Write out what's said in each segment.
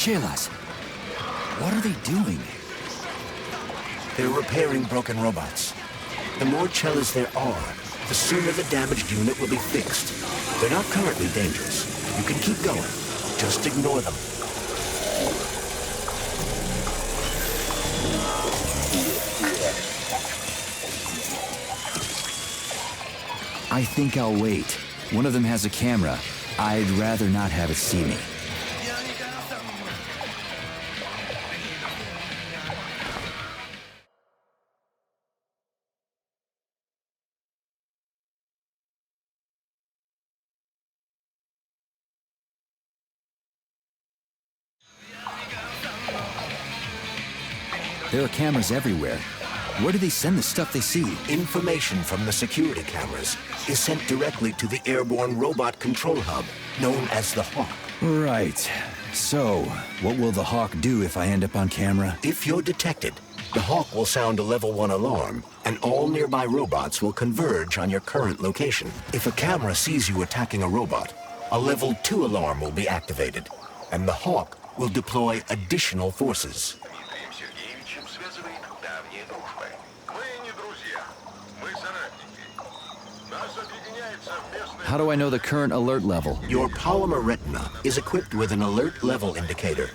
Chelas. What are they doing? They're repairing broken robots. The more Chelas there are, the sooner the damaged unit will be fixed. They're not currently dangerous. You can keep going. Just ignore them. I think I'll wait. One of them has a camera. I'd rather not have it see me. There are cameras everywhere. Where do they send the stuff they see? Information from the security cameras is sent directly to the airborne robot control hub, known as the Hawk. Right. So, what will the Hawk do if I end up on camera? If you're detected, the Hawk will sound a level 1 alarm, and all nearby robots will converge on your current location. If a camera sees you attacking a robot, a level 2 alarm will be activated, and the Hawk will deploy additional forces. How do I know the current alert level? Your polymer retina is equipped with an alert level indicator.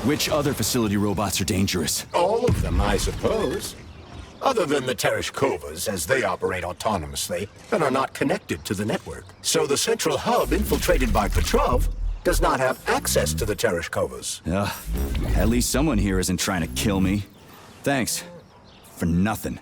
Which other facility robots are dangerous? All of them, I suppose. Other than the Tereshkovas, as they operate autonomously and are not connected to the network. So the central hub infiltrated by Petrov does not have access to the Tereshkovas. At least someone here isn't trying to kill me. Thanks. For nothing.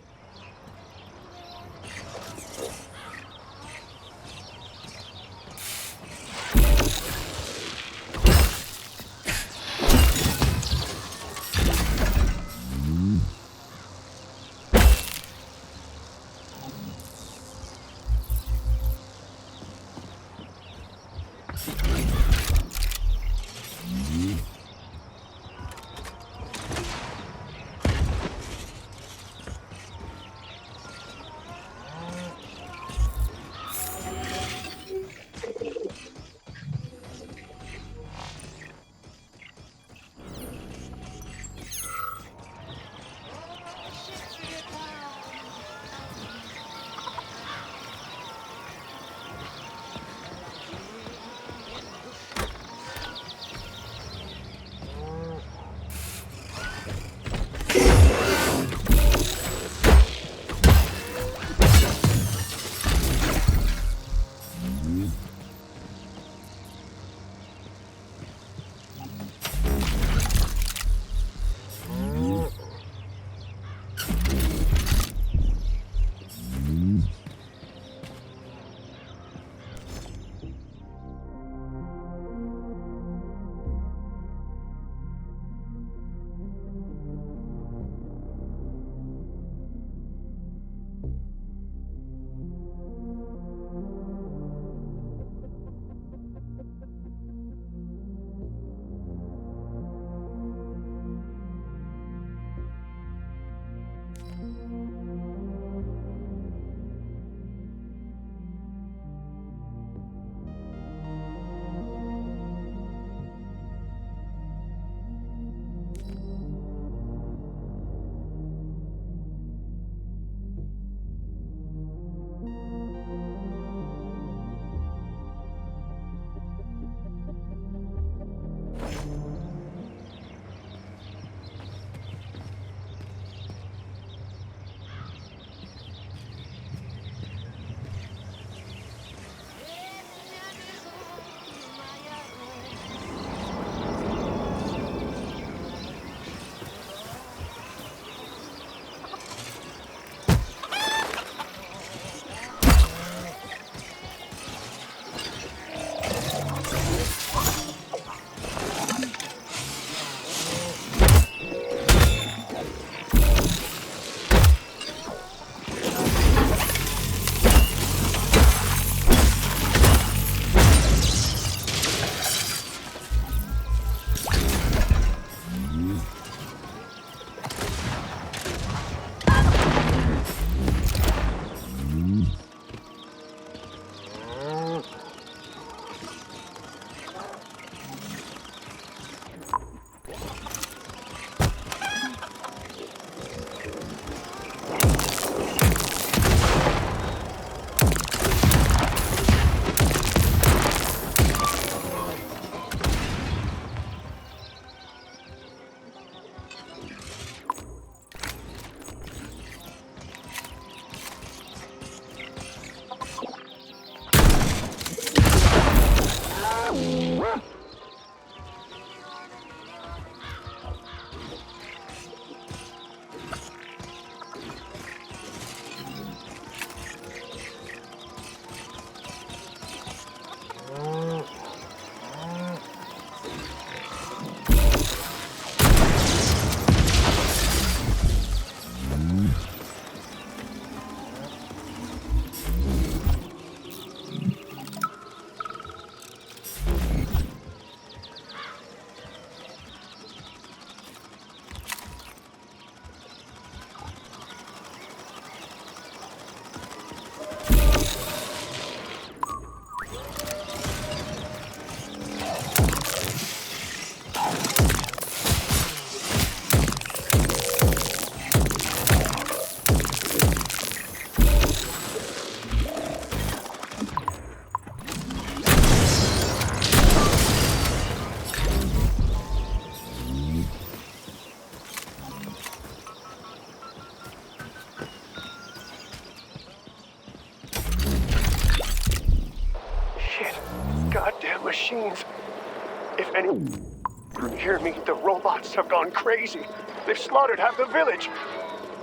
You hear me? The robots have gone crazy. They've slaughtered half the village.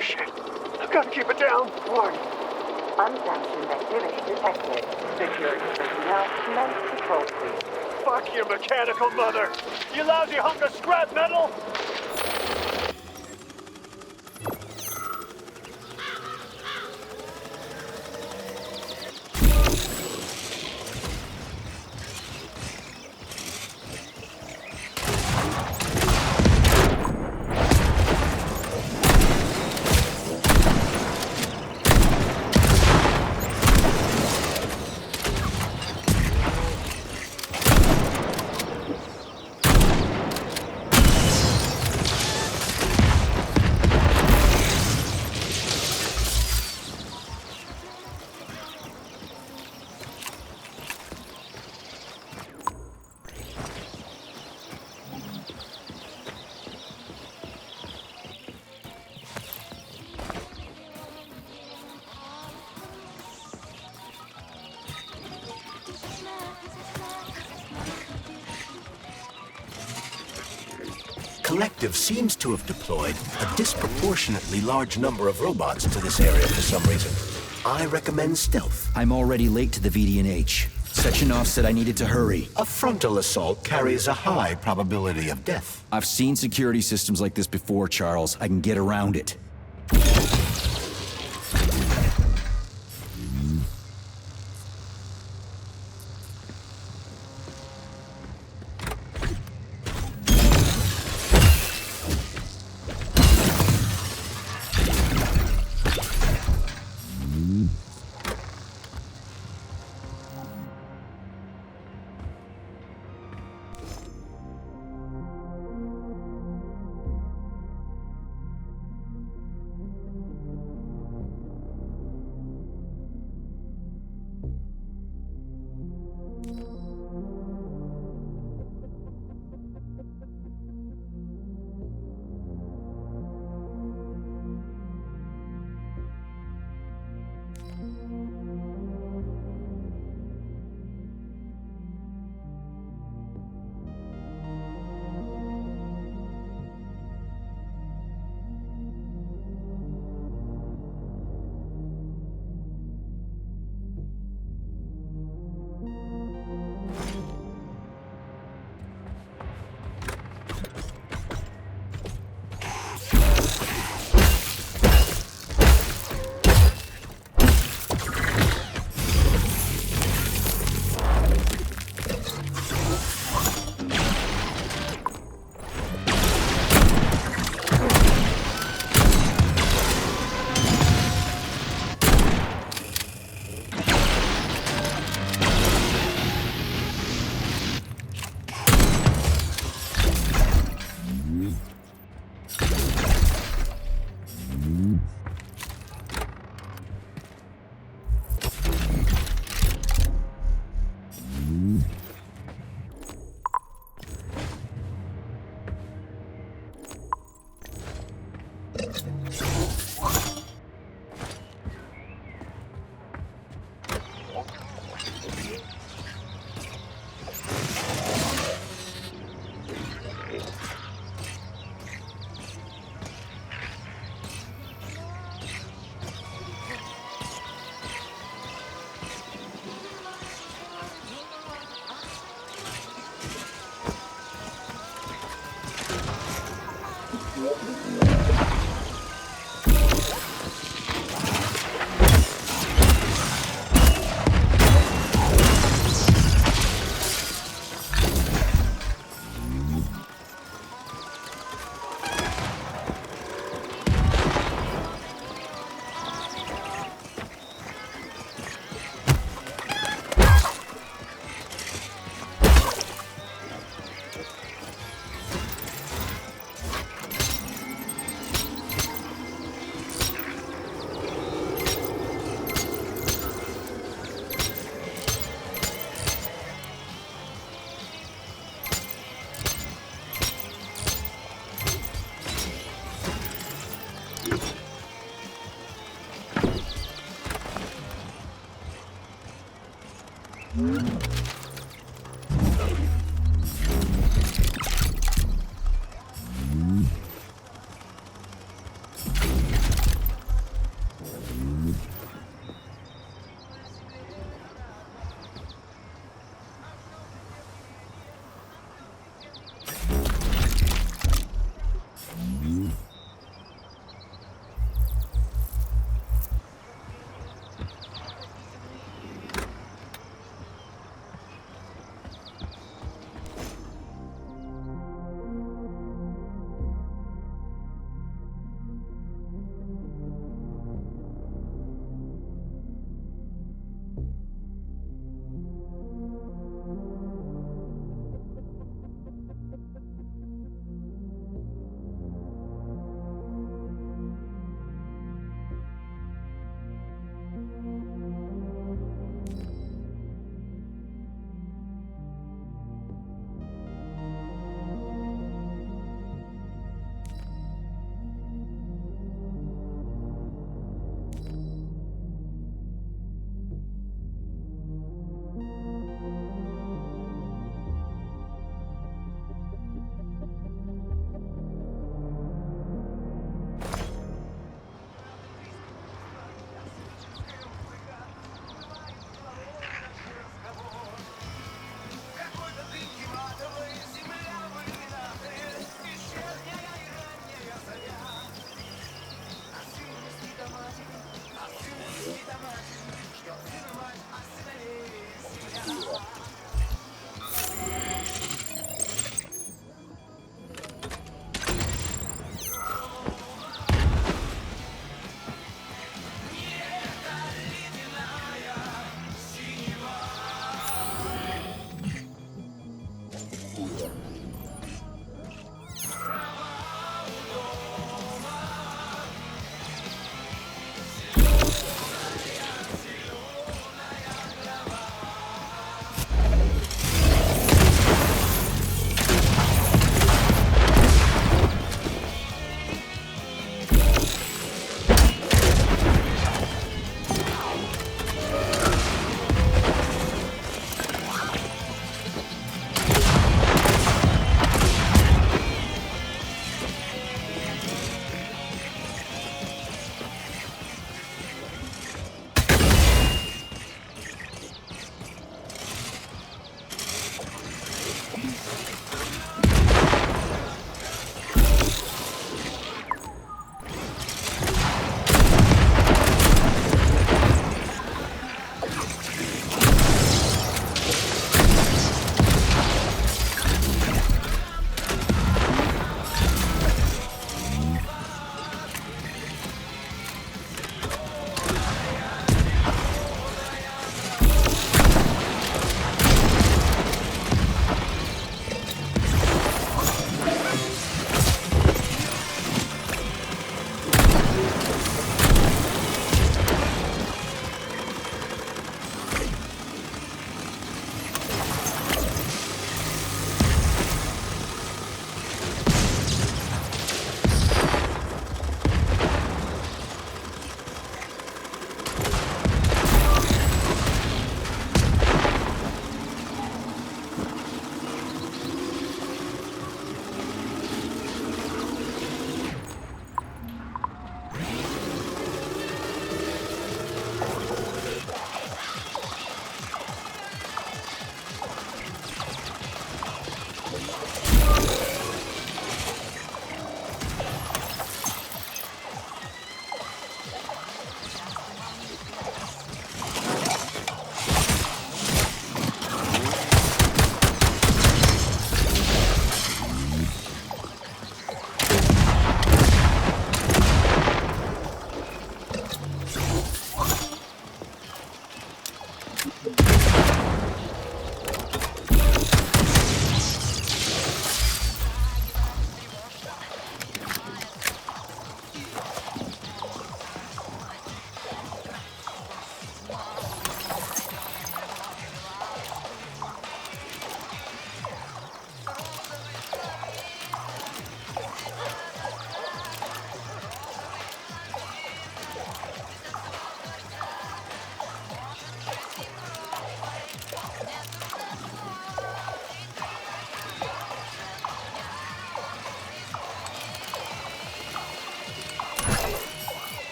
Shit. I've got to keep it down. Warning. Unsanctioned activity detected. Security personnel commence patrol, please. Fuck your mechanical mother! You lousy hunk of scrap metal! Collective seems to have deployed a disproportionately large number of robots to this area for some reason. I recommend stealth. I'm already late to the VD&H. Sectionoff said I needed to hurry. A frontal assault carries a high probability of death. I've seen security systems like this before, Charles. I can get around it.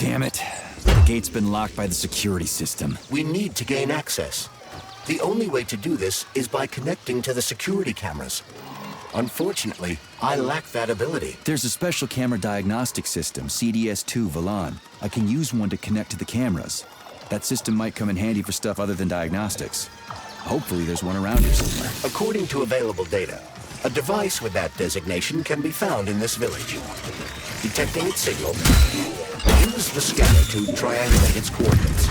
Damn it. The gate's been locked by the security system. We need to gain access. The only way to do this is by connecting to the security cameras. Unfortunately, I lack that ability. There's a special camera diagnostic system, CDS-2 Valan. I can use one to connect to the cameras. That system might come in handy for stuff other than diagnostics. Hopefully there's one around here somewhere. According to available data, a device with that designation can be found in this village. Detecting its signal, use the scanner to triangulate its coordinates.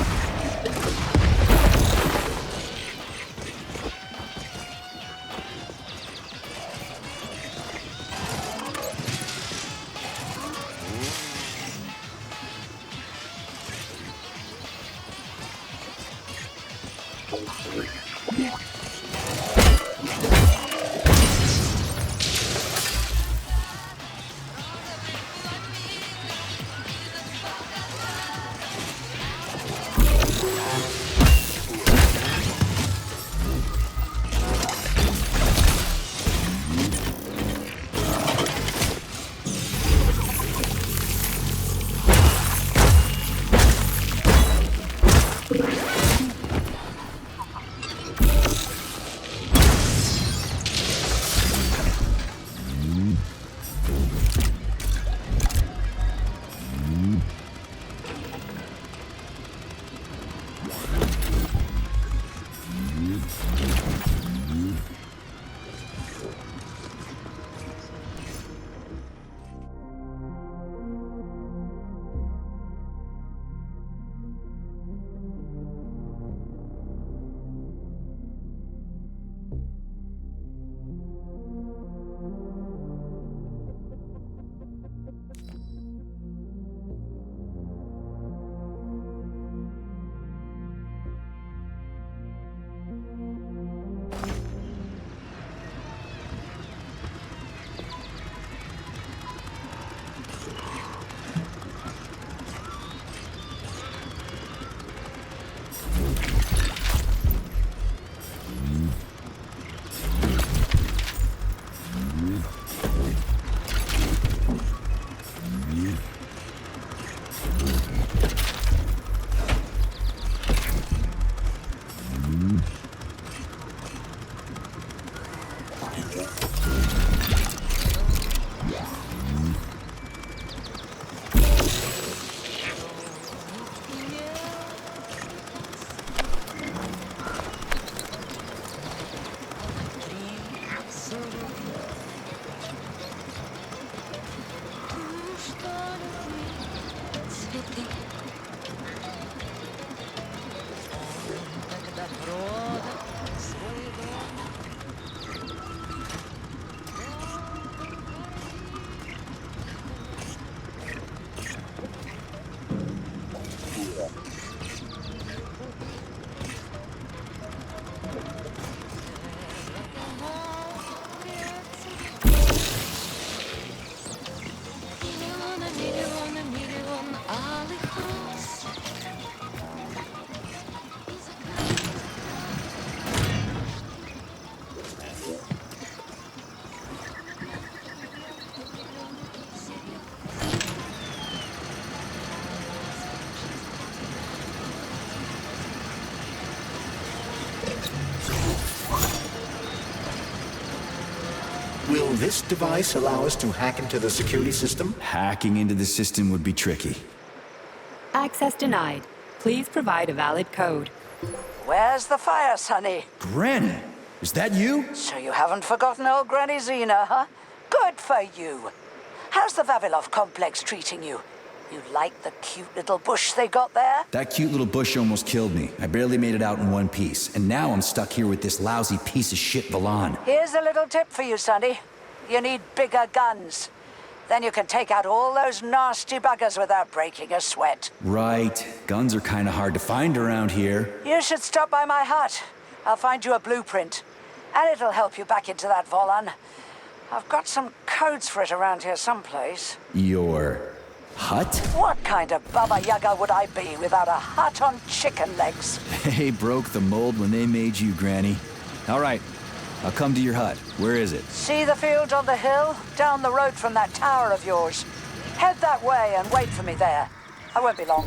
Will this device allow us to hack into the security system? Hacking into the system would be tricky. Access denied. Please provide a valid code. Where's the fire, Sonny? Granny, is that you? So you haven't forgotten old Granny Xena, huh? Good for you. How's the Vavilov complex treating you? You like the cute little bush they got there? That cute little bush almost killed me. I barely made it out in one piece, and now I'm stuck here with this lousy piece of shit Valan. Here's a little tip for you, Sonny. You need bigger guns. Then you can take out all those nasty buggers without breaking a sweat. Right. Guns are kind of hard to find around here. You should stop by my hut. I'll find you a blueprint. And it'll help you back into that Volan. I've got some codes for it around here someplace. Your hut? What kind of Baba Yaga would I be without a hut on chicken legs? They broke the mold when they made you, Granny. All right. I'll come to your hut. Where is it? See the field on the hill? Down the road from that tower of yours. Head that way and wait for me there. I won't be long.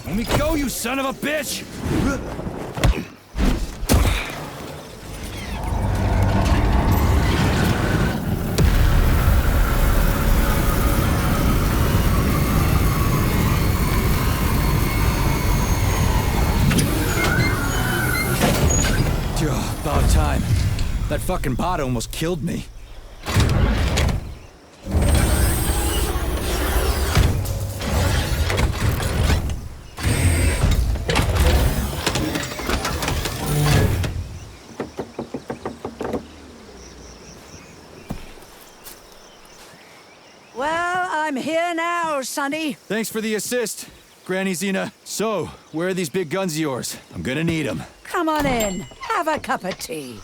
Let me go, you son of a bitch! About time. That fucking bot almost killed me. Well, I'm here now, Sonny. Thanks for the assist, Granny Xena. So, where are these big guns of yours? I'm gonna need them. Come on in. Have a cup of tea.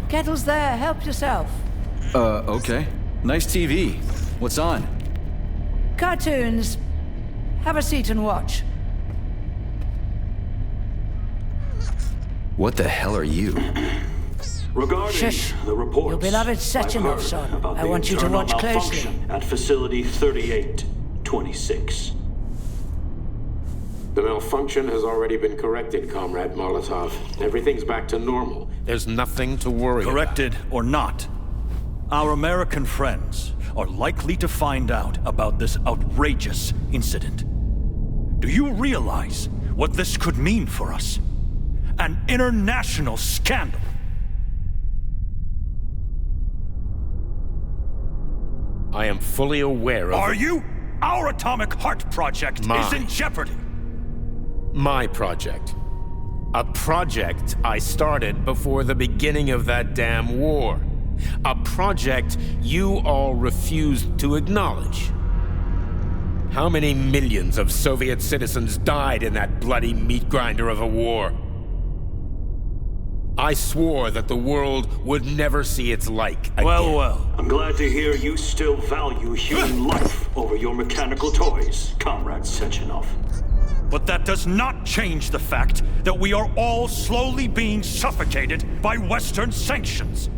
Kettle's there. Help yourself. Okay. Nice TV. What's on? Cartoons. Have a seat and watch. What the hell are you? Regarding Shush. the reports, Your beloved Sechenov, son. I want you to watch closely. At Facility 3826. The malfunction has already been corrected, Comrade Molotov. Everything's back to normal. There's nothing to worry about. Corrected or not, our American friends are likely to find out about this outrageous incident. Do you realize what this could mean for us? An international scandal. I am fully aware of... Are you? Our Atomic Heart Project is in jeopardy. My project. A project I started before the beginning of that damn war. A project you all refused to acknowledge. How many millions of Soviet citizens died in that bloody meat grinder of a war? I swore that the world would never see its like again. Well. I'm glad to hear you still value human life over your mechanical toys, Comrade Sechenov. But that does not change the fact that we are all slowly being suffocated by Western sanctions.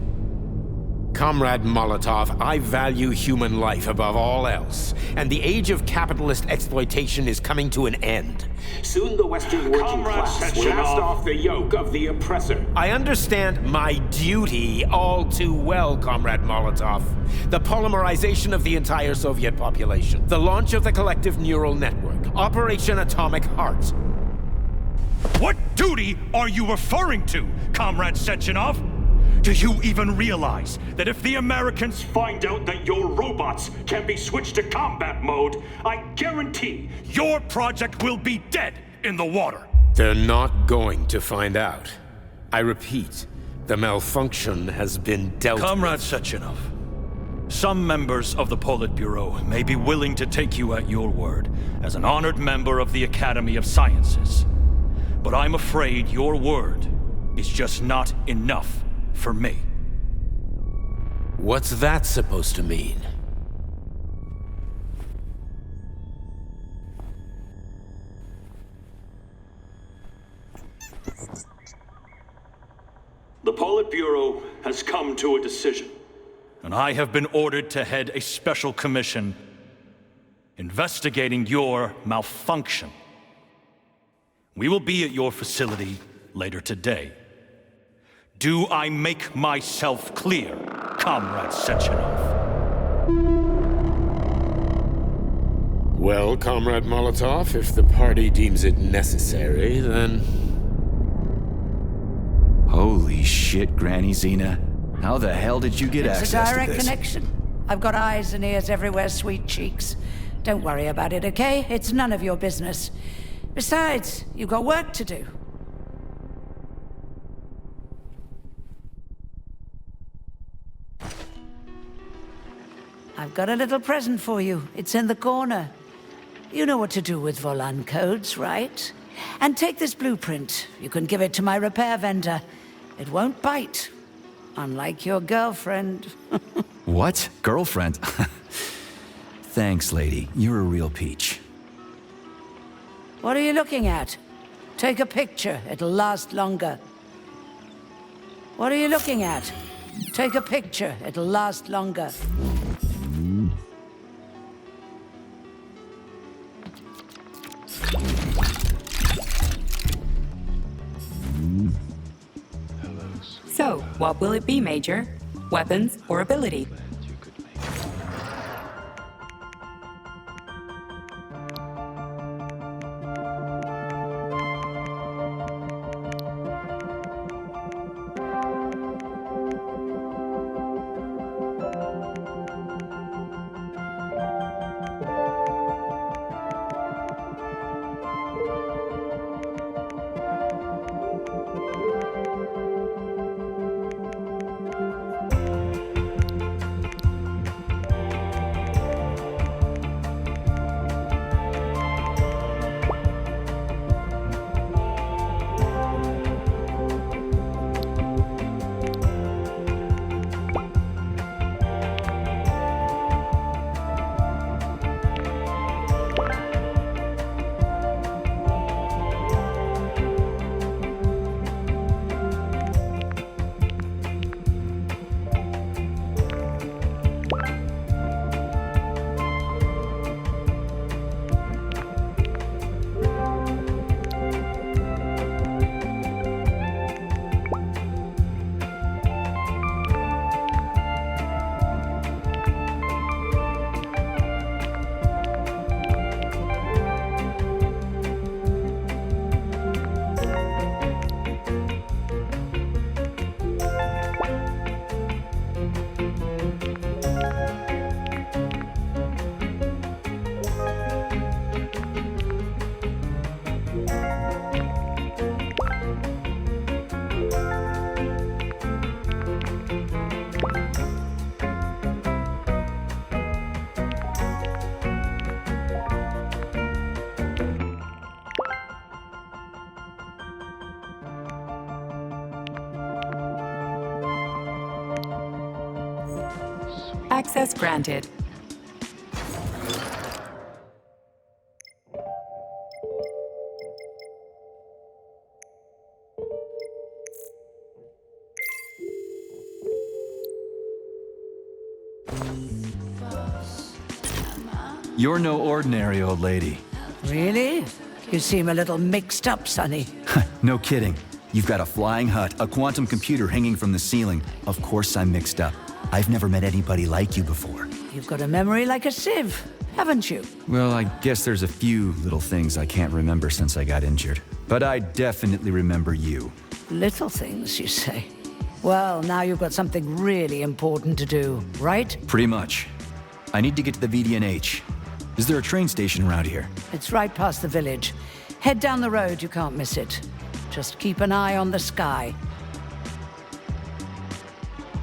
Comrade Molotov, I value human life above all else, and the age of capitalist exploitation is coming to an end. Soon the Western working class will cast off the yoke of the oppressor. I understand my duty all too well, Comrade Molotov. The polymerization of the entire Soviet population, the launch of the collective neural network, Operation Atomic Heart. What duty are you referring to, Comrade Sechenov? Do you even realize that if the Americans find out that your robots can be switched to combat mode, I guarantee your project will be dead in the water? They're not going to find out. I repeat, the malfunction has been dealt with. Comrade Sechenov, some members of the Politburo may be willing to take you at your word as an honored member of the Academy of Sciences. But I'm afraid your word is just not enough for me. What's that supposed to mean? the Politburo has come to a decision. And I have been ordered to head a special commission investigating your malfunction. We will be at your facility later today. Do I make myself clear, Comrade Sechenov? Well, Comrade Molotov, if the party deems it necessary, then... Holy shit, Granny Xena. How the hell did you get access to this? It's a direct connection. I've got eyes and ears everywhere, sweet cheeks. Don't worry about it, okay? It's none of your business. Besides, you've got work to do. I've got a little present for you. It's in the corner. You know what to do with Volan codes, right? And take this blueprint. You can give it to my repair vendor. It won't bite. Unlike your girlfriend. What? Girlfriend? Thanks, lady. You're a real peach. What are you looking at? Take a picture. It'll last longer. What are you looking at? Take a picture. It'll last longer. So, what will it be, Major? Weapons or ability? Access granted. You're no ordinary old lady. Really? You seem a little mixed up, Sonny. No kidding. You've got a flying hut, a quantum computer hanging from the ceiling. Of course I'm mixed up. I've never met anybody like you before. You've got a memory like a sieve, haven't you? Well, I guess there's a few little things I can't remember since I got injured. But I definitely remember you. Little things, you say? Well, now you've got something really important to do, right? Pretty much. I need to get to the VDNH. Is there a train station around here? It's right past the village. Head down the road, you can't miss it. Just keep an eye on the sky.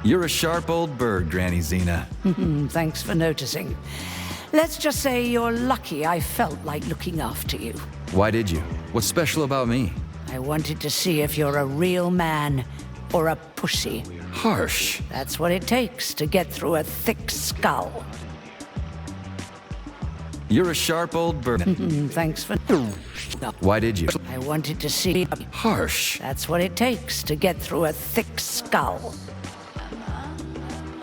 You're a sharp old bird, Granny Xena. Thanks for noticing. Let's just say you're lucky I felt like looking after you. Why did you? What's special about me? I wanted to see if you're a real man or a pussy. Harsh. That's what it takes to get through a thick skull. You're a sharp old bird. Thanks for... Why did you? I wanted to see... Harsh. That's what it takes to get through a thick skull.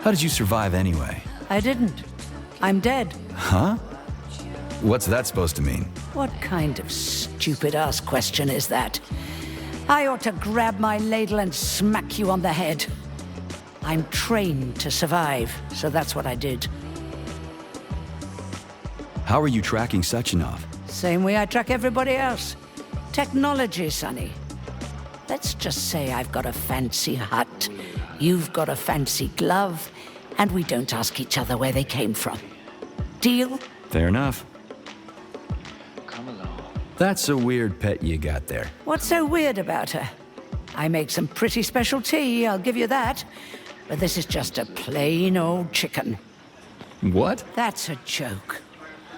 How did you survive anyway? I didn't. I'm dead. Huh? What's that supposed to mean? What kind of stupid-ass question is that? I ought to grab my ladle and smack you on the head. I'm trained to survive, so that's what I did. How are you tracking Sechenov? Same way I track everybody else. Technology, Sonny. Let's just say I've got a fancy hut, you've got a fancy glove, and we don't ask each other where they came from. Deal? Fair enough. That's a weird pet you got there. What's so weird about her? I make some pretty special tea, I'll give you that. But this is just a plain old chicken. What? That's a joke.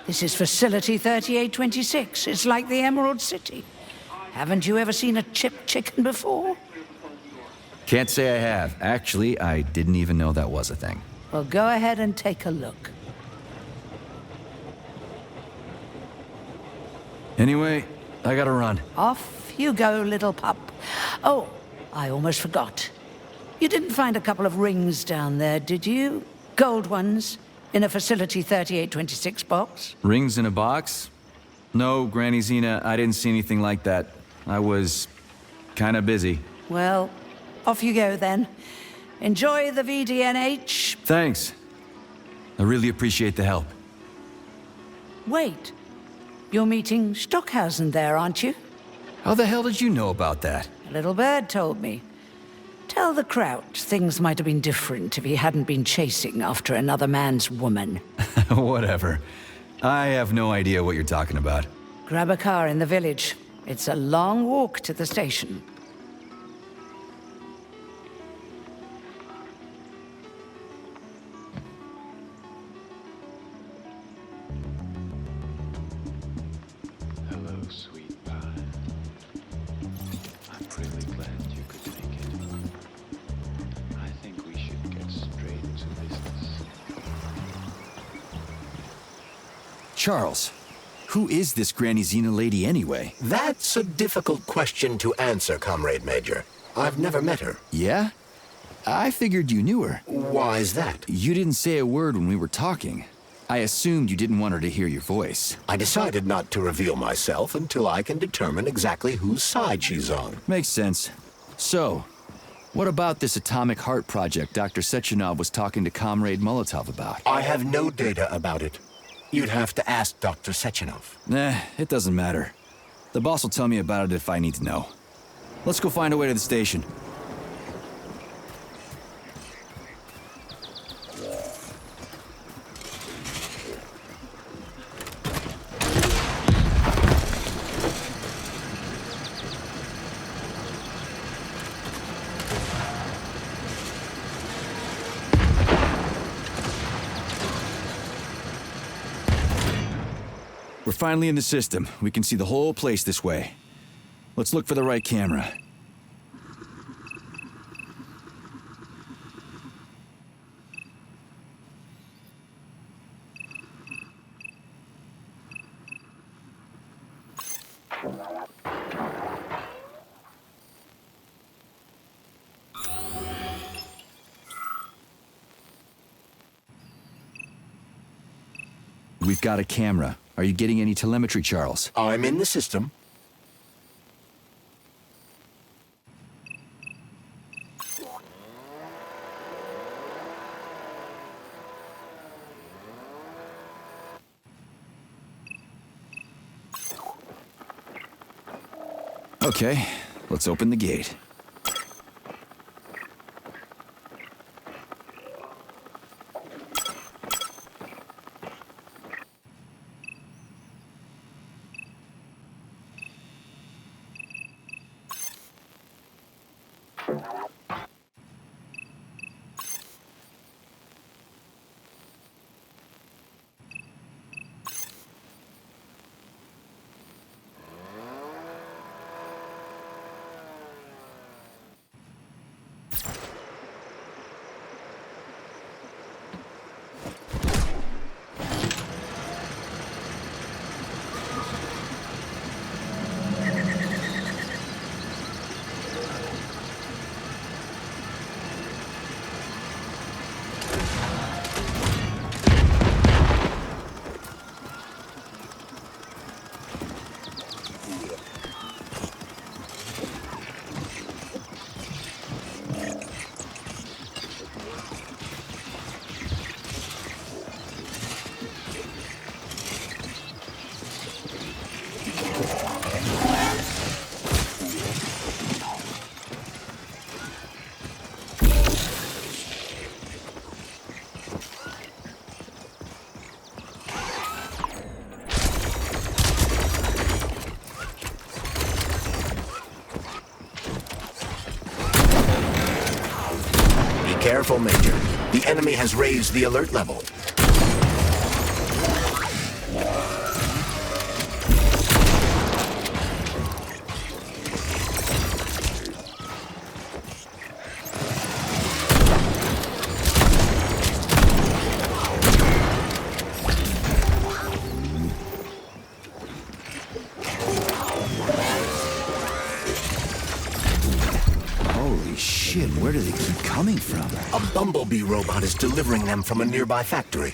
This is Facility 3826. It's like the Emerald City. Haven't you ever seen a chipped chicken before? Can't say I have. Actually, I didn't even know that was a thing. Well, go ahead and take a look. Anyway, I gotta run. Off you go, little pup. Oh, I almost forgot. You didn't find a couple of rings down there, did you? Gold ones, in a Facility 3826 box? Rings in a box? No, Granny Zena, I didn't see anything like that. I was kinda busy. Well, off you go then. Enjoy the VDNH. Thanks. I really appreciate the help. Wait. You're meeting Stockhausen there, aren't you? How the hell did you know about that? A little bird told me. Tell the Kraut things might have been different if he hadn't been chasing after another man's woman. Whatever. I have no idea what you're talking about. Grab a car in the village. It's a long walk to the station. Hello, sweet pie. I'm really glad you could make it. I think we should get straight to business. Charles, who is this Granny Zena lady anyway? That's a difficult question to answer, Comrade Major. I've never met her. Yeah? I figured you knew her. Why is that? You didn't say a word when we were talking. I assumed you didn't want her to hear your voice. I decided not to reveal myself until I can determine exactly whose side she's on. Makes sense. So, what about this atomic heart project Dr. Sechenov was talking to Comrade Molotov about? I have no data about it. You'd have to ask Dr. Sechenov. Nah, it doesn't matter. The boss will tell me about it if I need to know. Let's go find a way to the station. We're finally in the system. We can see the whole place this way. Let's look for the right camera. We've got a camera. Are you getting any telemetry, Charles? I'm in the system. Okay, let's open the gate. careful, Major. The enemy has raised the alert level. Holy shit, where do they keep coming from? A bumblebee robot is delivering them from a nearby factory.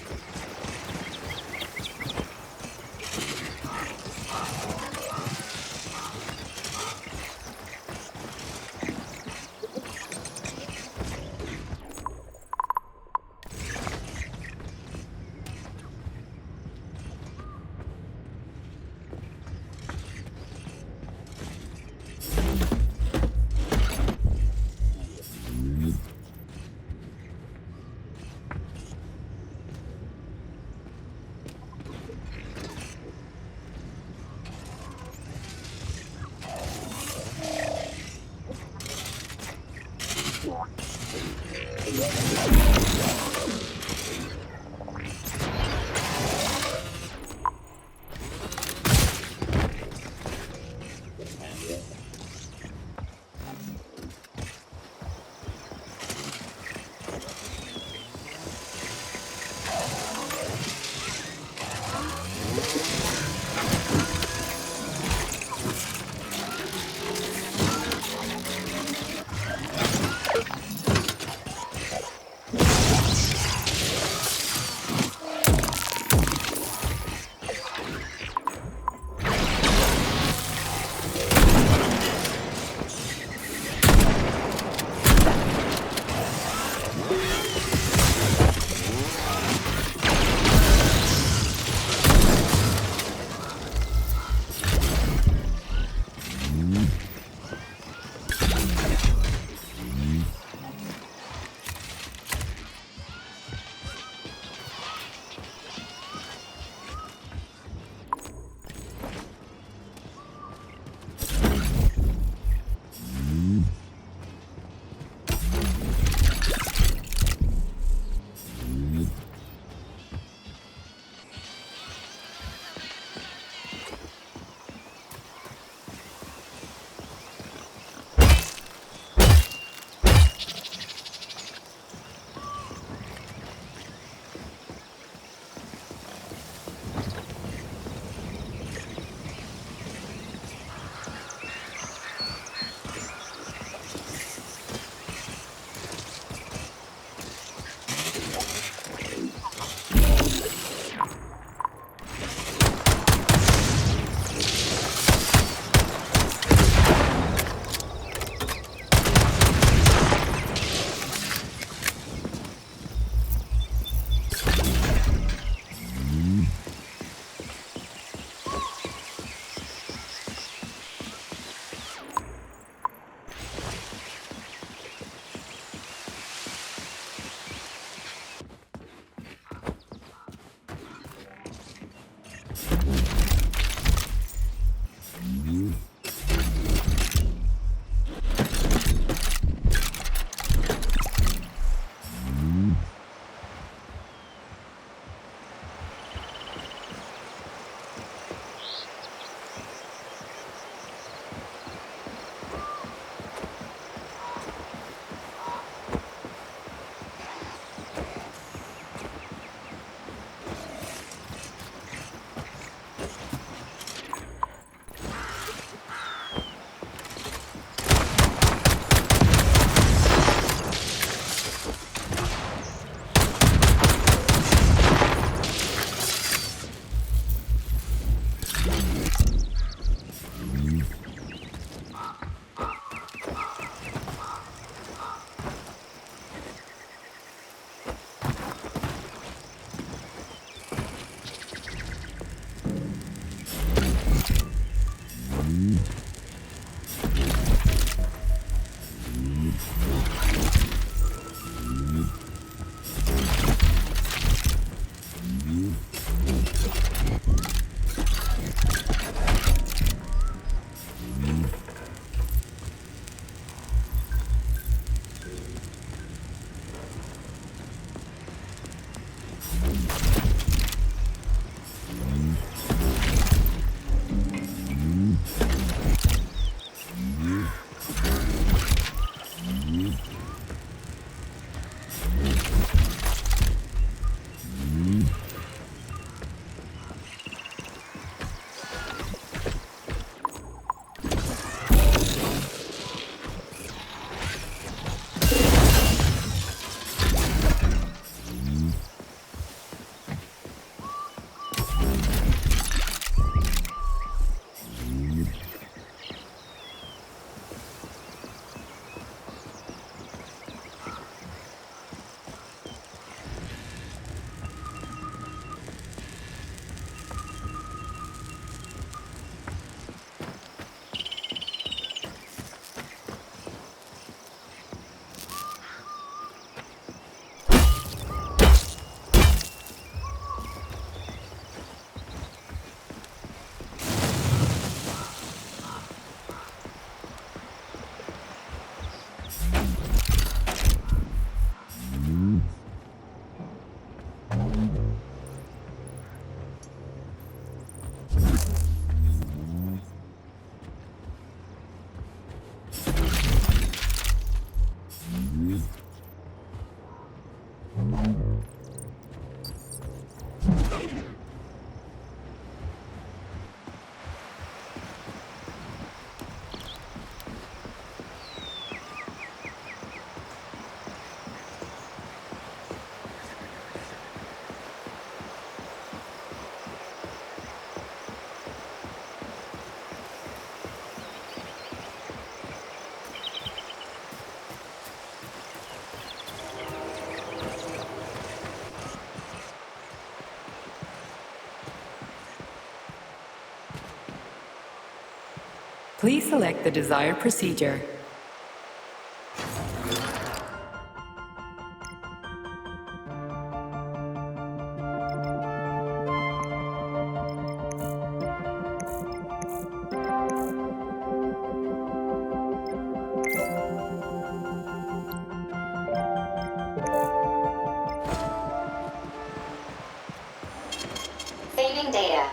Please select the desired procedure. Saving data.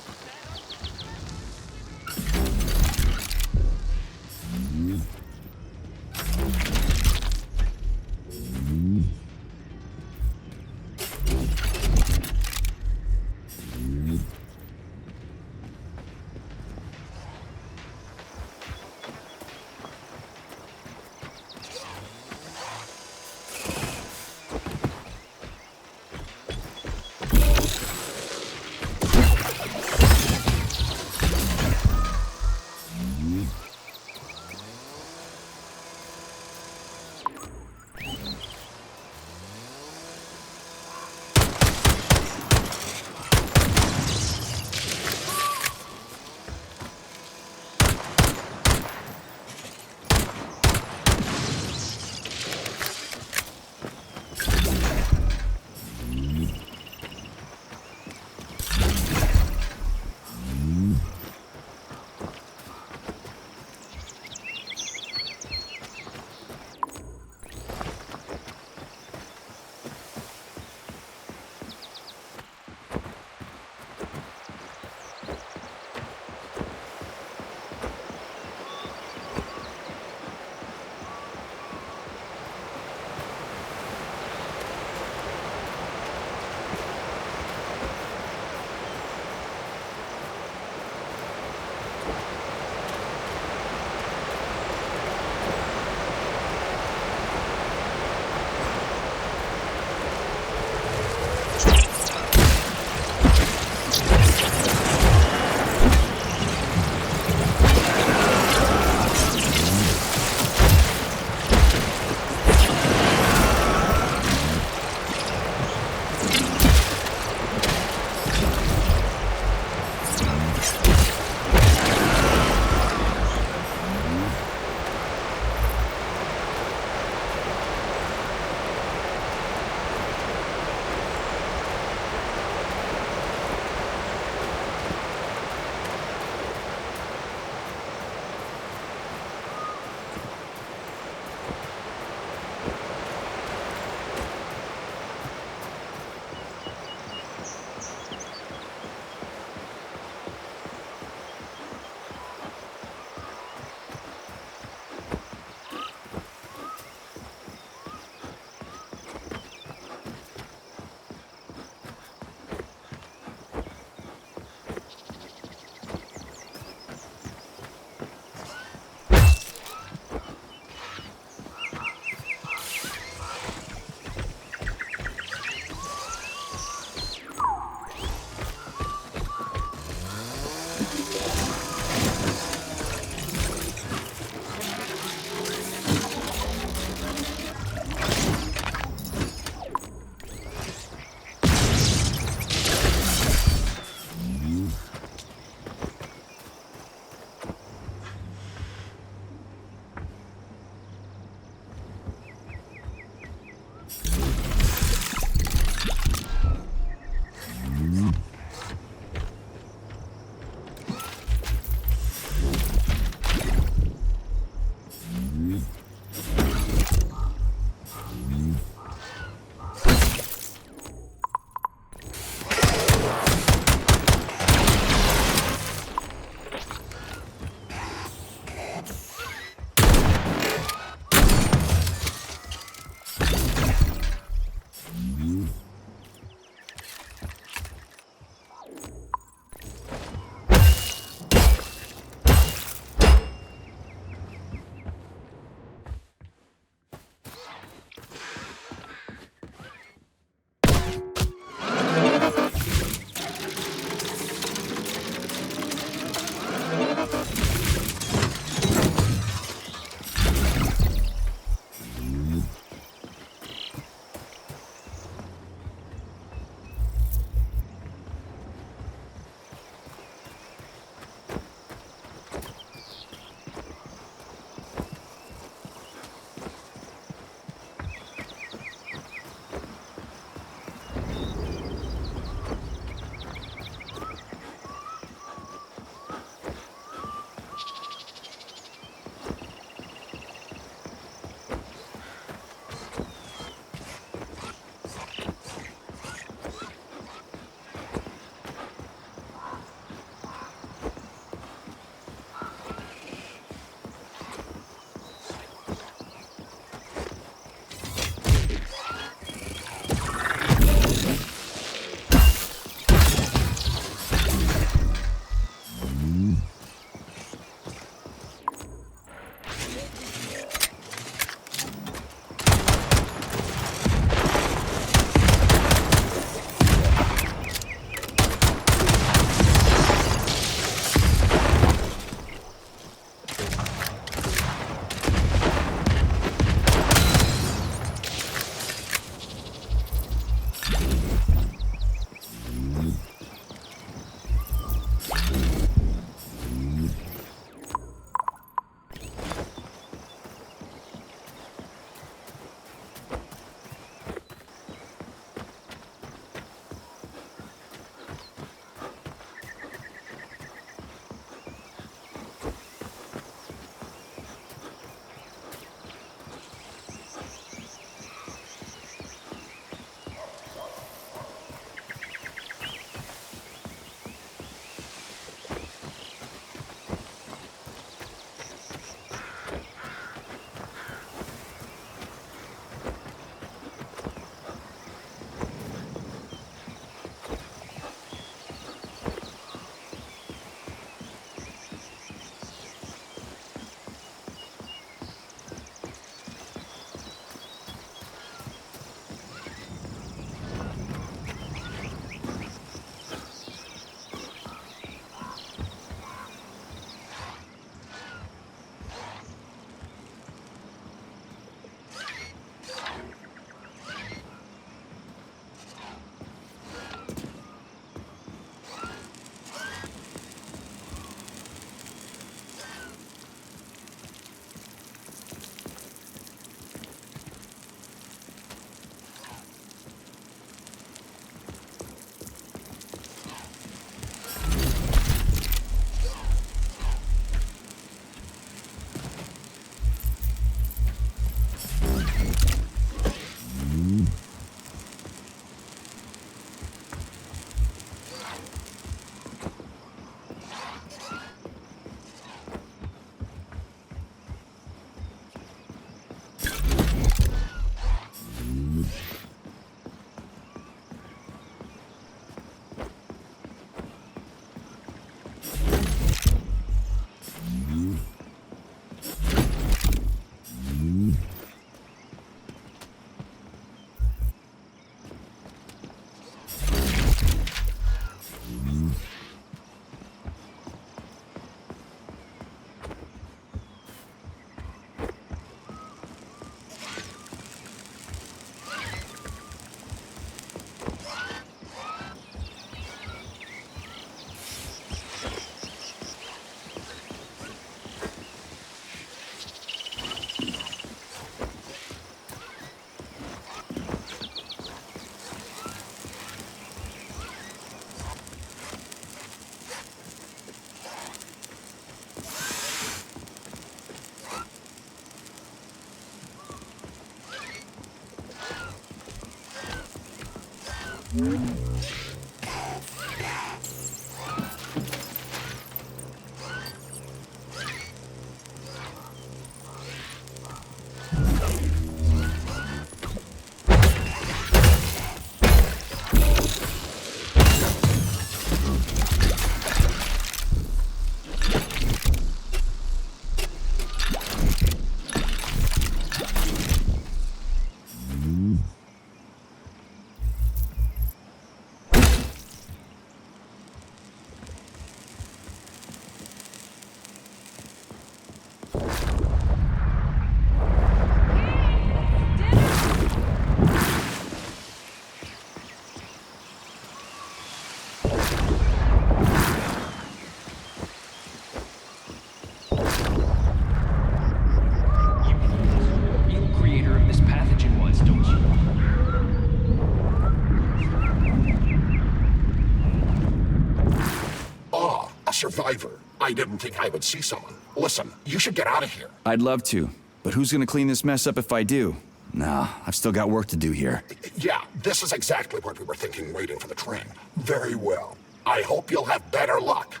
Survivor. I didn't think I would see someone. Listen, you should get out of here. I'd love to, but who's gonna clean this mess up if I do? Nah, I've still got work to do here. Yeah, this is exactly what we were thinking waiting for the train. Very well. I hope you'll have better luck.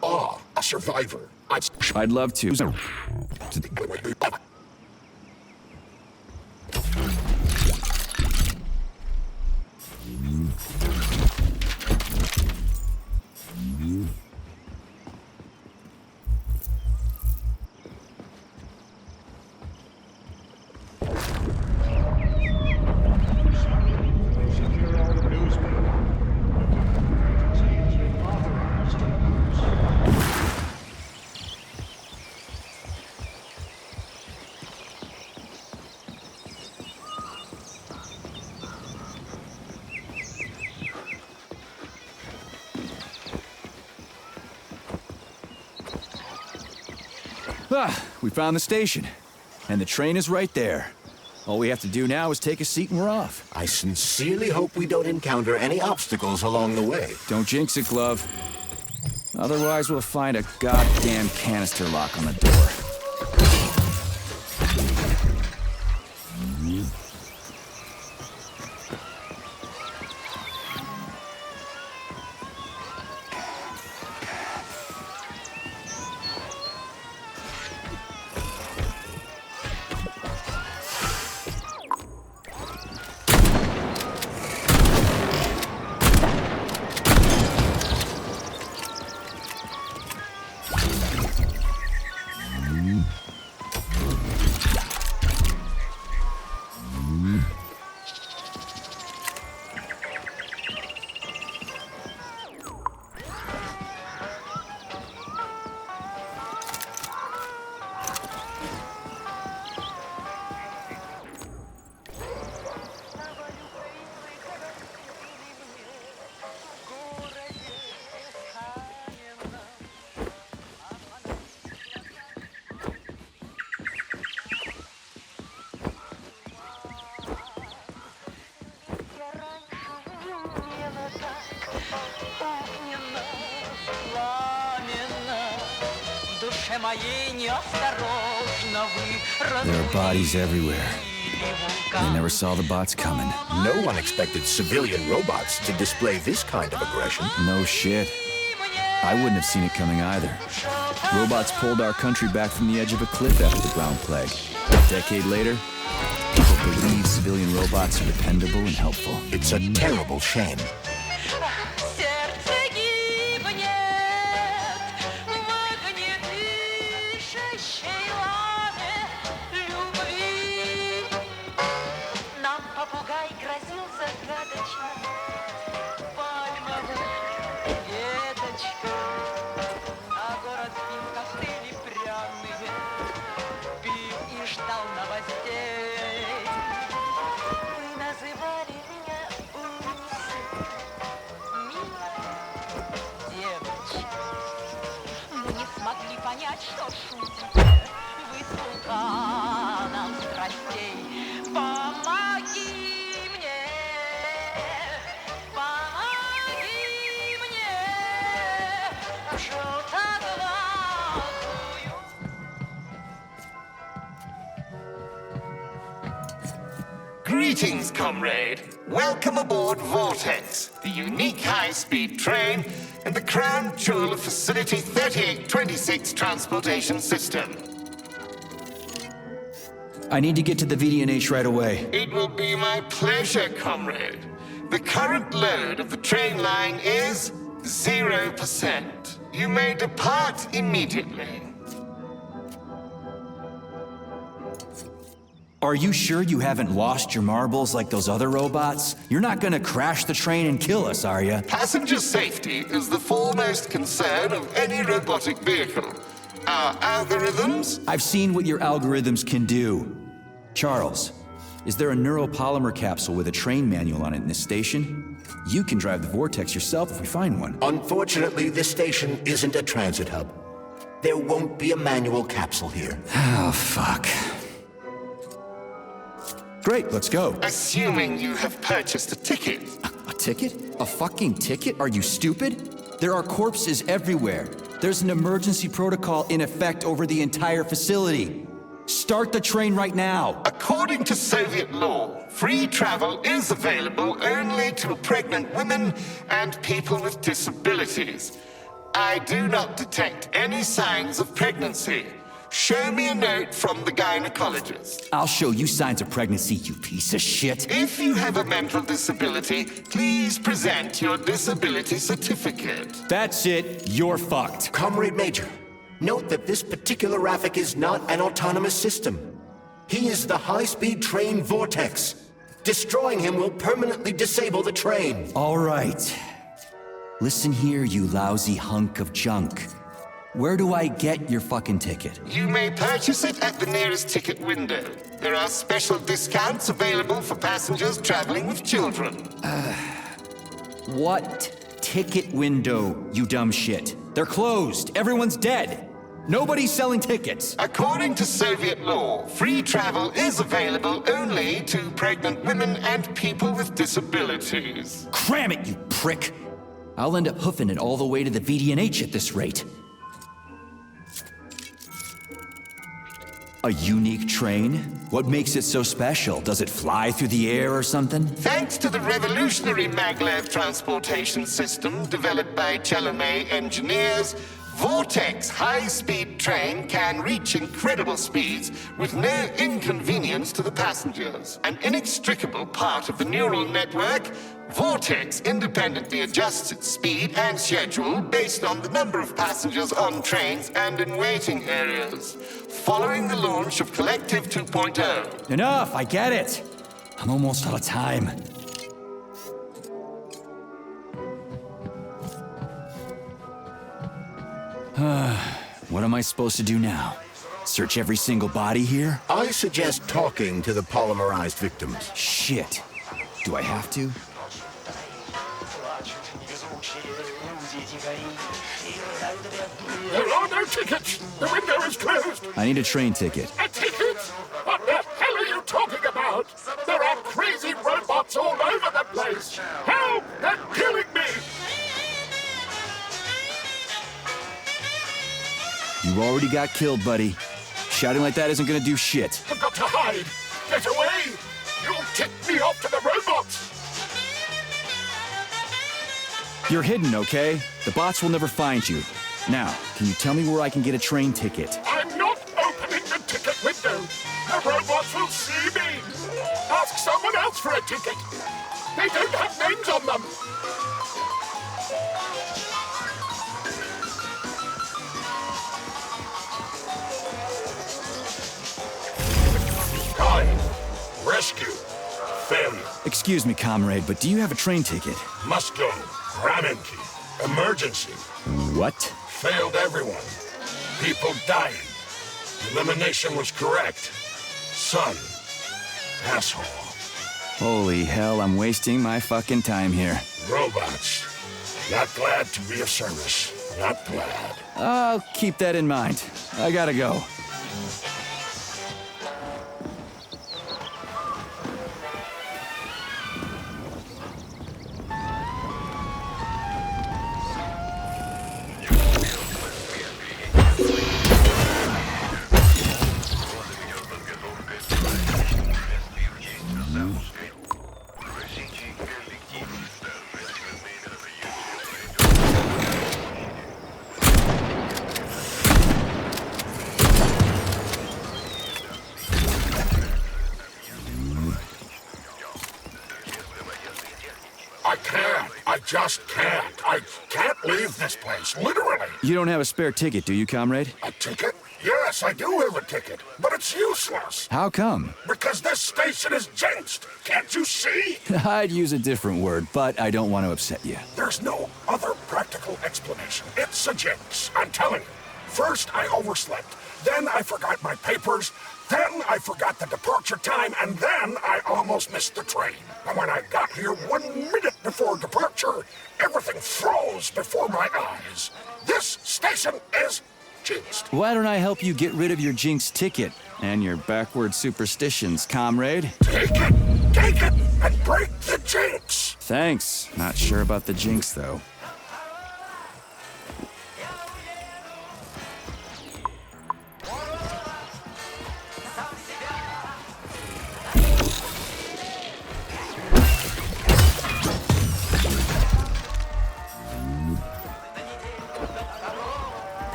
Ah, a survivor. I'd love to. Ah, we found the station. And the train is right there. All we have to do now is take a seat and we're off. I sincerely hope we don't encounter any obstacles along the way. Don't jinx it, Glove. Otherwise, we'll find a goddamn canister lock on the door. There are bodies everywhere. They never saw the bots coming. No one expected civilian robots to display this kind of aggression. No shit. I wouldn't have seen it coming either. Robots pulled our country back from the edge of a cliff after the Brown Plague. A decade later, people believe civilian robots are dependable and helpful. It's a terrible shame. Greetings, comrade. Welcome aboard Vortex, the unique high-speed train and the crown jewel of Facility 3826 Transportation System. I need to get to the VDNH right away. It will be my pleasure, comrade. The current load of the train line is 0%. You may depart immediately. Are you sure you haven't lost your marbles like those other robots? You're not gonna crash the train and kill us, are you? Passenger safety is the foremost concern of any robotic vehicle. Our algorithms? I've seen what your algorithms can do. Charles, is there a neuropolymer capsule with a train manual on it in this station? You can drive the Vortex yourself if we find one. Unfortunately, this station isn't a transit hub. There won't be a manual capsule here. Oh, fuck. Great, let's go. Assuming you have purchased a ticket. A ticket? A fucking ticket? Are you stupid? There are corpses everywhere. There's an emergency protocol in effect over the entire facility. Start the train right now. According to Soviet law, free travel is available only to pregnant women and people with disabilities. I do not detect any signs of pregnancy. Show me a note from the gynecologist. I'll show you signs of pregnancy, you piece of shit. If you have a mental disability, please present your disability certificate. That's it. You're fucked. Comrade Major, note that this particular Raffic is not an autonomous system. He is the high-speed train Vortex. Destroying him will permanently disable the train. All right. Listen here, you lousy hunk of junk. Where do I get your fucking ticket? You may purchase it at the nearest ticket window. There are special discounts available for passengers traveling with children. What ticket window, you dumb shit? They're closed. Everyone's dead. Nobody's selling tickets. According to Soviet law, free travel is available only to pregnant women and people with disabilities. Cram it, you prick. I'll end up hoofing it all the way to the VDNH at this rate. A unique train? What makes it so special? Does it fly through the air or something? Thanks to the revolutionary maglev transportation system developed by Chelomey engineers, Vortex high-speed train can reach incredible speeds with no inconvenience to the passengers. An inextricable part of the neural network, Vortex independently adjusts its speed and schedule based on the number of passengers on trains and in waiting areas. Following the launch of Collective 2.0. Enough, I get it. I'm almost out of time. What am I supposed to do now? Search every single body here? I suggest talking to the polymerized victims. Shit. Do I have to? There are no tickets. The window is closed. I need a train ticket. A ticket? What the hell are you talking about? There are crazy robots all over the place. Help! They're killing me. You already got killed, buddy. Shouting like that isn't gonna do shit. I've got to hide. Get away. You'll tip me off to the robots. You're hidden, okay? The bots will never find you. Now, can you tell me where I can get a train ticket? I'm not opening the ticket window. The robots will see me. Ask someone else for a ticket. They don't have names on them. Time. Rescue. Failure. Excuse me, comrade, but do you have a train ticket? Must go. Ramen key. Emergency. What? Failed everyone. People dying. Elimination was correct. Son. Asshole. Holy hell, I'm wasting my fucking time here. Robots. Not glad to be of service. Not glad. I'll keep that in mind. I gotta go. I can't. I just can't. I can't leave this place, literally. You don't have a spare ticket, do you, comrade? A ticket? Yes, I do have a ticket, but it's useless. How come? Because this station is jinxed. Can't you see? I'd use a different word, but I don't want to upset you. There's no other practical explanation. It's a jinx, I'm telling you. First, I overslept. Then I forgot my papers. Then I forgot the departure time, and then I almost missed the train. And when I got here 1 minute before departure, everything froze before my eyes. This station is jinxed. Why don't I help you get rid of your jinx ticket and your backward superstitions, comrade? Take it, and break the jinx. Thanks. Not sure about the jinx, though.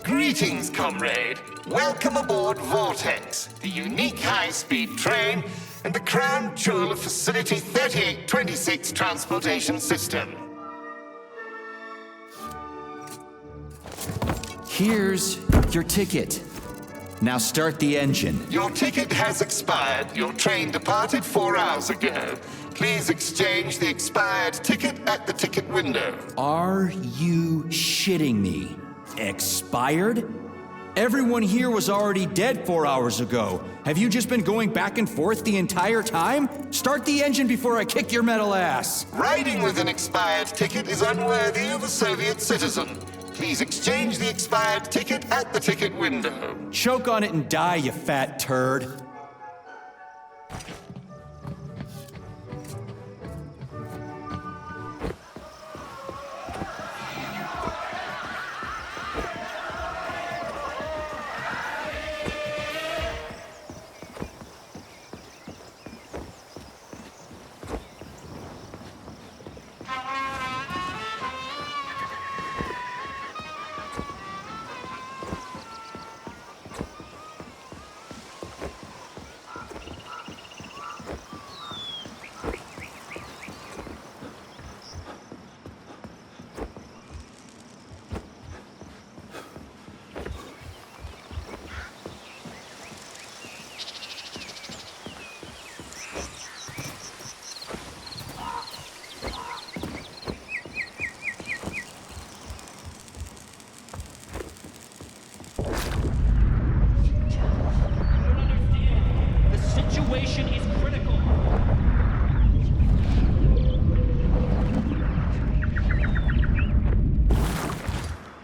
Greetings, comrade. Welcome aboard Vortex, the unique high-speed train and the crown jewel of Facility 3826 transportation system. Here's your ticket. Now start the engine. Your ticket has expired. Your train departed 4 hours ago. Please exchange the expired ticket at the ticket window. Are you shitting me? Expired? Everyone here was already dead 4 hours ago. Have you just been going back and forth the entire time? Start the engine before I kick your metal ass. Riding with an expired ticket is unworthy of a Soviet citizen. Please exchange the expired ticket at the ticket window. Choke on it and die, you fat turd.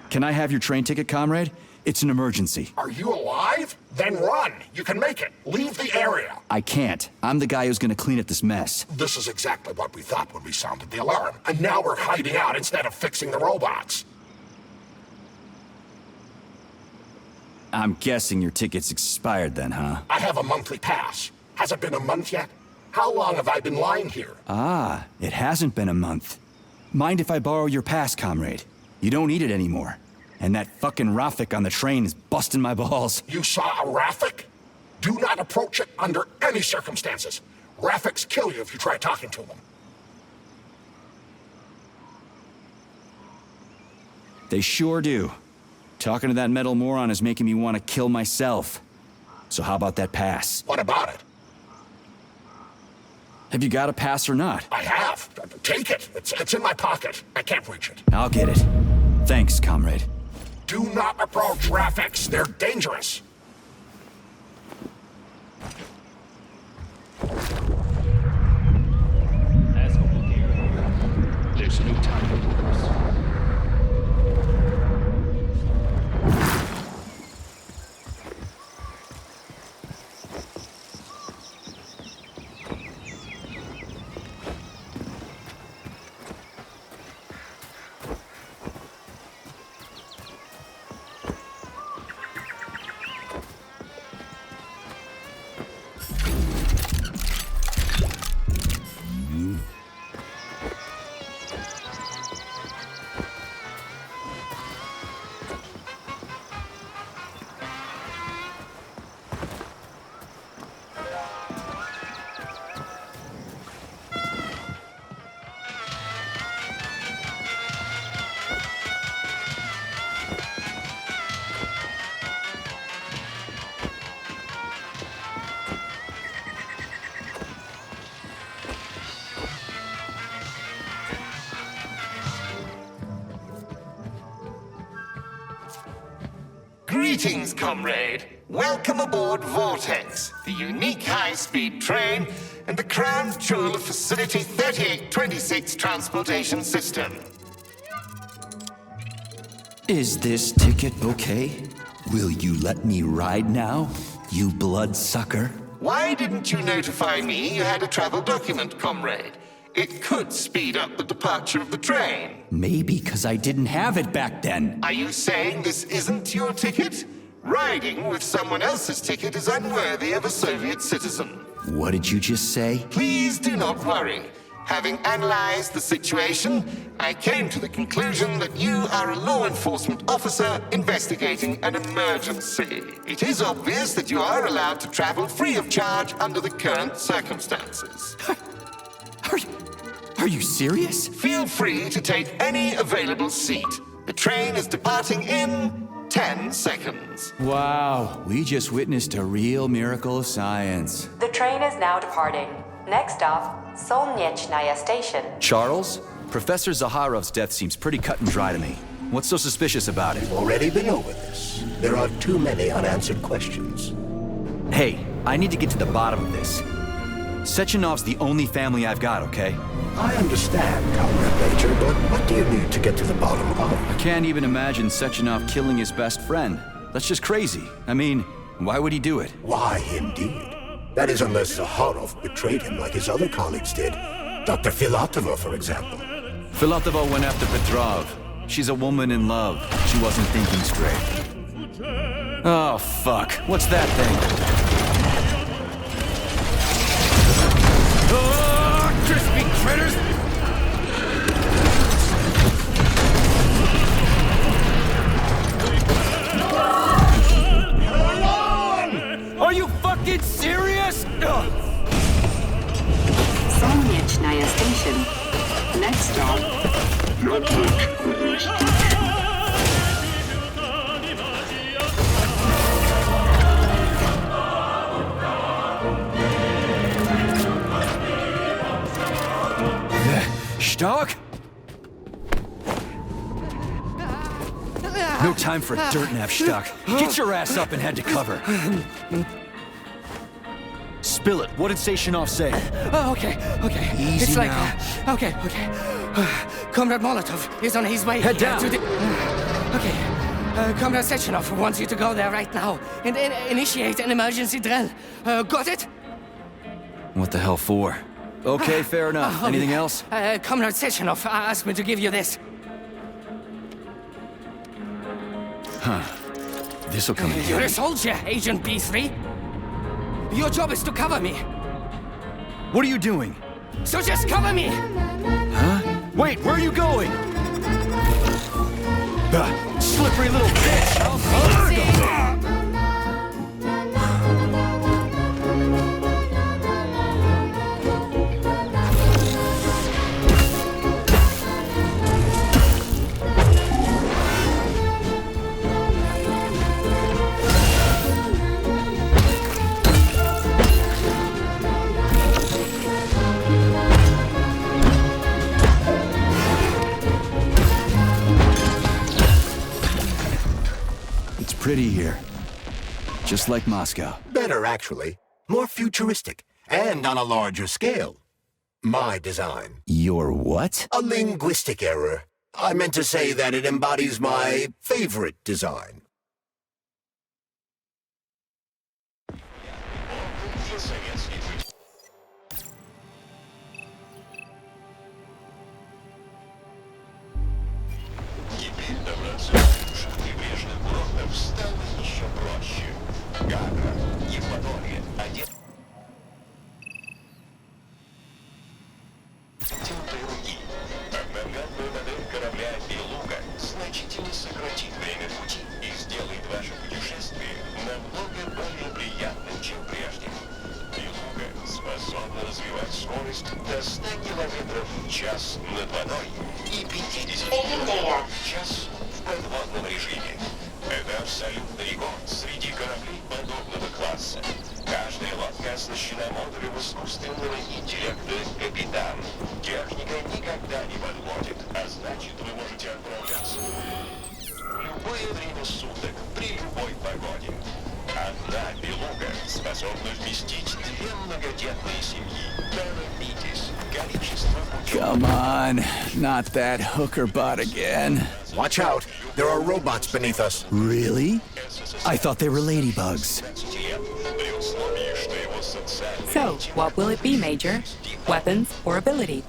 Can I have your train ticket, comrade? It's an emergency. Are you alive? Then run. You can make it. Leave the area. I can't. I'm the guy who's gonna clean up this mess. This is exactly what we thought when we sounded the alarm. And now we're hiding out instead of fixing the robots. I'm guessing your ticket's expired then, huh? I have a monthly pass. Has it been a month yet? How long have I been lying here? Ah, it hasn't been a month. Mind if I borrow your pass, comrade? You don't need it anymore. And that fucking Rafik on the train is busting my balls. You saw a Rafik? Do not approach it under any circumstances. Rafiks kill you if you try talking to them. They sure do. Talking to that metal moron is making me want to kill myself. So how about that pass? What about it? Have you got a pass or not? I have. Take it. It's in my pocket. I can't reach it. I'll get it. Thanks, comrade. Do not approach Rafiks. They're dangerous. There's no time to lose. Greetings, comrade. Welcome aboard Vortex, the unique high-speed train and the crown jewel of Facility 3826 transportation system. Is this ticket okay? Will you let me ride now, you bloodsucker? Why didn't you notify me you had a travel document, comrade? It could speed up the departure of the train. Maybe because I didn't have it back then. Are you saying this isn't your ticket? Riding with someone else's ticket is unworthy of a Soviet citizen. What did you just say? Please do not worry. Having analyzed the situation, I came to the conclusion that you are a law enforcement officer investigating an emergency. It is obvious that you are allowed to travel free of charge under the current circumstances. Are you serious? Feel free to take any available seat. The train is departing in 10 seconds. Wow, we just witnessed a real miracle of science. The train is now departing. Next stop, Solnechnaya Station. Charles, Professor Zaharov's death seems pretty cut and dry to me. What's so suspicious about it? Already been over this. There are too many unanswered questions. Hey, I need to get to the bottom of this. Sechenov's the only family I've got, okay? I understand, Comrade Major, but what do you need to get to the bottom of? I can't even imagine Sechenov killing his best friend. That's just crazy. I mean, why would he do it? Why, indeed. That is unless Zaharov betrayed him like his other colleagues did. Dr. Filatova, for example. Filatova went after Petrov. She's a woman in love. She wasn't thinking straight. Oh, fuck. What's that thing? Oh, crispy critters! Are you fucking serious? Solnechnaya Station. Next stop, network restoration. Stark? No time for dirt nap, Stark. Get your ass up and head to cover. Spill it. What did Sechenov say? Oh, okay. Easy it's like, now. Okay. Comrade Molotov is on his way. Head down. To the... Okay. Comrade Sechenov wants you to go there right now and initiate an emergency drill. Got it? What the hell for? Okay, fair enough. Anything else? Comrade Sechenov asked me to give you this. Huh. This'll come in You're handy. a soldier, Agent B3. Your job is to cover me. What are you doing? So just cover me! Huh? Wait, where are you going? Slippery little bitch! Pretty here. Just like Moscow. Better, actually. More futuristic. And on a larger scale. My design. Your what? A linguistic error. I meant to say that it embodies my favorite design. Скорость до 100 км в час над водой и 50 км в час в подводном режиме. Это абсолютный рекорд среди кораблей подобного класса. Каждая лодка оснащена модулем искусственного интеллекта «Капитан». Техника никогда не подводит, а значит, вы можете отправляться в любое время суток, при любой погоде. Игра белуга способна вместить 2 многодетные семьи. Торопитесь. Количество Come on, not that hooker bot again. Watch out. There are robots beneath us. Really? I thought they were ladybugs. So, what will it be, Major? Weapons or ability?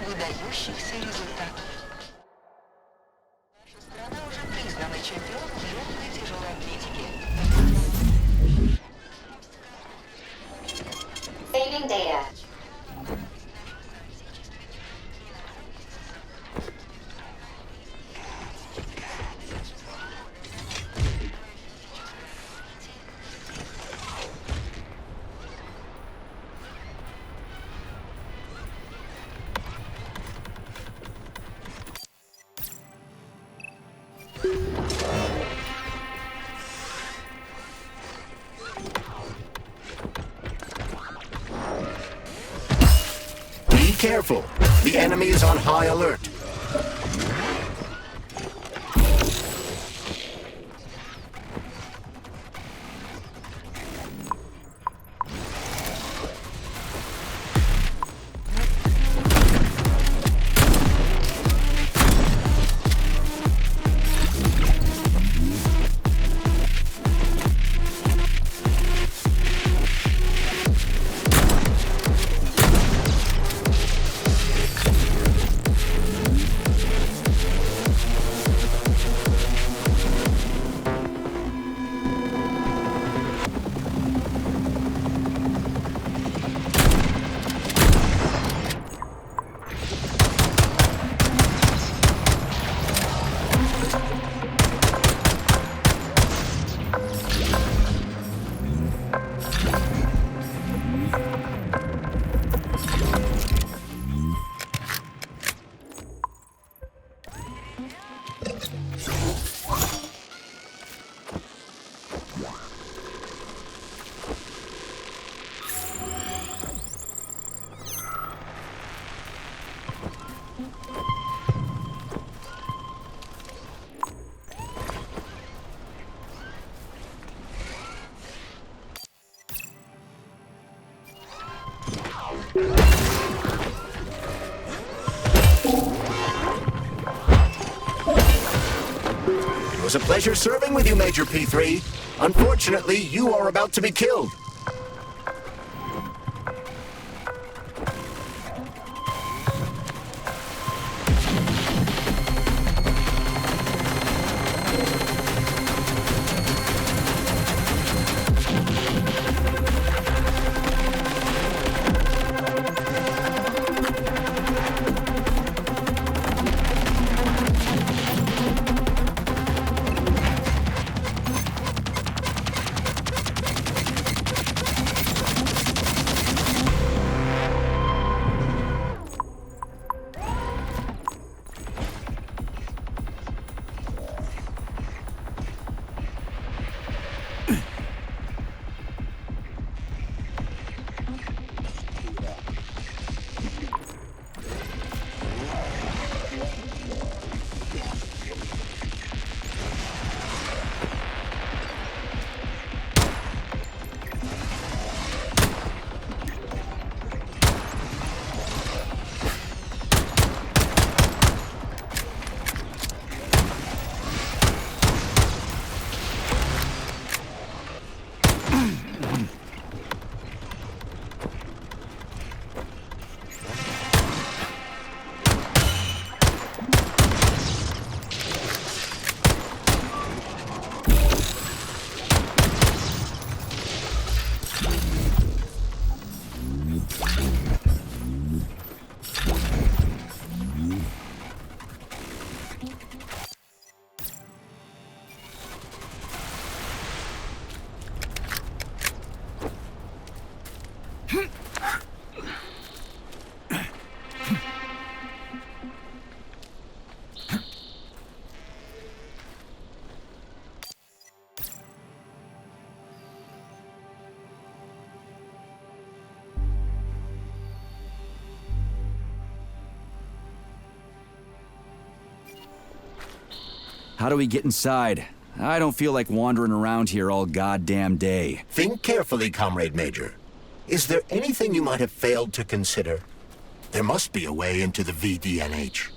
выдающихся результатов. Наша страна уже признана чемпионом легкой тяжелой атлетики. Saving data. Be careful. The enemy is on high alert. It was a pleasure serving with you, Major P3. Unfortunately, you are about to be killed. How do we get inside? I don't feel like wandering around here all goddamn day. Think carefully, Comrade Major. Is there anything you might have failed to consider? There must be a way into the VDNH.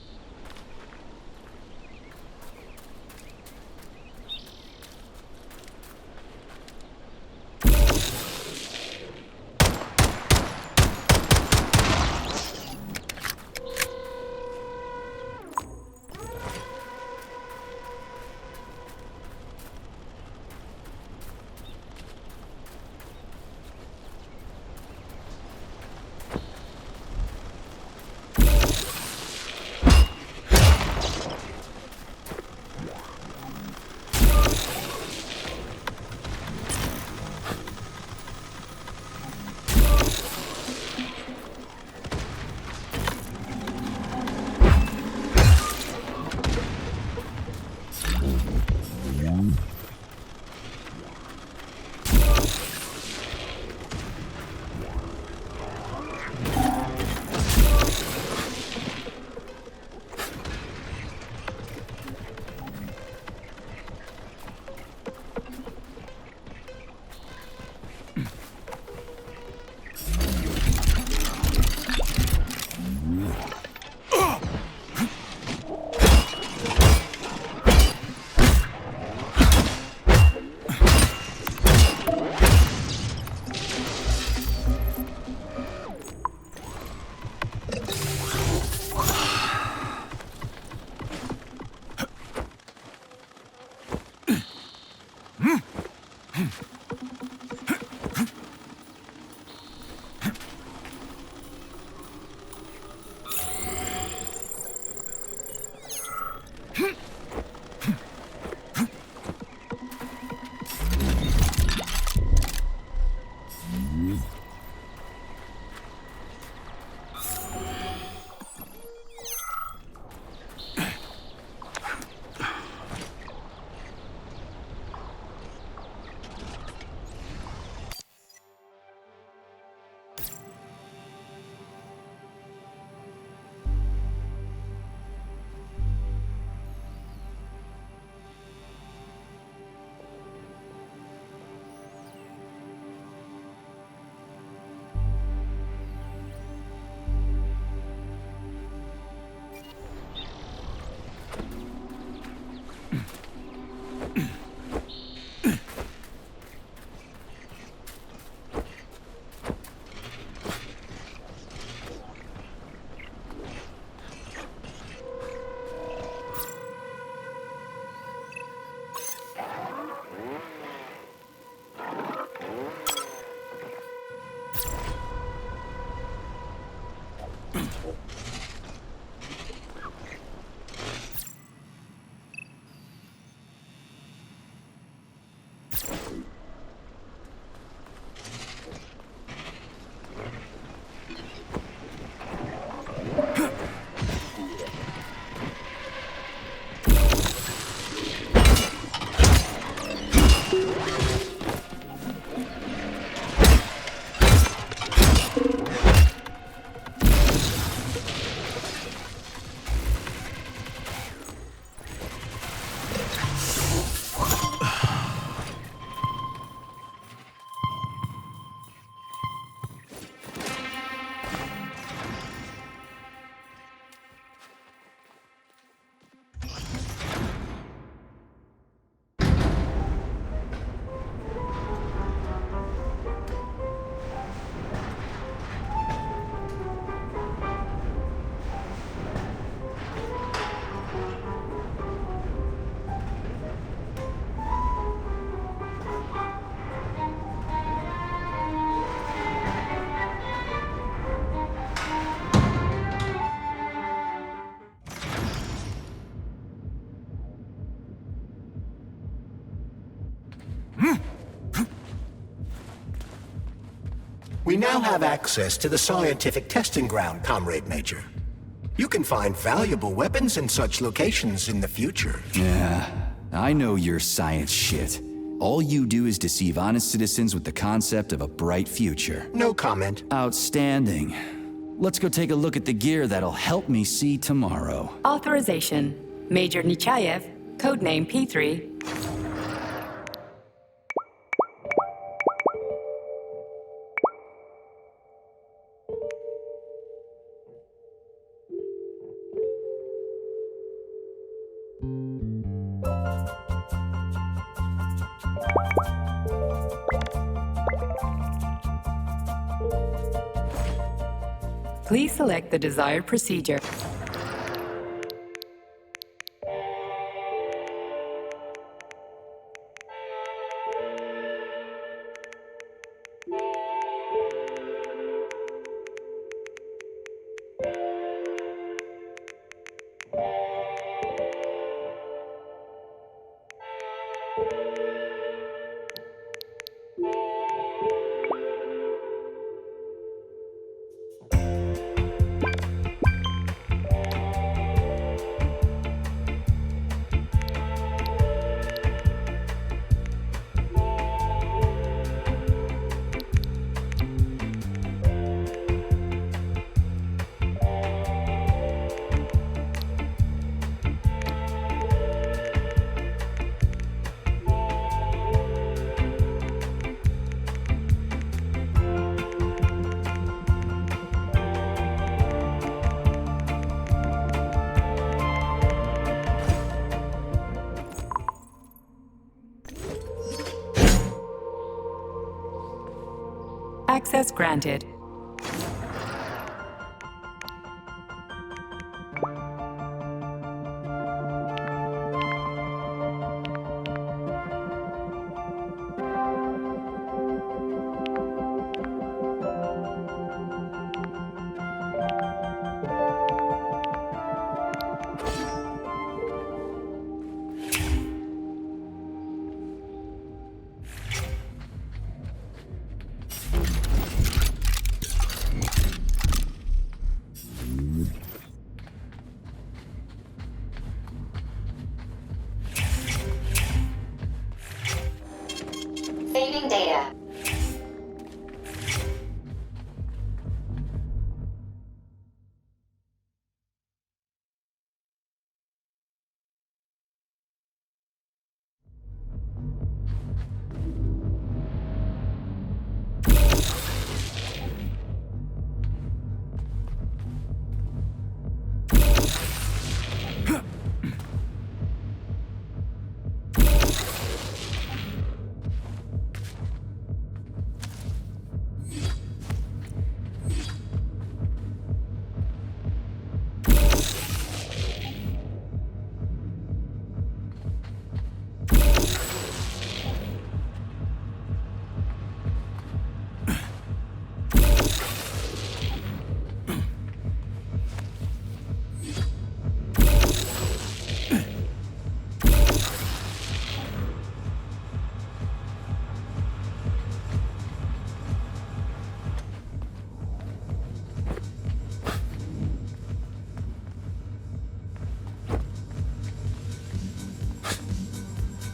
We now have access to the scientific testing ground, Comrade Major. You can find valuable weapons in such locations in the future. Yeah, I know your science shit. All you do is deceive honest citizens with the concept of a bright future. No comment. Outstanding. Let's go take a look at the gear that'll help me see tomorrow. Authorization. Major Nechayev, Codename P3. Please select the desired procedure. Access granted. Saving data.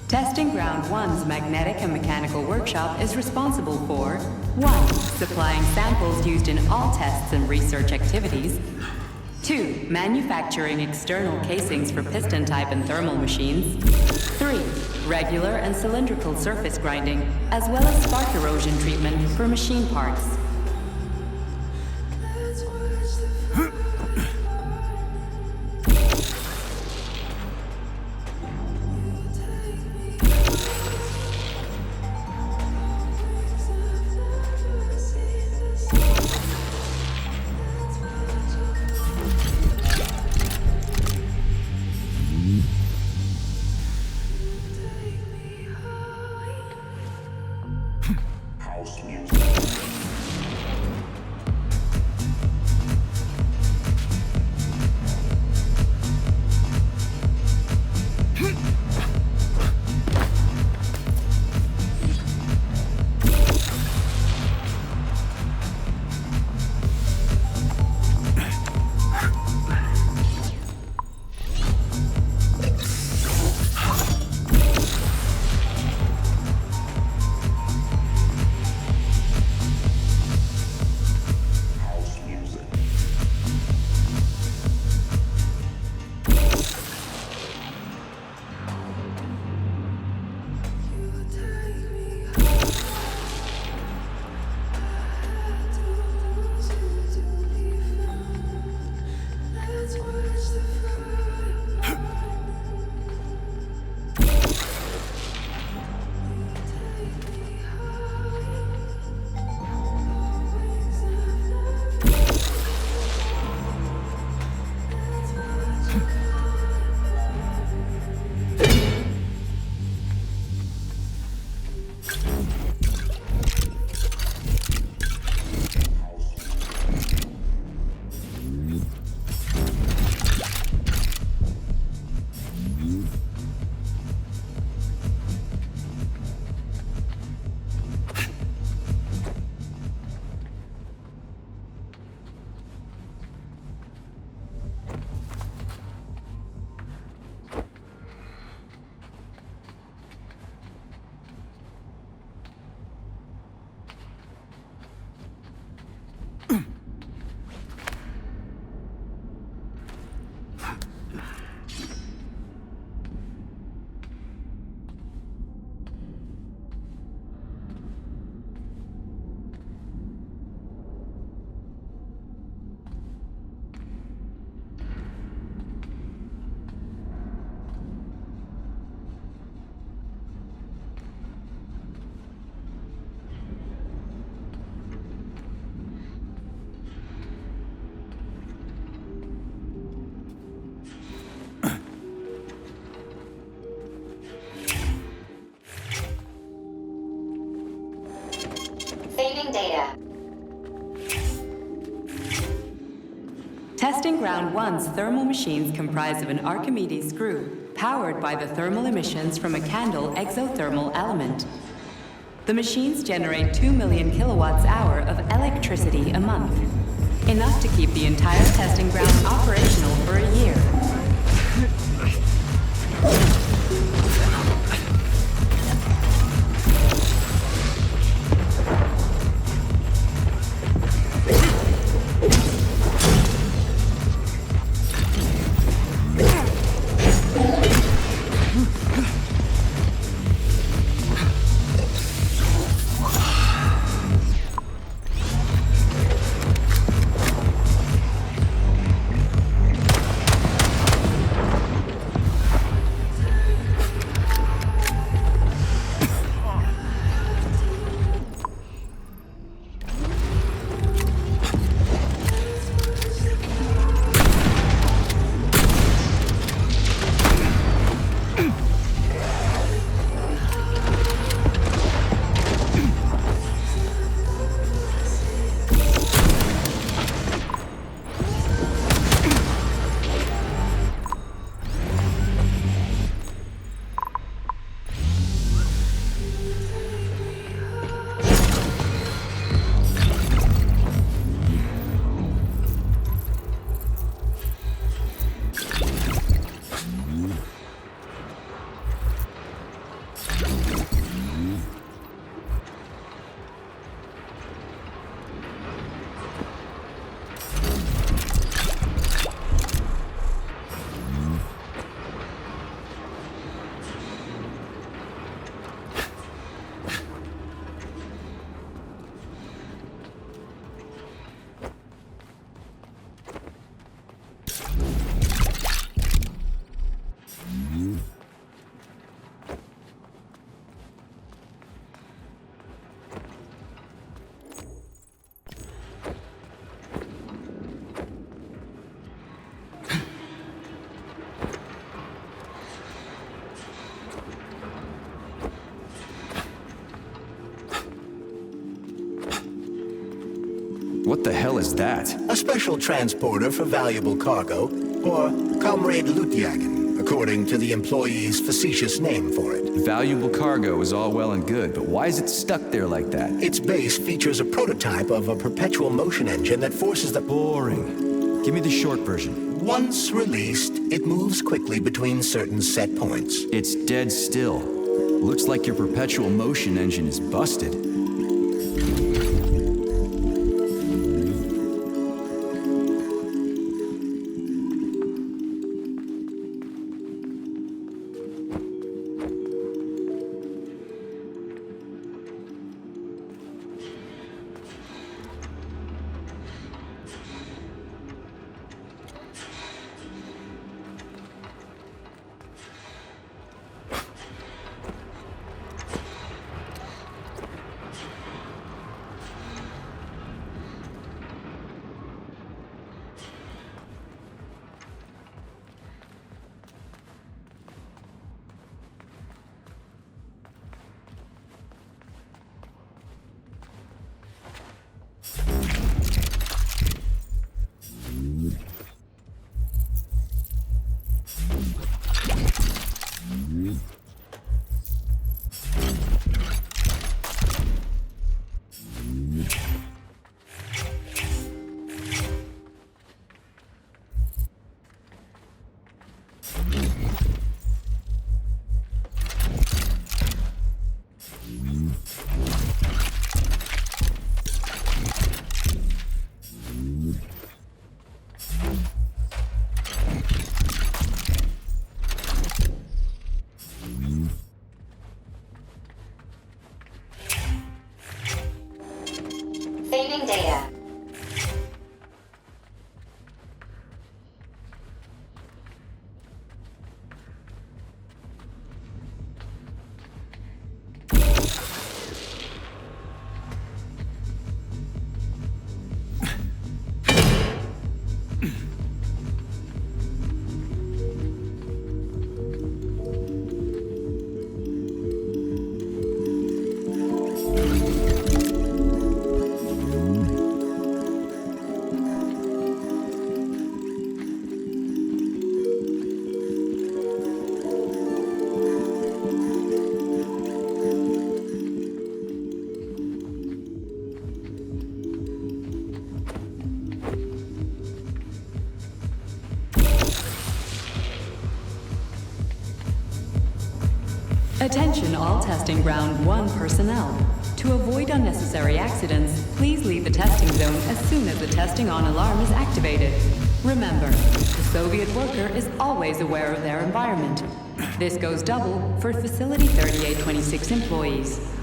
Testing Ground 1's magnetic and mechanical workshop is responsible for 1. Supplying samples used in all tests and research activities. 2. Manufacturing external casings for piston type and thermal machines. 3. Regular and cylindrical surface grinding, as well as spark erosion treatment for machine parts. Retrieving data. Testing Ground 1's thermal machines comprise of an Archimedes screw, powered by the thermal emissions from a candle exothermal element. The machines generate 2 million kilowatts-hour of electricity a month, enough to keep the entire testing ground operational for a year. What the hell is that? A special transporter for valuable cargo, or Comrade Lutjagen, according to the employee's facetious name for it. Valuable cargo is all well and good, but why is it stuck there like that? Its base features a prototype of a perpetual motion engine that forces the... Boring. Give me the short version. Once released, it moves quickly between certain set points. It's dead still. Looks like your perpetual motion engine is busted. Attention all Testing Ground 1 personnel. To avoid unnecessary accidents, please leave the testing zone as soon as the testing on alarm is activated. Remember, the Soviet worker is always aware of their environment. This goes double for Facility 3826 employees.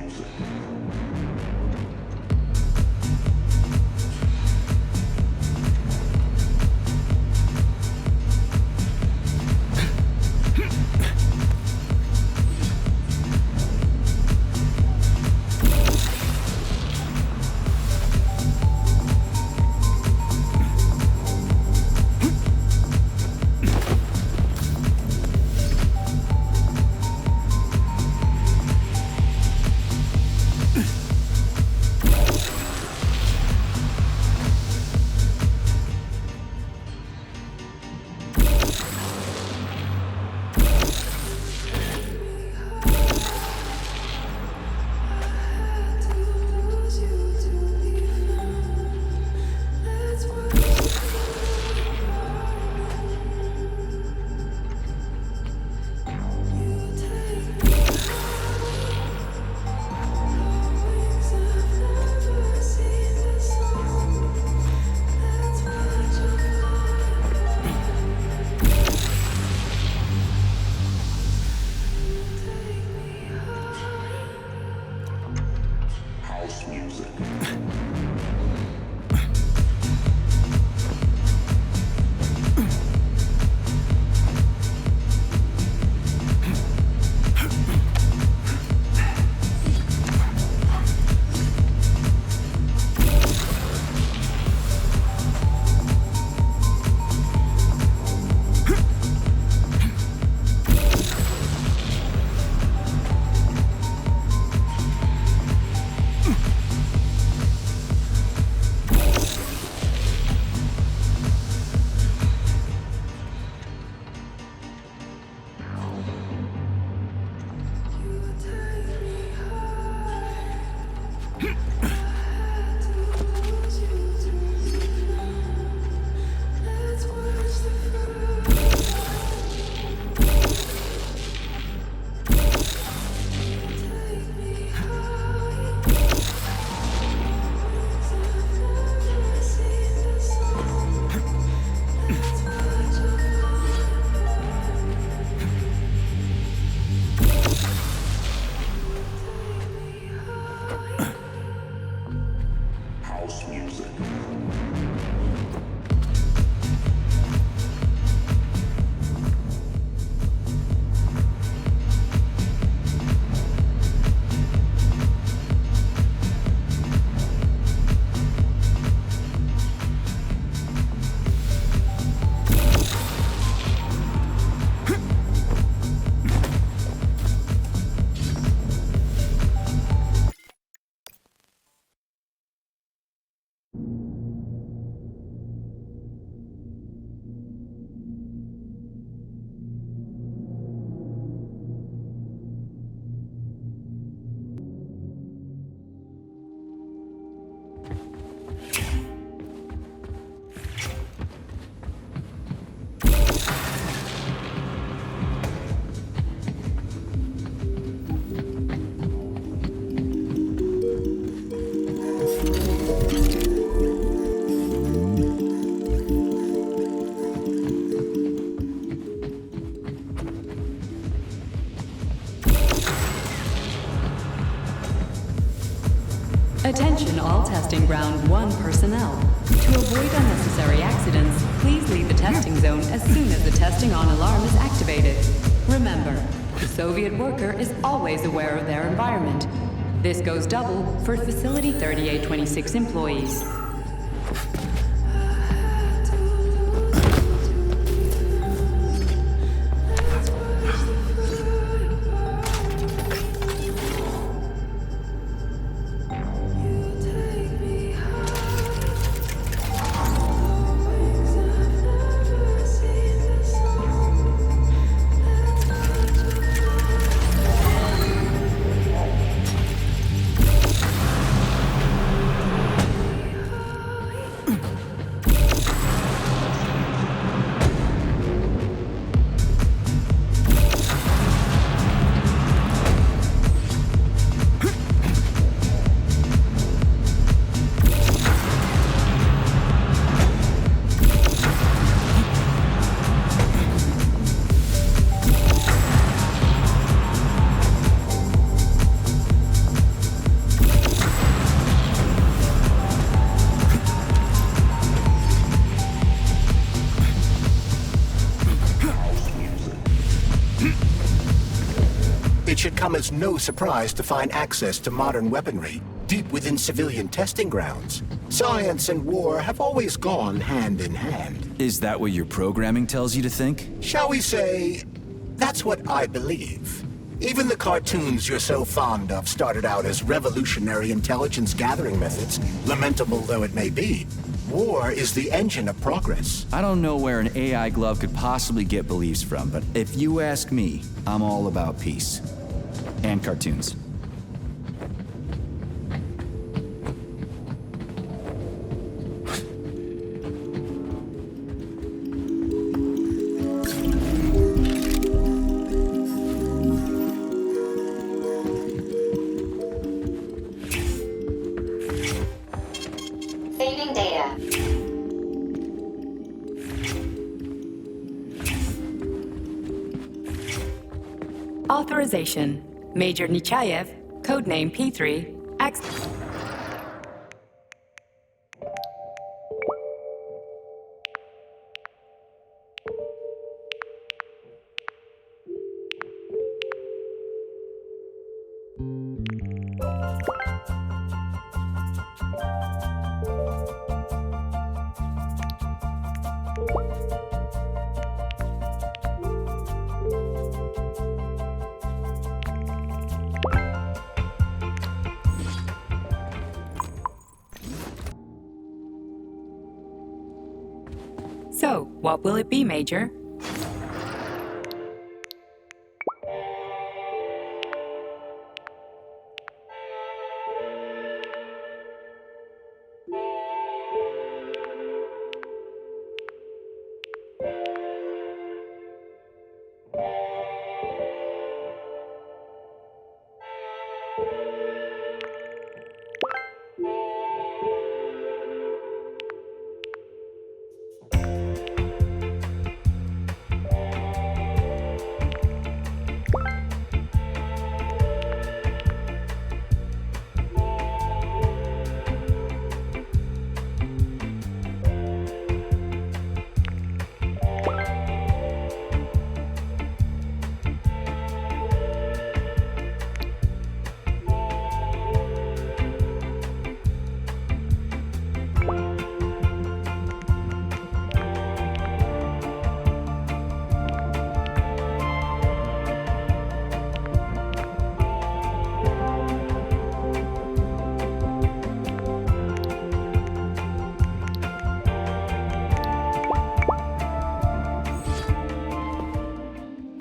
music. Attention all testing ground 1 personnel. To avoid unnecessary accidents, please leave the testing zone as soon as the testing on alarm is activated. Remember, the Soviet worker is always aware of their environment. This goes double for Facility 3826 employees. It should come as no surprise to find access to modern weaponry deep within civilian testing grounds. Science and war have always gone hand in hand. Is that what your programming tells you to think? Shall we say, that's what I believe. Even the cartoons you're so fond of started out as revolutionary intelligence gathering methods, lamentable though it may be. War is the engine of progress. I don't know where an AI glove could possibly get beliefs from, but if you ask me, I'm all about peace. And cartoons. Saving data. Authorization. Major Nechayev, codename P3, access. So, what will it be, Major?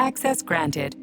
Access granted.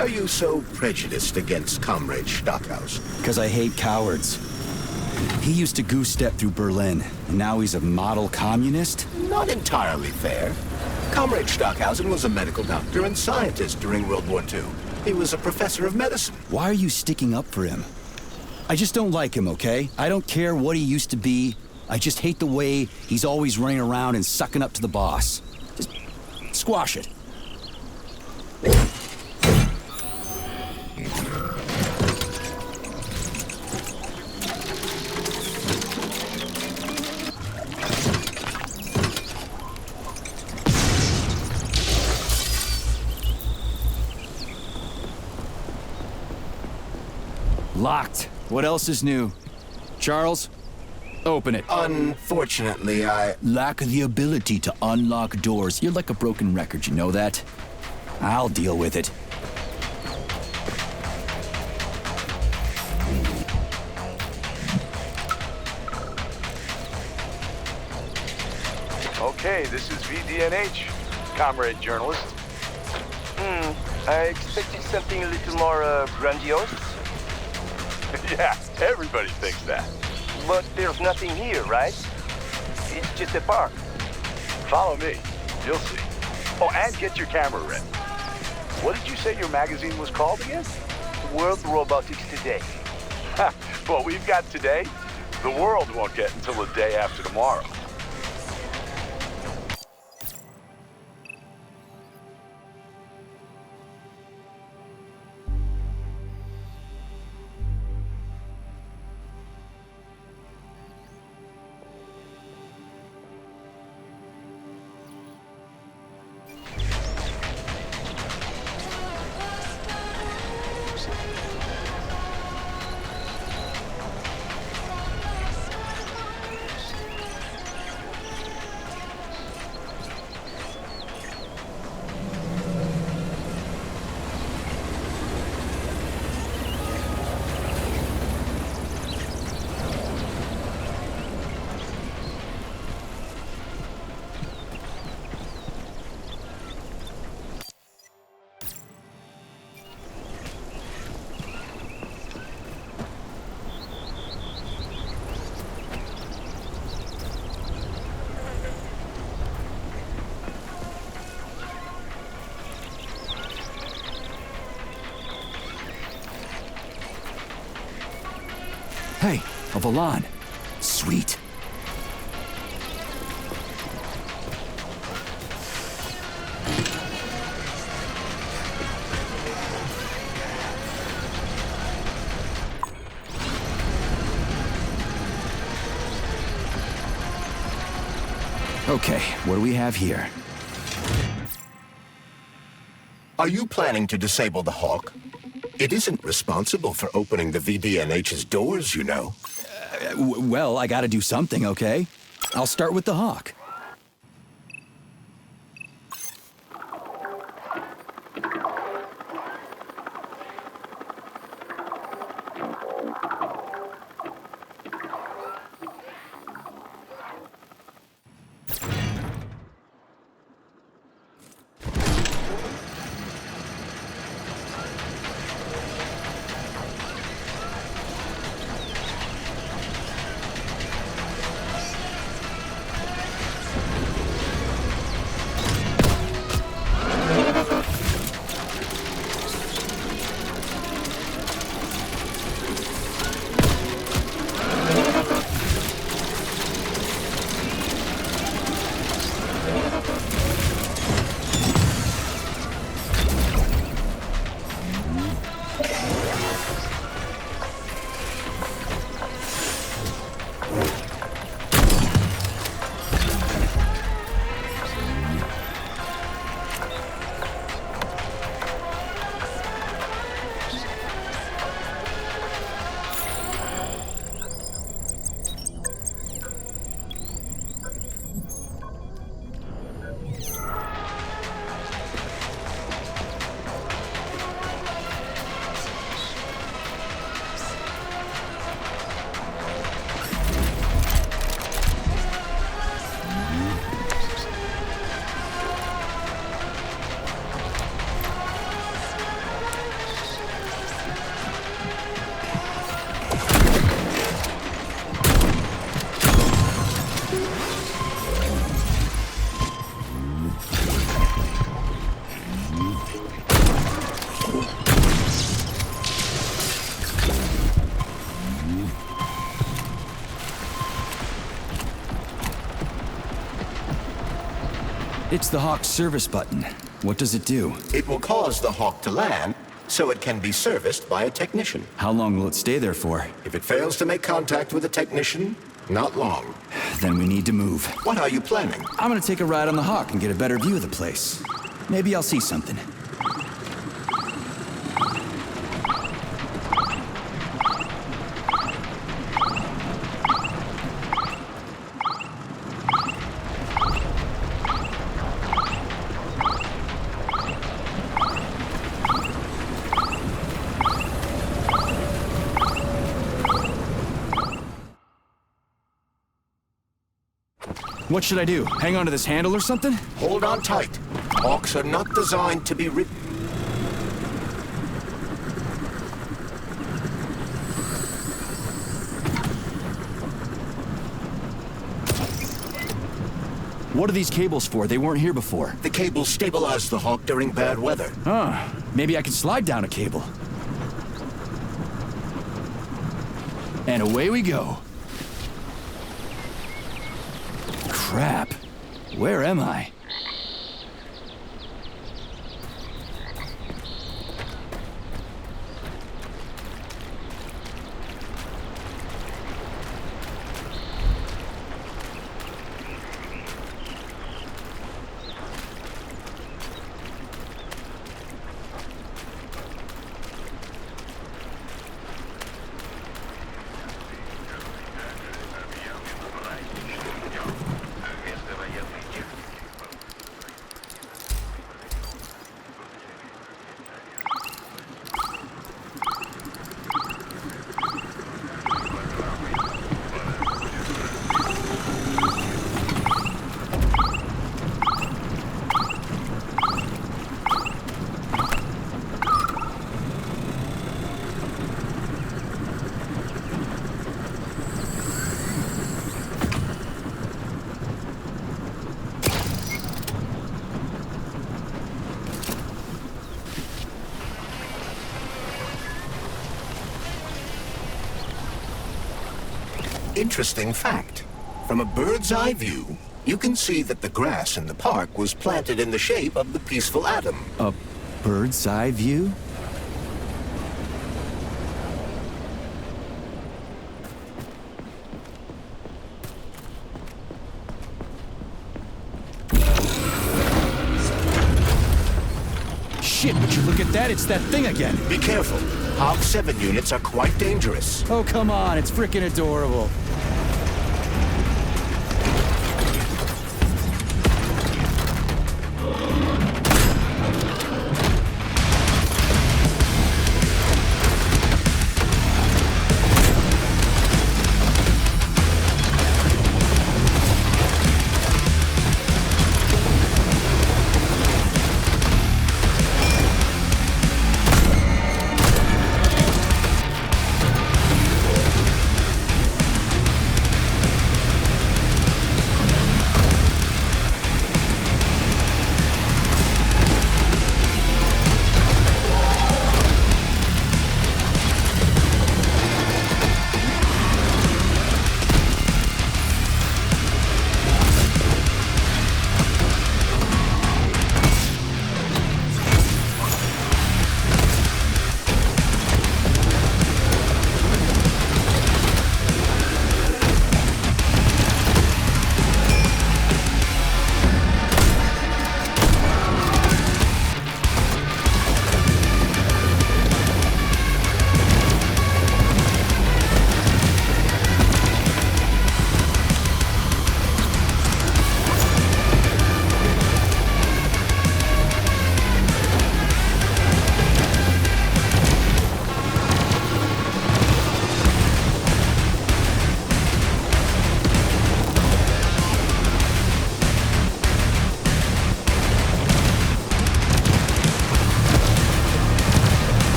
are you so prejudiced against Comrade Stockhouse? Because I hate cowards. He used to goose-step through Berlin, and now he's a model communist? Not entirely fair. Comrade Stockhausen was a medical doctor and scientist during World War II. He was a professor of medicine. Why are you sticking up for him? I just don't like him, okay? I don't care what he used to be. I just hate the way he's always running around and sucking up to the boss. Just squash it. Locked. What else is new? Charles, open it. Unfortunately, I lack the ability to unlock doors. You're like a broken record, you know that? I'll deal with it. Okay, this is VDNH, comrade journalist. I expected something a little more grandiose. Yeah, everybody thinks that. But there's nothing here, right? It's just a park. Follow me, you'll see. Oh, and get your camera ready. What did you say your magazine was called again? World Robotics Today. Well, we've got today. The world won't get until the day after tomorrow. Hey, a Volan. Sweet. Okay, what do we have here? Are you planning to disable the Hawk? It isn't responsible for opening the VDNH's doors, you know. Well, I gotta do something, okay? I'll start with the Hawk. It's the Hawk's service button. What does it do? It will cause the Hawk to land, so it can be serviced by a technician. How long will it stay there for? If it fails to make contact with a technician, not long. Then we need to move. What are you planning? I'm gonna take a ride on the Hawk and get a better view of the place. Maybe I'll see something. What should I do? Hang on to this handle or something? Hold on tight. Hawks are not designed to be ridden. What are these cables for? They weren't here before. The cables stabilize the Hawk during bad weather. Huh. Maybe I can slide down a cable. And away we go. Crap. Where am I? Interesting fact. From a bird's eye view, you can see that the grass in the park was planted in the shape of the peaceful atom. A bird's eye view? Shit, would you look at that? It's that thing again. Be careful. Hawk 7 units are quite dangerous. Oh, come on. It's frickin' adorable.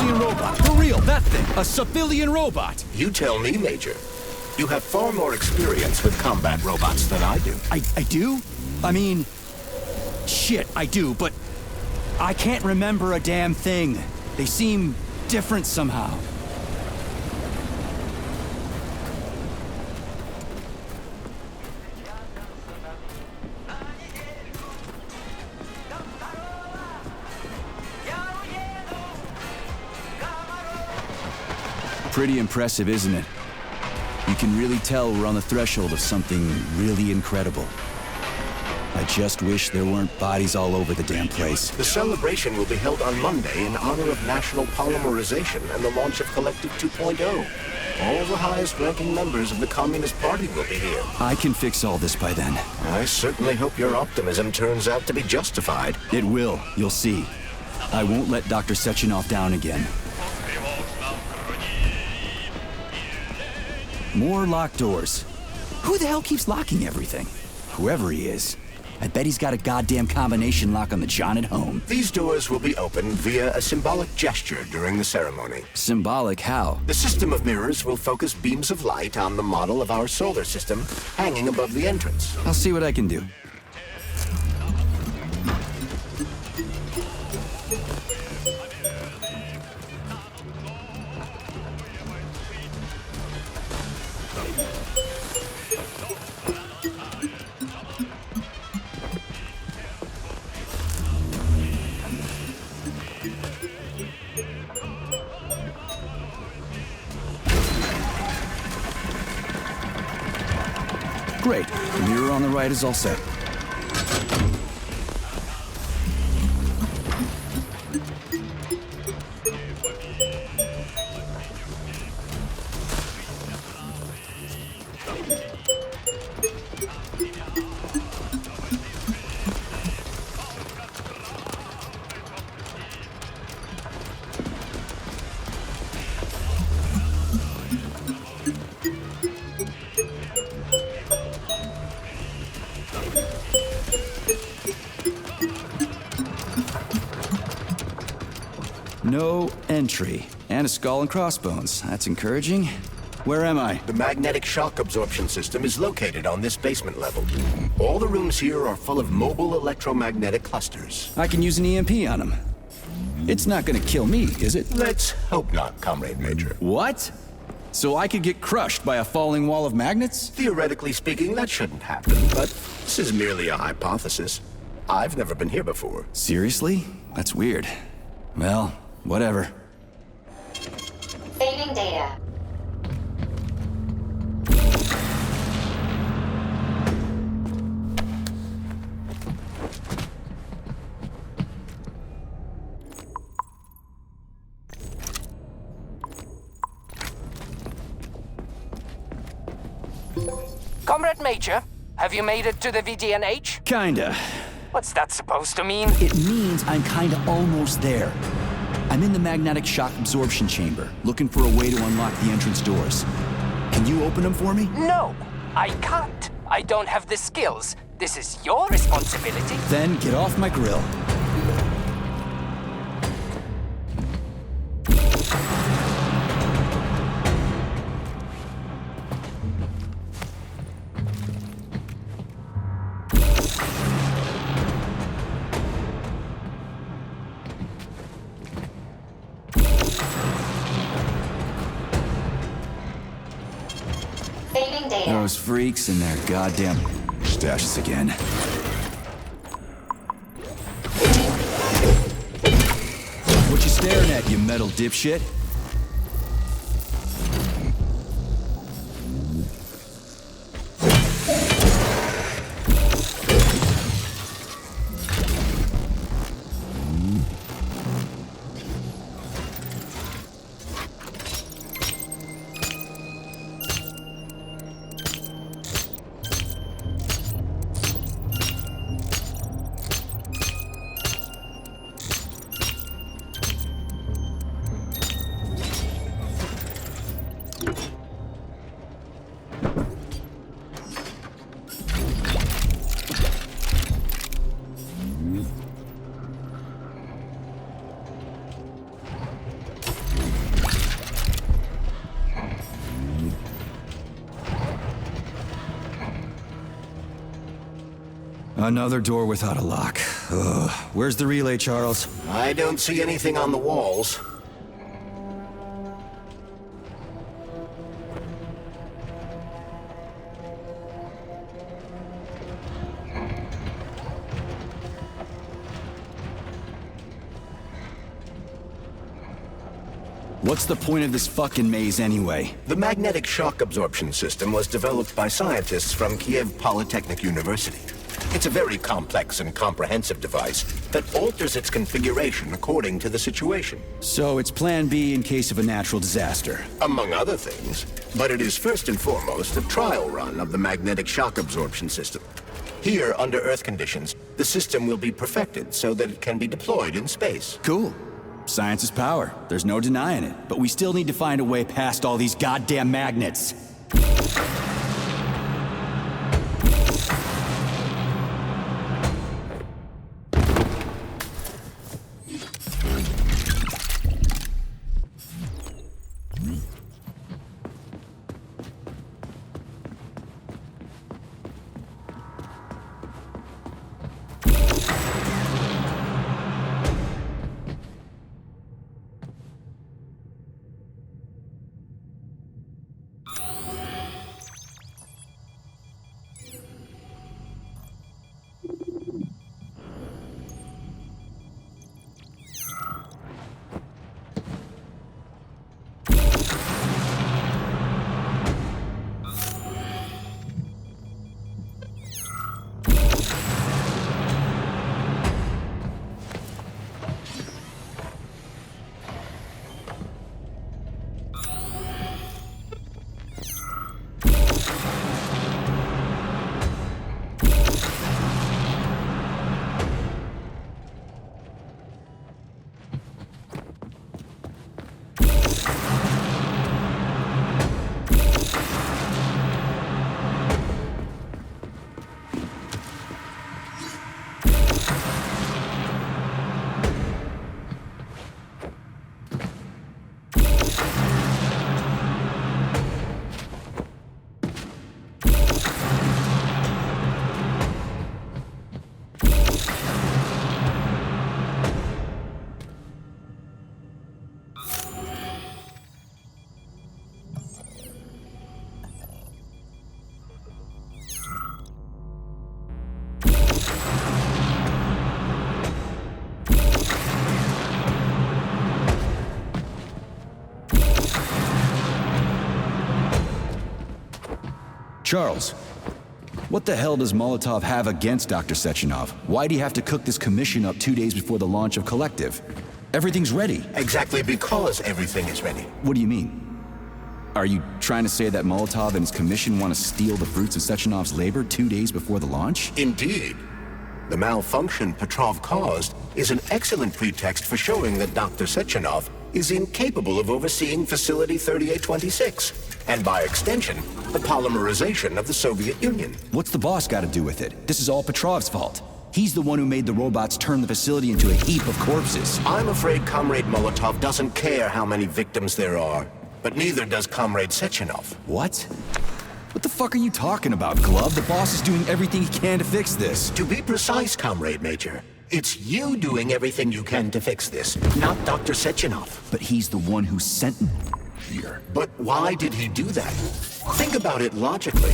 civilian robot. For real, that thing. A civilian robot. You tell me, Major. You have far more experience with combat robots than I do. I do? I mean... Shit, I do, but... I can't remember a damn thing. They seem different somehow. Pretty impressive, isn't it? You can really tell we're on the threshold of something really incredible. I just wish there weren't bodies all over the damn place. The celebration will be held on Monday in honor of national polymerization and the launch of Collective 2.0. All the highest-ranking members of the Communist Party will be here. I can fix all this by then. I certainly hope your optimism turns out to be justified. It will, you'll see. I won't let Dr. Sechenov down again. More locked doors. Who the hell keeps locking everything? Whoever he is. I bet he's got a goddamn combination lock on the John at home. These doors will be opened via a symbolic gesture during the ceremony. Symbolic how? The system of mirrors will focus beams of light on the model of our solar system hanging above the entrance. I'll see what I can do. Great. The mirror on the right is all set. No entry. And a skull and crossbones. That's encouraging. Where am I? The magnetic shock absorption system is located on this basement level. All the rooms here are full of mobile electromagnetic clusters. I can use an EMP on them. It's not gonna kill me, is it? Let's hope not, Comrade Major. What? So I could get crushed by a falling wall of magnets? Theoretically speaking, that shouldn't happen, but this is merely a hypothesis. I've never been here before. Seriously? That's weird. Well, whatever. Saving data. Comrade Major, have you made it to the VDNH? Kinda. What's that supposed to mean? It means I'm kinda almost there. I'm in the magnetic shock absorption chamber, looking for a way to unlock the entrance doors. Can you open them for me? No, I can't. I don't have the skills. This is your responsibility. Then get off my grill. Saving data. Those freaks and their goddamn stashes again. What you staring at, you metal dipshit? Another door without a lock. Ugh. Where's the relay, Charles? I don't see anything on the walls. What's the point of this fucking maze anyway? The magnetic shock absorption system was developed by scientists from Kiev Polytechnic University. It's a very complex and comprehensive device that alters its configuration according to the situation. So it's plan B in case of a natural disaster. Among other things. But it is first and foremost a trial run of the magnetic shock absorption system. Here, under Earth conditions, the system will be perfected so that it can be deployed in space. Cool. Science is power. There's no denying it. But we still need to find a way past all these goddamn magnets. Charles, what the hell does Molotov have against Dr. Sechenov? Why'd he have to cook this commission up 2 days before the launch of Collective? Everything's ready. Exactly because everything is ready. What do you mean? Are you trying to say that Molotov and his commission want to steal the fruits of Sechenov's labor 2 days before the launch? Indeed. The malfunction Petrov caused is an excellent pretext for showing that Dr. Sechenov is incapable of overseeing Facility 3826, and by extension, the polymerization of the Soviet Union. What's the boss got to do with it? This is all Petrov's fault. He's the one who made the robots turn the facility into a heap of corpses. I'm afraid Comrade Molotov doesn't care how many victims there are, but neither does Comrade Sechenov. What? What the fuck are you talking about, Glove? The boss is doing everything he can to fix this. To be precise, Comrade Major, it's you doing everything you can to fix this, not Dr. Sechenov. But he's the one who sent me here. But why did he do that? Think about it logically.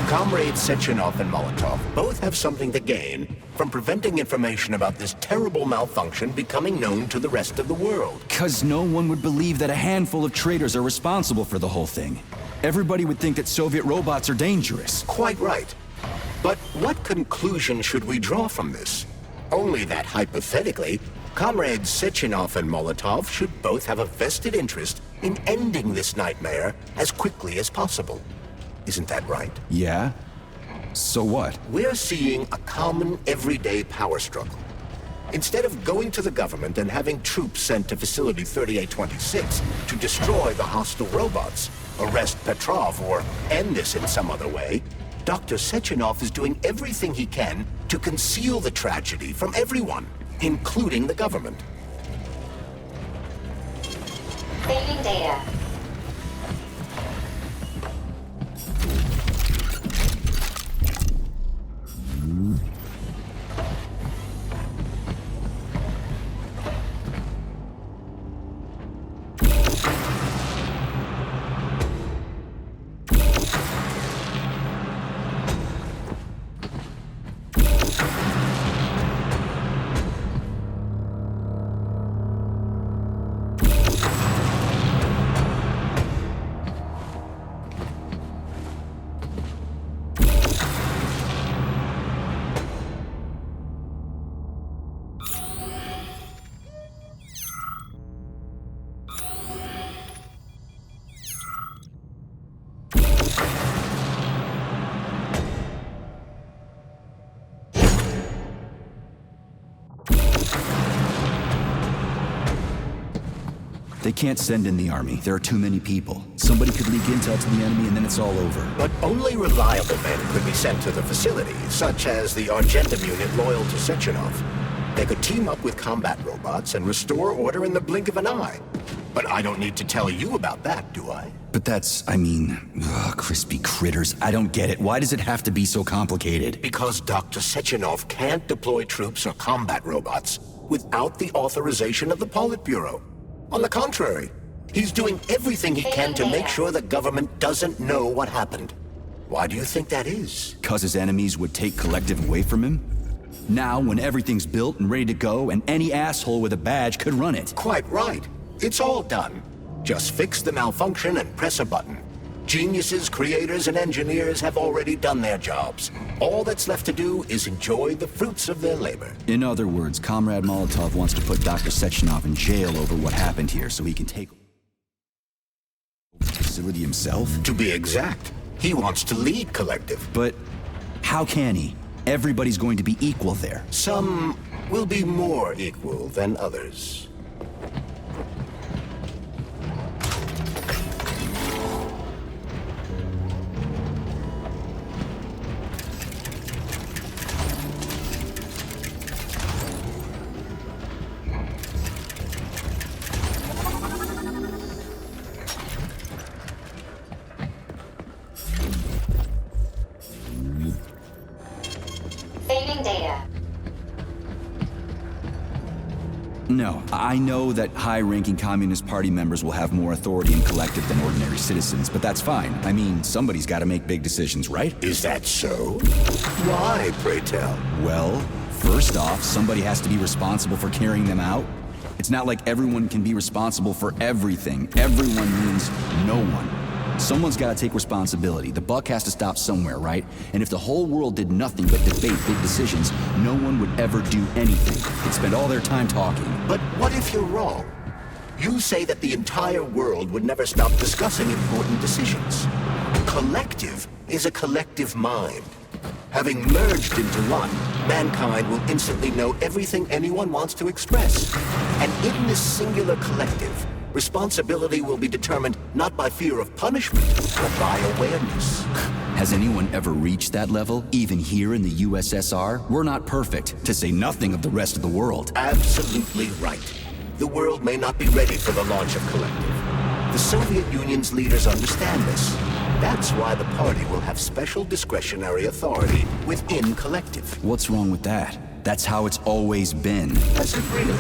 Comrades Sechenov and Molotov both have something to gain from preventing information about this terrible malfunction becoming known to the rest of the world. Because no one would believe that a handful of traitors are responsible for the whole thing. Everybody would think that Soviet robots are dangerous. Quite right. But what conclusion should we draw from this? Only that hypothetically, Comrades Sechenov and Molotov should both have a vested interest in ending this nightmare as quickly as possible. Isn't that right? Yeah? So what? We're seeing a common, everyday power struggle. Instead of going to the government and having troops sent to Facility 3826 to destroy the hostile robots, arrest Petrov, or end this in some other way, Dr. Sechenov is doing everything he can to conceal the tragedy from everyone, including the government. Saving data. They can't send in the army. There are too many people. Somebody could leak intel to the enemy and then it's all over. But only reliable men could be sent to the facility, such as the Argentum unit loyal to Sechenov. They could team up with combat robots and restore order in the blink of an eye. But I don't need to tell you about that, do I? But that's, crispy critters. I don't get it. Why does it have to be so complicated? Because Dr. Sechenov can't deploy troops or combat robots without the authorization of the Politburo. On the contrary, he's doing everything he can to make sure the government doesn't know what happened. Why do you think that is? 'Cause his enemies would take Collective away from him? Now, when everything's built and ready to go, and any asshole with a badge could run it. Quite right. It's all done. Just fix the malfunction and press a button. Geniuses, creators, and engineers have already done their jobs. All that's left to do is enjoy the fruits of their labor. In other words, Comrade Molotov wants to put Dr. Sechenov in jail over what happened here so he can take over the facility himself? To be exact, he wants to lead Collective. But how can he? Everybody's going to be equal there. Some will be more equal than others. Saving data. No, I know that high-ranking Communist Party members will have more authority in Collective than ordinary citizens, but that's fine. I mean, somebody's got to make big decisions, right? Is that so? Why, pray tell? Well, first off, somebody has to be responsible for carrying them out. It's not like everyone can be responsible for everything. Everyone means no one. Someone's got to take responsibility. The buck has to stop somewhere, right? And if the whole world did nothing but debate big decisions, no one would ever do anything. They'd spend all their time talking. But what if you're wrong? You say that the entire world would never stop discussing important decisions. Collective is a collective mind. Having merged into one, mankind will instantly know everything anyone wants to express. And in this singular collective, responsibility will be determined not by fear of punishment, but by awareness. Has anyone ever reached that level, even here in the USSR? We're not perfect, to say nothing of the rest of the world. Absolutely right. The world may not be ready for the launch of Collective. The Soviet Union's leaders understand this. That's why the party will have special discretionary authority within Collective. What's wrong with that? That's how it's always been. Has it really?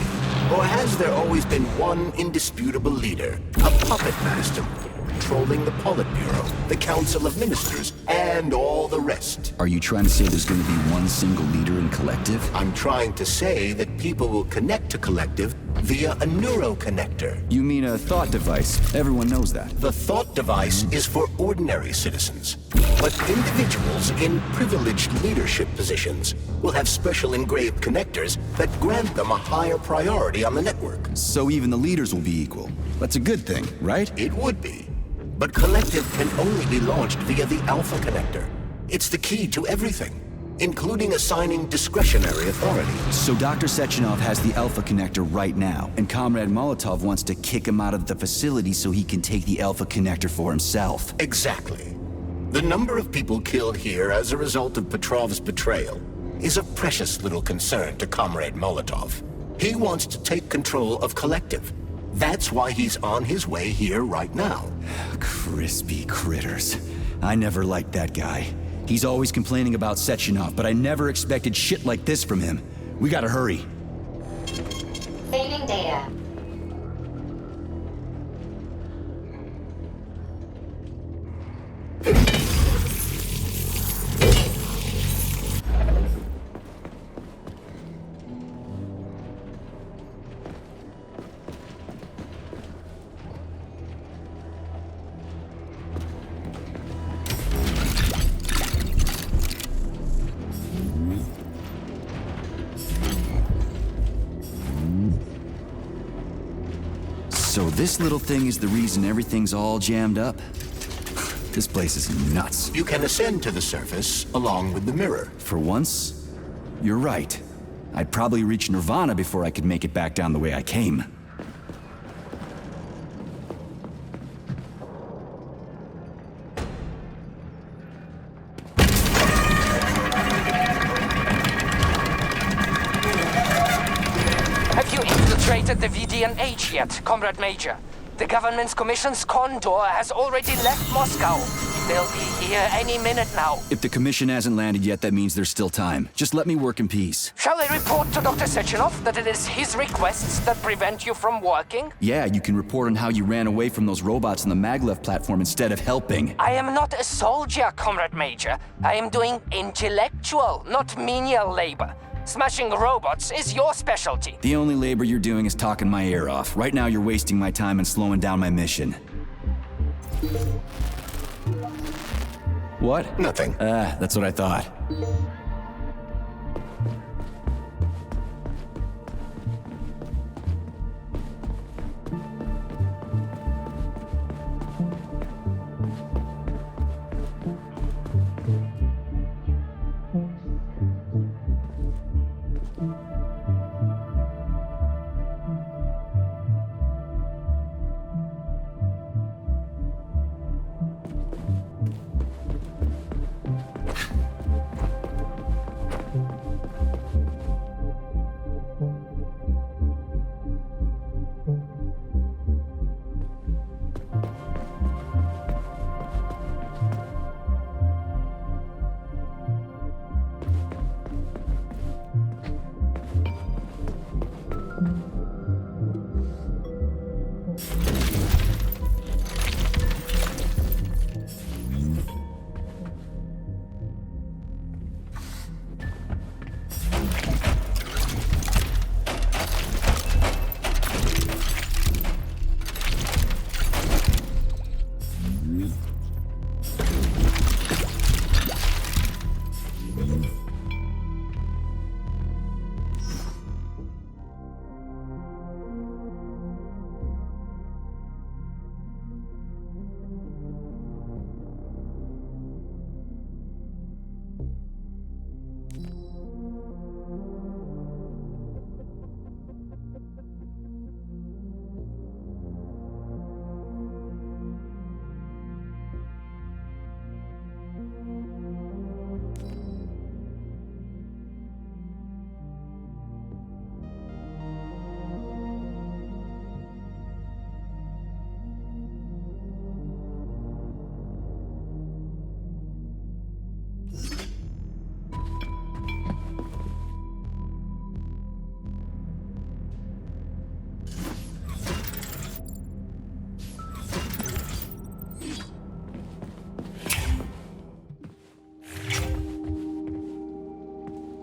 Or has there always been one indisputable leader, a puppet master, controlling the Politburo, the Council of Ministers, and all the rest? Are you trying to say there's going to be one single leader in Collective? I'm trying to say that people will connect to Collective via a neuroconnector. You mean a thought device? Everyone knows that. The thought device is for ordinary citizens. But individuals in privileged leadership positions will have special engraved connectors that grant them a higher priority on the network. So even the leaders will be equal. That's a good thing, right? It would be. But Collective can only be launched via the Alpha Connector. It's the key to everything, including assigning discretionary authority. So Dr. Sechenov has the Alpha Connector right now, and Comrade Molotov wants to kick him out of the facility so he can take the Alpha Connector for himself. Exactly. The number of people killed here as a result of Petrov's betrayal is a precious little concern to Comrade Molotov. He wants to take control of Collective. That's why he's on his way here right now. Crispy critters. I never liked that guy. He's always complaining about Sechenov, but I never expected shit like this from him. We gotta hurry. Saving data. So this little thing is the reason everything's all jammed up? This place is nuts. You can ascend to the surface along with the mirror. For once, you're right. I'd probably reach Nirvana before I could make it back down the way I came. reported the VDNH yet, Comrade Major. The government's commission's condor has already left Moscow. They'll be here any minute now. If the commission hasn't landed yet, that means there's still time. Just let me work in peace. Shall I report to Dr. Sechenov that it is his requests that prevent you from working? Yeah, you can report on how you ran away from those robots on the maglev platform instead of helping. I am not a soldier, Comrade Major. I am doing intellectual, not menial labor. Smashing robots is your specialty. The only labor you're doing is talking my ear off. Right now you're wasting my time and slowing down my mission. What? Nothing. That's what I thought.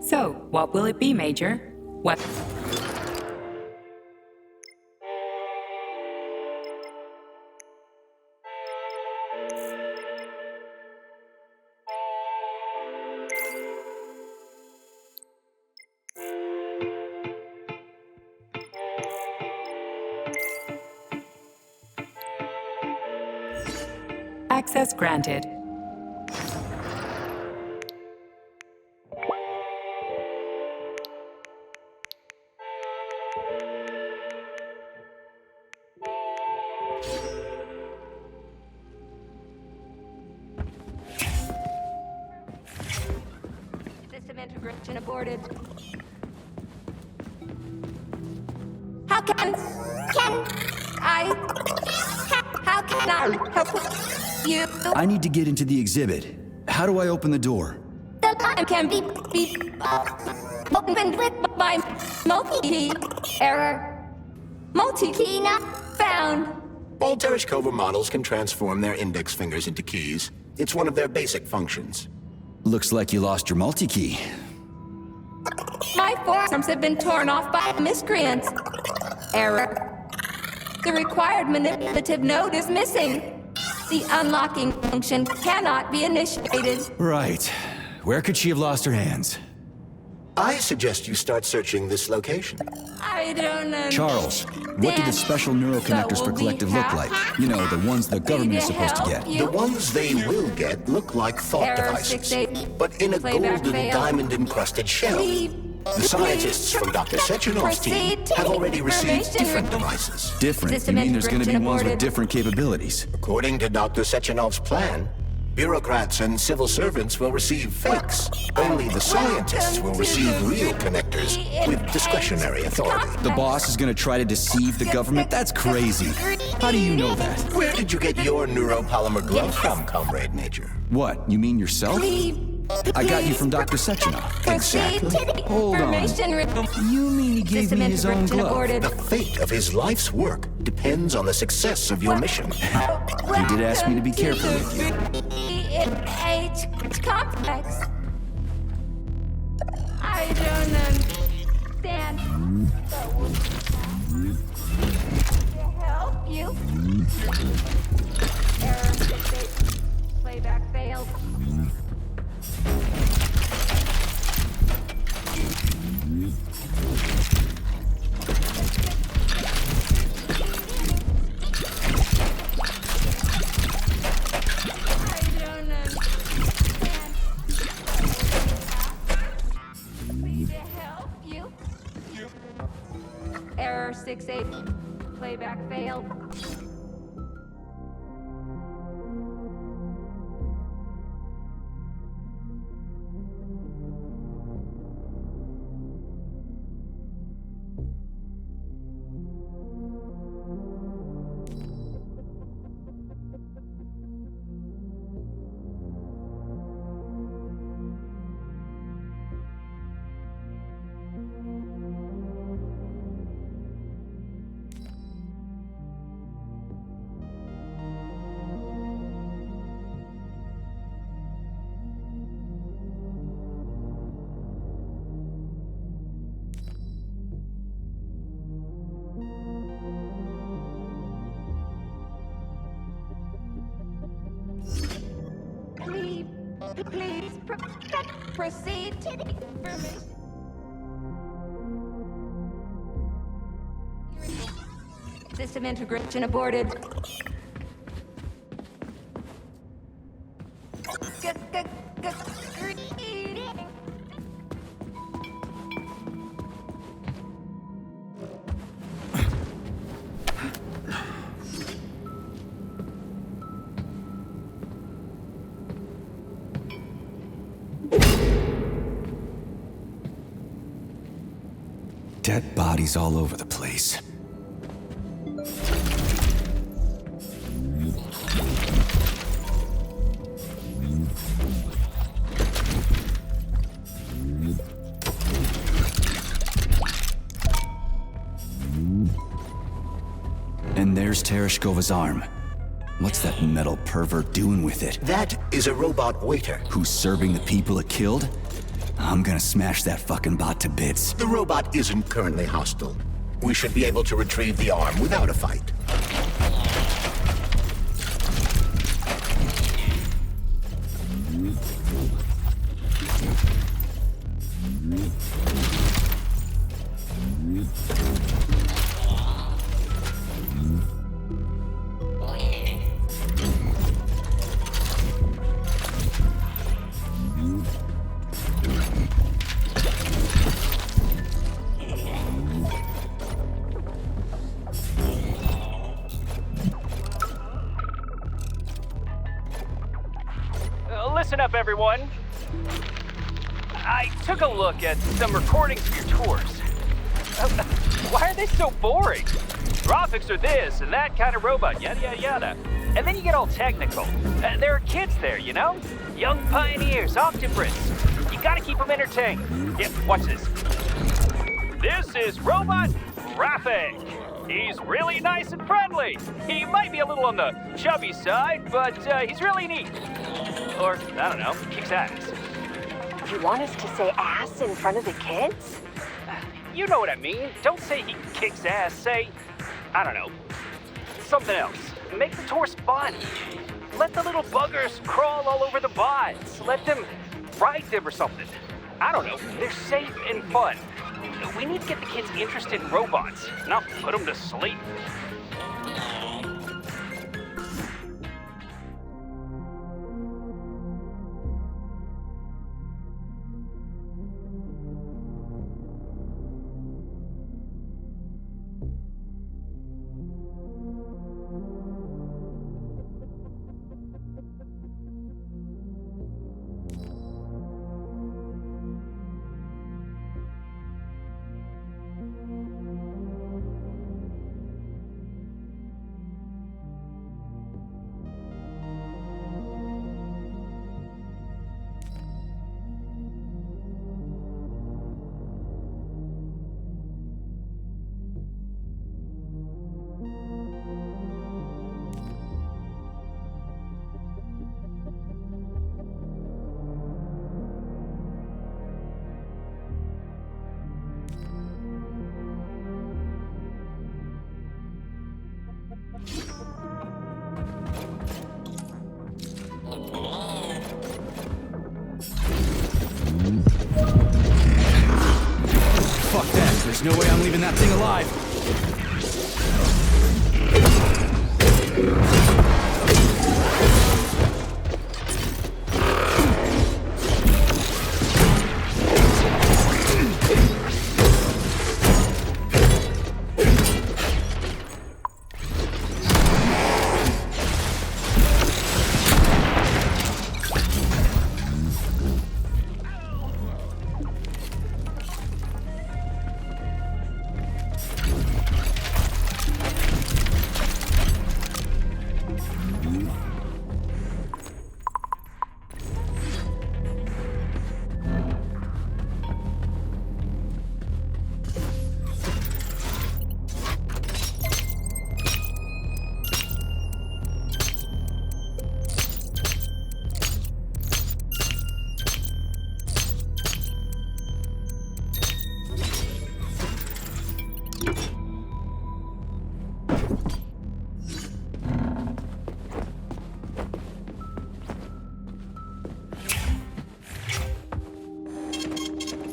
So, what will it be, Major? What? Access granted. System integration aborted. How can I help you? I need to get into the exhibit. How do I open the door? The time can be opened with my multi-key error. Multi-key not found. All Tereshkova models can transform their index fingers into keys. It's one of their basic functions. Looks like you lost your multi-key. My forearms have been torn off by miscreants. Error. The required manipulative node is missing. The unlocking function cannot be initiated. Right. Where could she have lost her hands? I suggest you start searching this location. I don't know. Charles, what do the special neuroconnectors for Collective look like? You know, the ones the government is supposed to get. The ones they will get look like thought devices, but in a golden diamond-encrusted shell. The scientists from Dr. Sechenov's team have already received different devices. Different? You mean there's going to be ones with different capabilities? According to Dr. Sechenov's plan, Bureaucrats and civil servants will receive fakes. Only the scientists will receive real connectors with discretionary authority. The boss is gonna try to deceive the government? That's crazy. How do you know that? Where did you get your neuropolymer glove from, Comrade Major? What, you mean yourself? I got you from Dr. Sechenov. Exactly. Hold on. You mean he gave me his own glove? The fate of his life's work depends on the success of your mission. You did ask me to be careful with you. It's complex. I don't understand. To help you. Error 68. Playback failed. Error 68. Playback failed. Please proceed to the information. System integration aborted. Dead bodies all over the place. And there's Tereshkova's arm. What's that metal pervert doing with it? That is a robot waiter. Who's serving the people it killed? I'm gonna smash that fucking bot to bits. The robot isn't currently hostile. We should be able to retrieve the arm without a fight. Listen up, everyone. I took a look at some recordings of your tours. Why are they so boring? Graphics are this and that kind of robot, yada, yada, yada. And then you get all technical. There are kids there, you know? Young pioneers, octobrits. You gotta keep them entertained. Yeah, watch this. This is Robot Graphic. He's really nice and friendly. He might be a little on the chubby side, but he's really neat. Or, I don't know, kicks ass. You want us to say ass in front of the kids? You know what I mean. Don't say he kicks ass. Say, I don't know, something else. Make the tours fun. Let the little buggers crawl all over the bots. Let them ride them or something. I don't know. They're safe and fun. We need to get the kids interested in robots, not put them to sleep. There's no way I'm leaving that thing alive.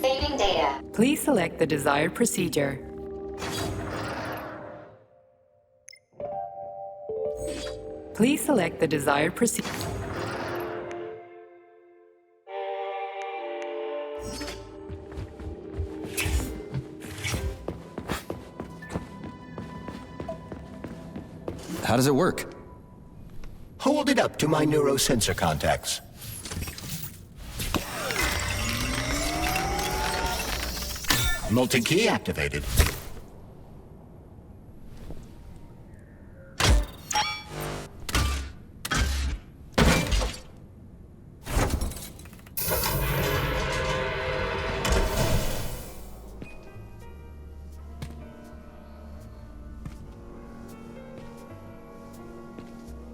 Saving data. Please select the desired procedure. Please select the desired procedure. How does it work? Hold it up to my neurosensor contacts. Multi-key activated.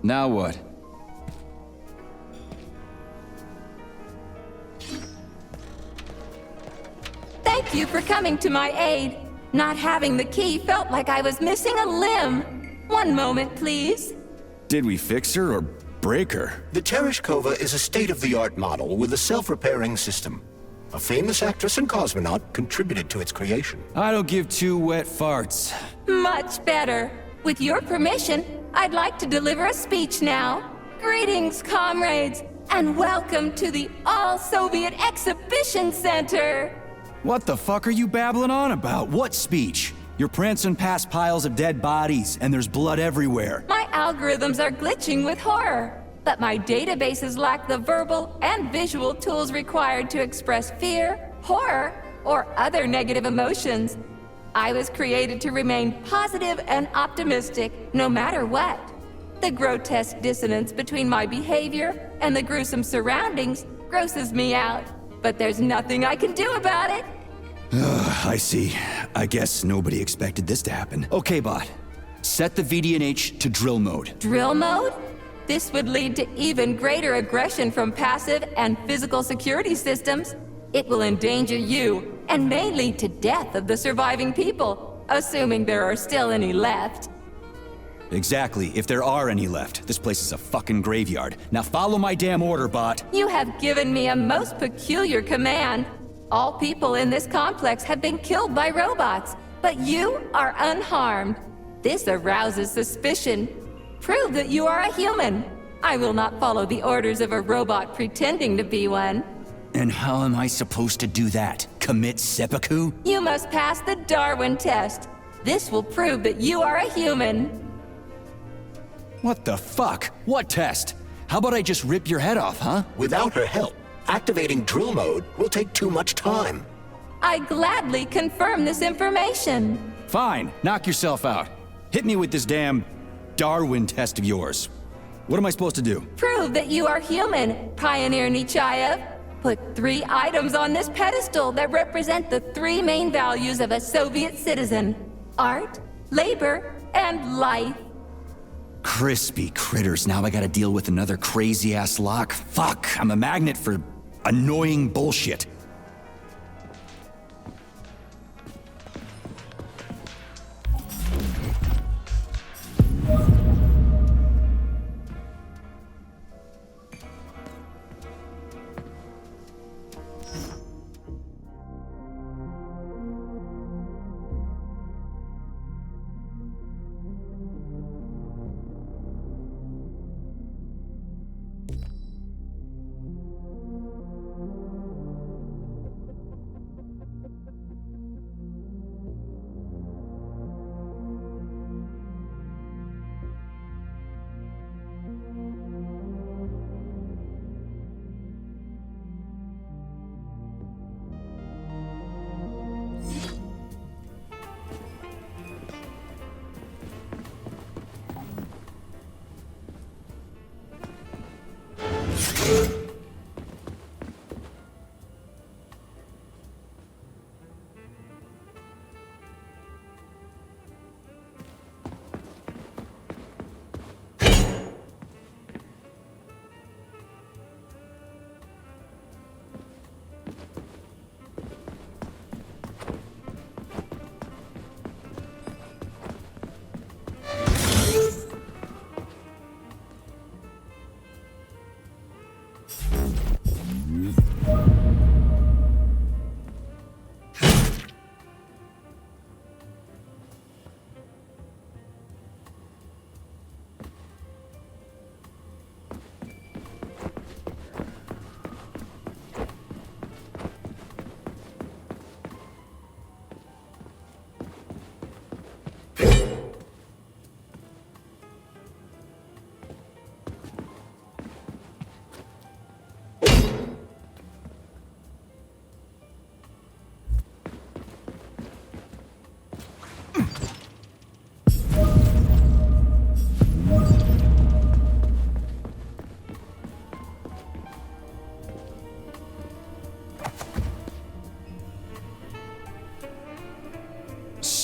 Now what? Thank you for coming to my aid. Not having the key felt like I was missing a limb. One moment, please. Did we fix her or break her? The Tereshkova is a state-of-the-art model with a self-repairing system. A famous actress and cosmonaut contributed to its creation. I don't give two wet farts. Much better. With your permission, I'd like to deliver a speech now. Greetings, comrades, and welcome to the All-Soviet Exhibition Center. What the fuck are you babbling on about? What speech? You're prancing past piles of dead bodies, and there's blood everywhere. My algorithms are glitching with horror, but my databases lack the verbal and visual tools required to express fear, horror, or other negative emotions. I was created to remain positive and optimistic, no matter what. The grotesque dissonance between my behavior and the gruesome surroundings grosses me out, but there's nothing I can do about it. I see. I guess nobody expected this to happen. Okay, bot. Set the VDNH to drill mode. Drill mode? This would lead to even greater aggression from passive and physical security systems. It will endanger you, and may lead to death of the surviving people, assuming there are still any left. Exactly, if there are any left. This place is a fucking graveyard. Now follow my damn order, bot. You have given me a most peculiar command. All people in this complex have been killed by robots, but you are unharmed. This arouses suspicion. Prove that you are a human. I will not follow the orders of a robot pretending to be one. And how am I supposed to do that? Commit seppuku? You must pass the Darwin test. This will prove that you are a human. What the fuck? What test? How about I just rip your head off, huh? Without her help, activating drill mode will take too much time. I gladly confirm this information. Fine, knock yourself out. Hit me with this damn Darwin test of yours. What am I supposed to do? Prove that you are human, Pioneer Nechayev. Put 3 items on this pedestal that represent the 3 main values of a Soviet citizen: art, labor, and life. Crispy critters, now I gotta deal with another crazy-ass lock. Fuck, I'm a magnet for annoying bullshit.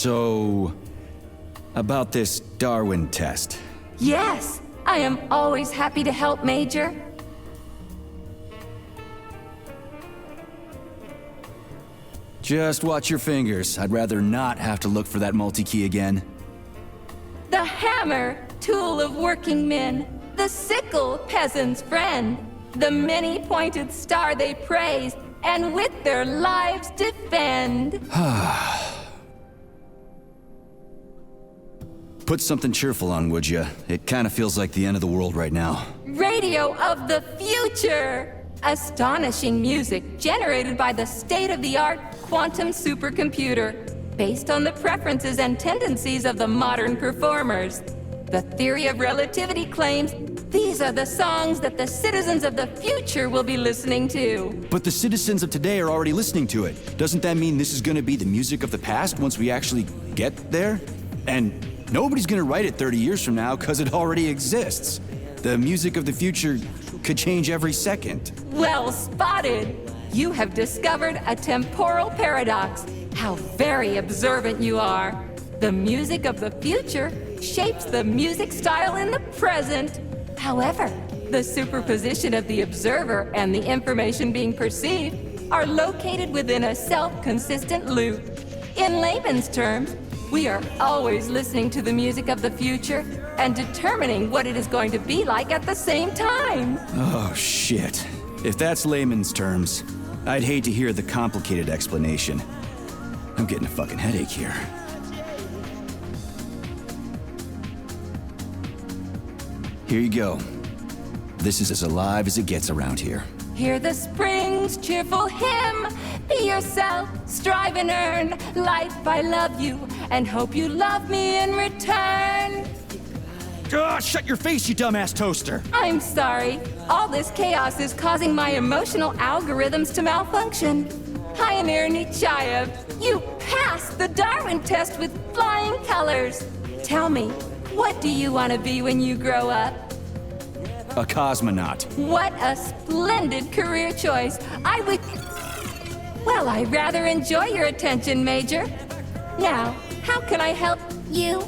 So, about this Darwin test. Yes, I am always happy to help, Major. Just watch your fingers. I'd rather not have to look for that multi-key again. The hammer, tool of working men. The sickle, peasant's friend. The many-pointed star they praise, and with their lives defend. Put something cheerful on, would ya? It kinda feels like the end of the world right now. Radio of the future! Astonishing music generated by the state-of-the-art quantum supercomputer, based on the preferences and tendencies of the modern performers. The theory of relativity claims these are the songs that the citizens of the future will be listening to. But the citizens of today are already listening to it. Doesn't that mean this is gonna be the music of the past once we actually get there? And nobody's gonna write it 30 years from now, because it already exists. The music of the future could change every second. Well spotted! You have discovered a temporal paradox. How very observant you are. The music of the future shapes the music style in the present. However, the superposition of the observer and the information being perceived are located within a self-consistent loop. In layman's terms, we are always listening to the music of the future and determining what it is going to be like at the same time. Oh, shit. If that's layman's terms, I'd hate to hear the complicated explanation. I'm getting a fucking headache here. Here you go. This is as alive as it gets around here. Hear the spring's cheerful hymn. Be yourself, strive and earn. Life, I love you, and hope you love me in return. Shut your face, you dumbass toaster! I'm sorry. All this chaos is causing my emotional algorithms to malfunction. Pioneer Nietzscheyev, you passed the Darwin test with flying colors. Tell me, what do you want to be when you grow up? A cosmonaut. What a splendid career choice. Well, I rather enjoy your attention, Major. Now, how can I help you?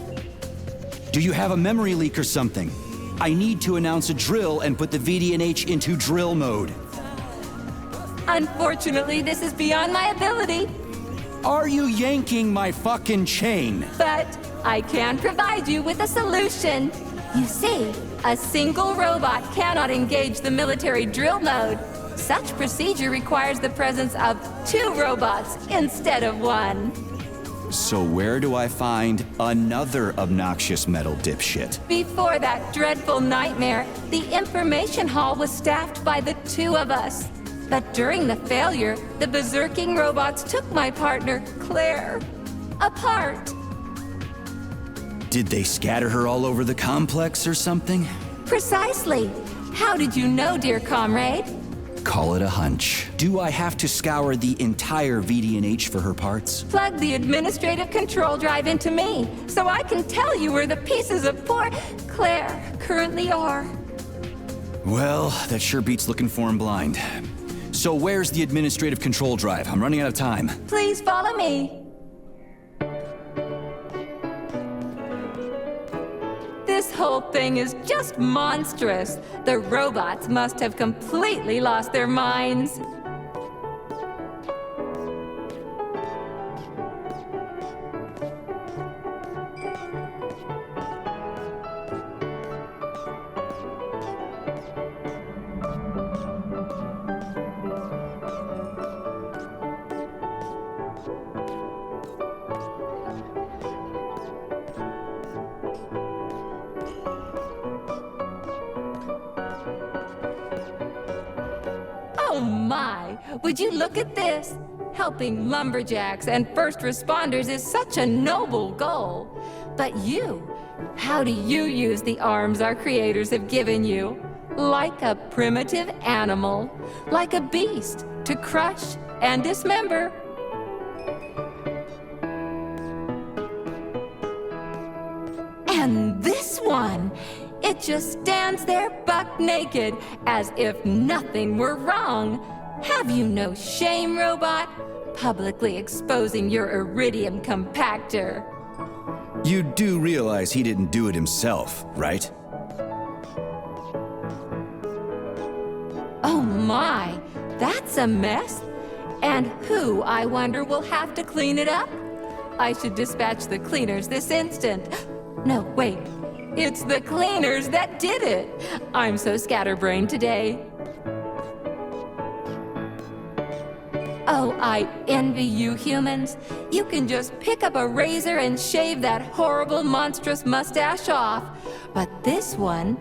Do you have a memory leak or something? I need to announce a drill and put the VDNH into drill mode. Unfortunately, this is beyond my ability. Are you yanking my fucking chain? But I can provide you with a solution. You see, a single robot cannot engage the military drill mode. Such procedure requires the presence of 2 robots instead of 1. So where do I find another obnoxious metal dipshit? Before that dreadful nightmare, the information hall was staffed by the 2 of us. But during the failure, the berserking robots took my partner, Claire, apart. Did they scatter her all over the complex or something? Precisely. How did you know, dear comrade? Call it a hunch. Do I have to scour the entire VDNH for her parts? Plug the administrative control drive into me, so I can tell you where the pieces of poor Claire currently are. Well, that sure beats looking for him blind. So where's the administrative control drive? I'm running out of time. Please follow me. This whole thing is just monstrous. The robots must have completely lost their minds. Oh my! Would you look at this? Helping lumberjacks and first responders is such a noble goal. But you, how do you use the arms our creators have given you? Like a primitive animal, like a beast, to crush and dismember. And this one, it just stands there buck naked, as if nothing were wrong. Have you no shame, robot? Publicly exposing your iridium compactor. You do realize he didn't do it himself, right? Oh my, that's a mess. And who, I wonder, will have to clean it up? I should dispatch the cleaners this instant. No, wait. It's the cleaners that did it. I'm so scatterbrained today. Oh, I envy you humans. You can just pick up a razor and shave that horrible, monstrous mustache off. But this one,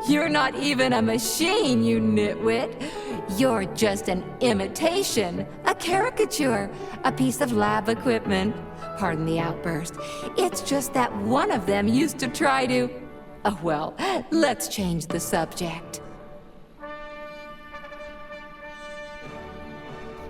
you're not even a machine, you nitwit. You're just an imitation, a caricature, a piece of lab equipment. Pardon the outburst. It's just that one of them used to try to... Oh, well, let's change the subject.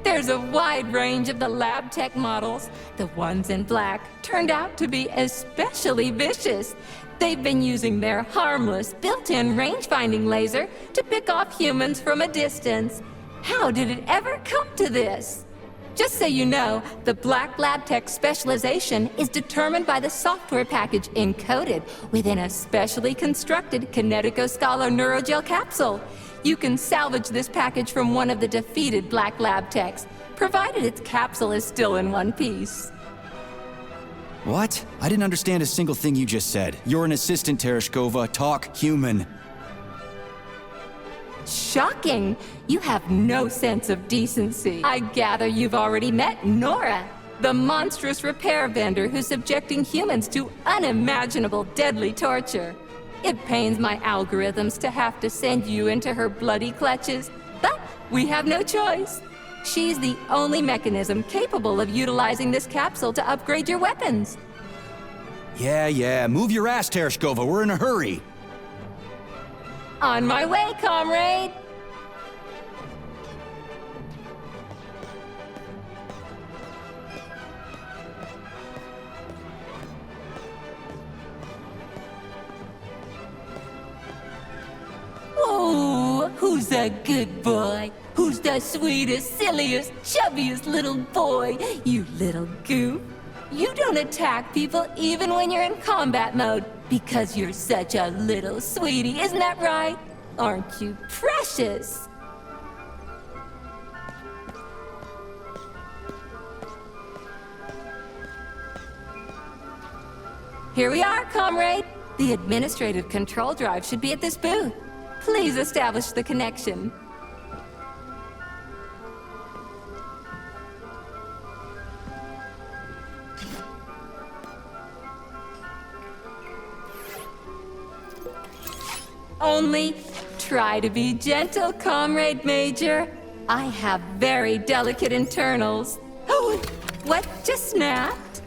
There's a wide range of the lab tech models. The ones in black turned out to be especially vicious. They've been using their harmless, built-in range-finding laser to pick off humans from a distance. How did it ever come to this? Just so you know, the black lab tech specialization is determined by the software package encoded within a specially constructed Kinetico-Scalo Neurogel capsule. You can salvage this package from one of the defeated black lab techs, provided its capsule is still in one piece. What? I didn't understand a single thing you just said. You're an assistant, Tereshkova. Talk human. Shocking! You have no sense of decency. I gather you've already met Nora, the monstrous repair vendor who's subjecting humans to unimaginable deadly torture. It pains my algorithms to have to send you into her bloody clutches, but we have no choice. She's the only mechanism capable of utilizing this capsule to upgrade your weapons. Yeah, move your ass, Tereshkova. We're in a hurry. On my way, comrade! Oh, who's a good boy? Who's the sweetest, silliest, chubbiest little boy? You little goof. You don't attack people even when you're in combat mode because you're such a little sweetie, isn't that right? Aren't you precious? Here we are, comrade. The administrative control drive should be at this booth. Please establish the connection. Only try to be gentle, Comrade Major. I have very delicate internals. Oh, what just snapped?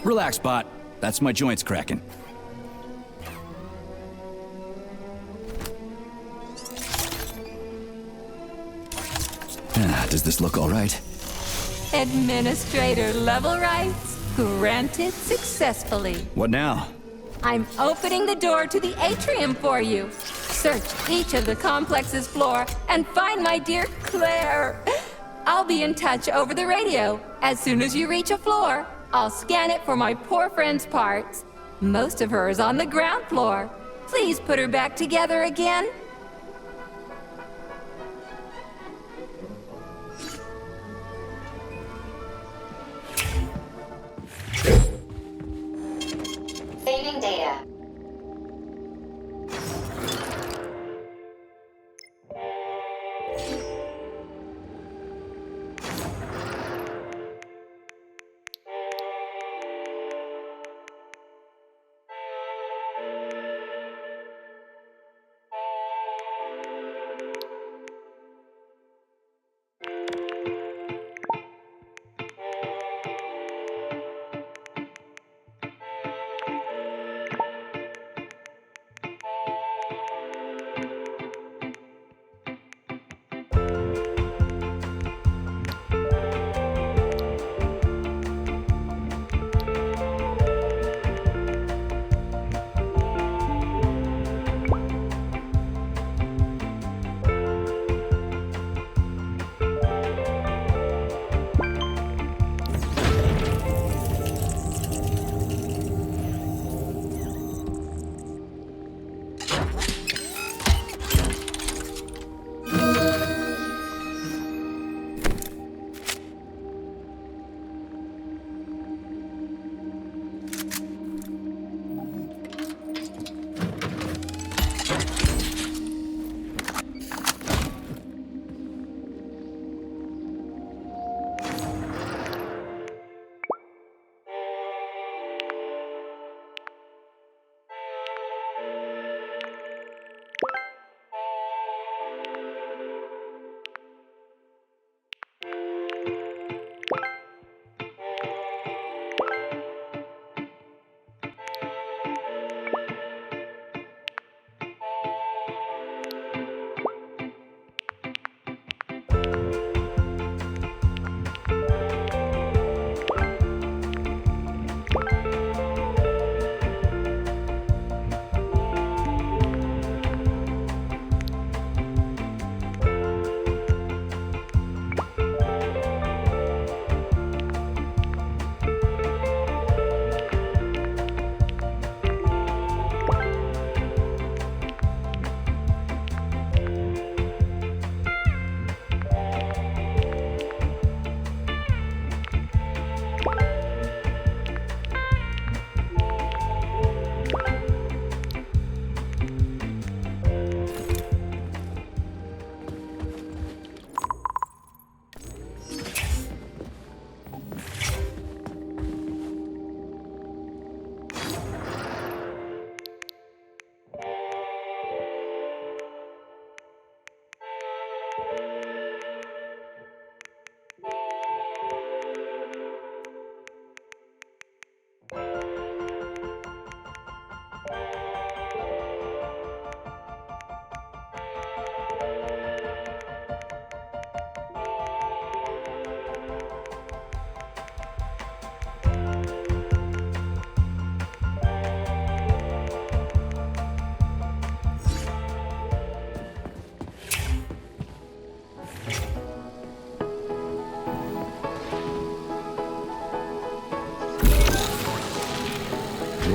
Relax, bot. That's my joints cracking. Does this look all right? Administrator level rights granted successfully. What now? I'm opening the door to the atrium for you. Search each of the complex's floor and find my dear Claire. I'll be in touch over the radio. As soon as you reach a floor, I'll scan it for my poor friend's parts. Most of her is on the ground floor. Please put her back together again. Saving data.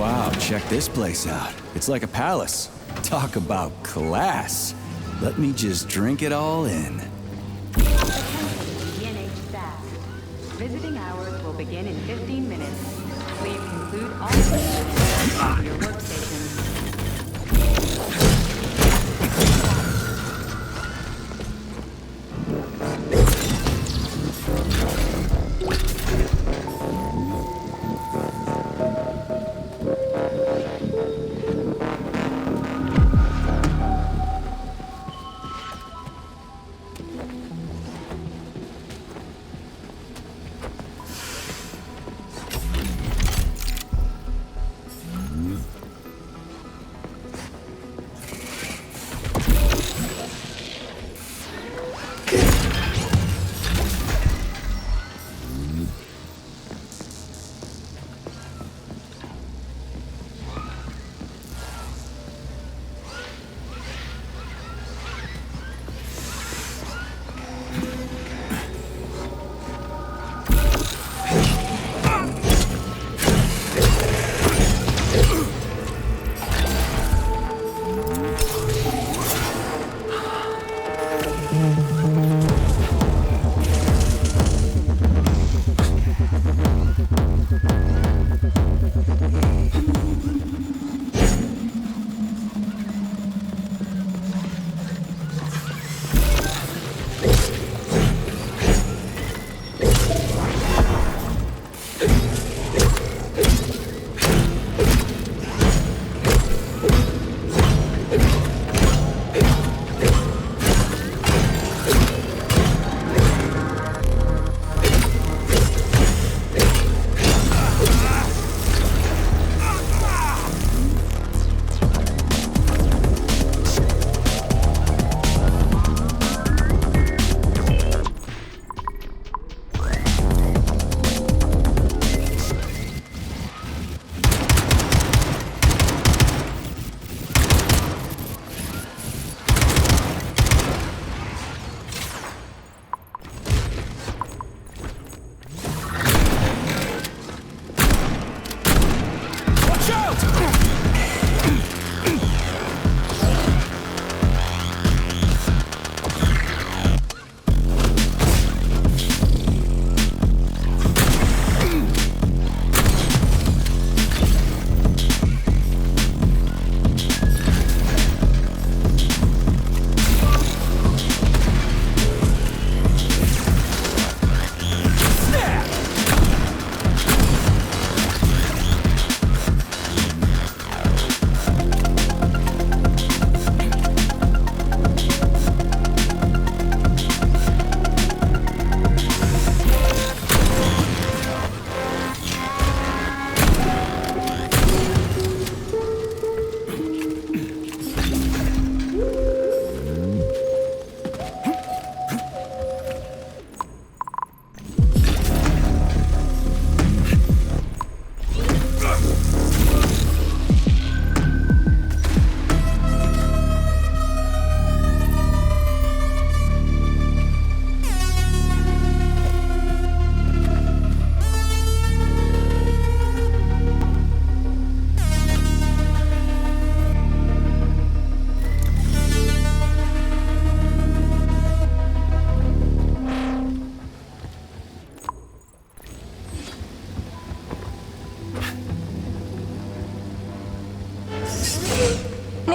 Wow, check this place out. It's like a palace. Talk about class. Let me just drink it all in. PNH staff. Visiting hours will begin in 15 minutes. Please conclude all business at your workstation.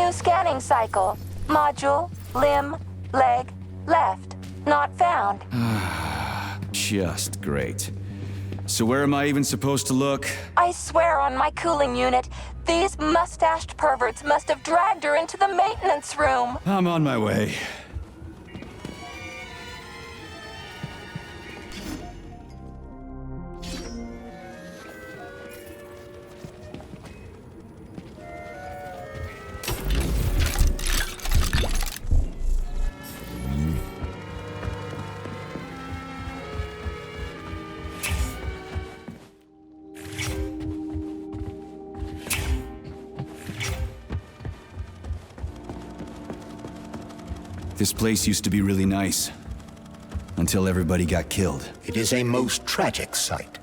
Scanning cycle. Module, limb, leg, left. Not found. Just great. So where am I even supposed to look? I swear on my cooling unit, these mustached perverts must have dragged her into the maintenance room. I'm on my way. This place used to be really nice. Until everybody got killed. It is a most tragic sight.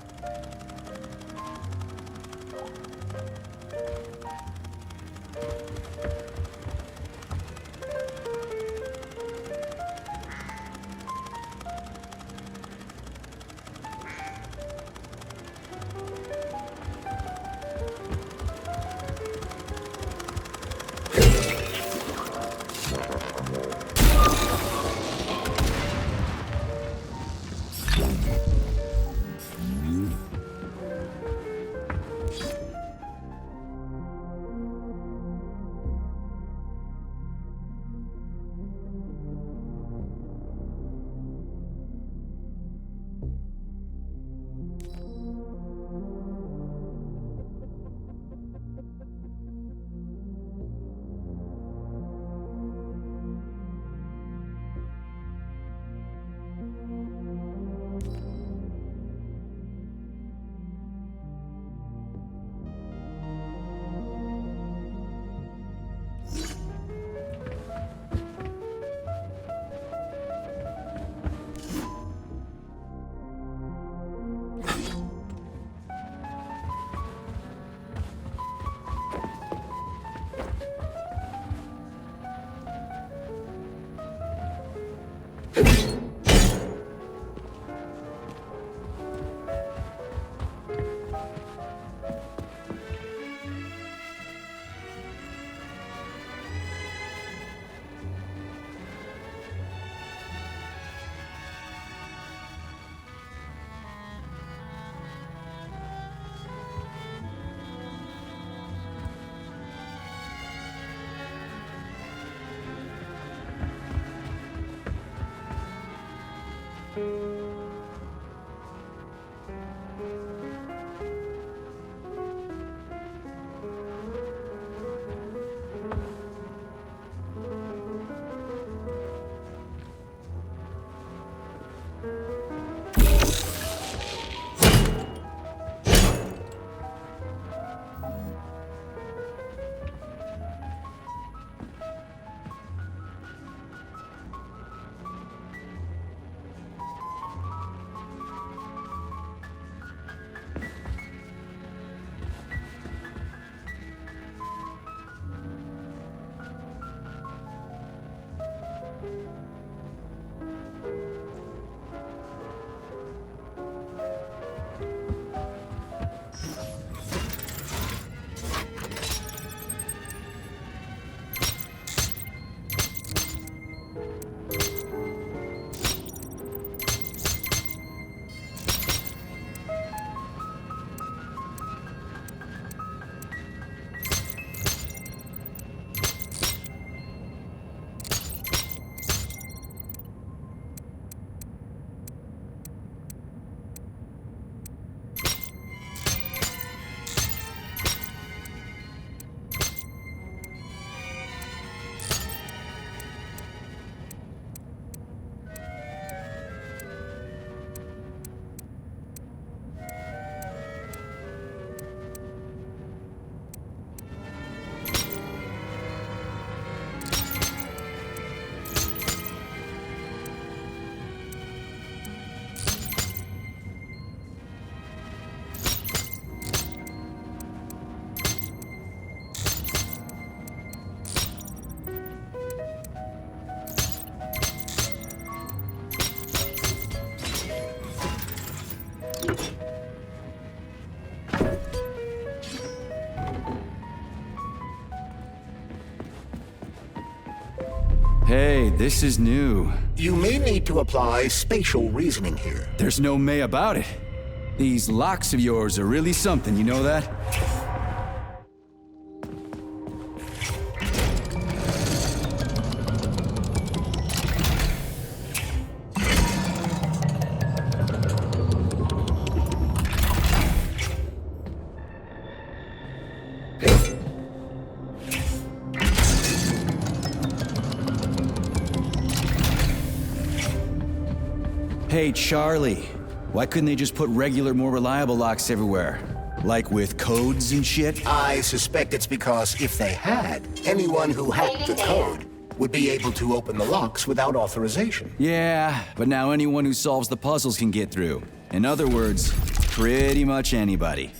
Hey, this is new. You may need to apply spatial reasoning here. There's no may about it. These locks of yours are really something, you know that? Hey, Charlie. Why couldn't they just put regular, more reliable locks everywhere? Like with codes and shit? I suspect it's because if they had, anyone who hacked the code would be able to open the locks without authorization. Yeah, but now anyone who solves the puzzles can get through. In other words, pretty much anybody.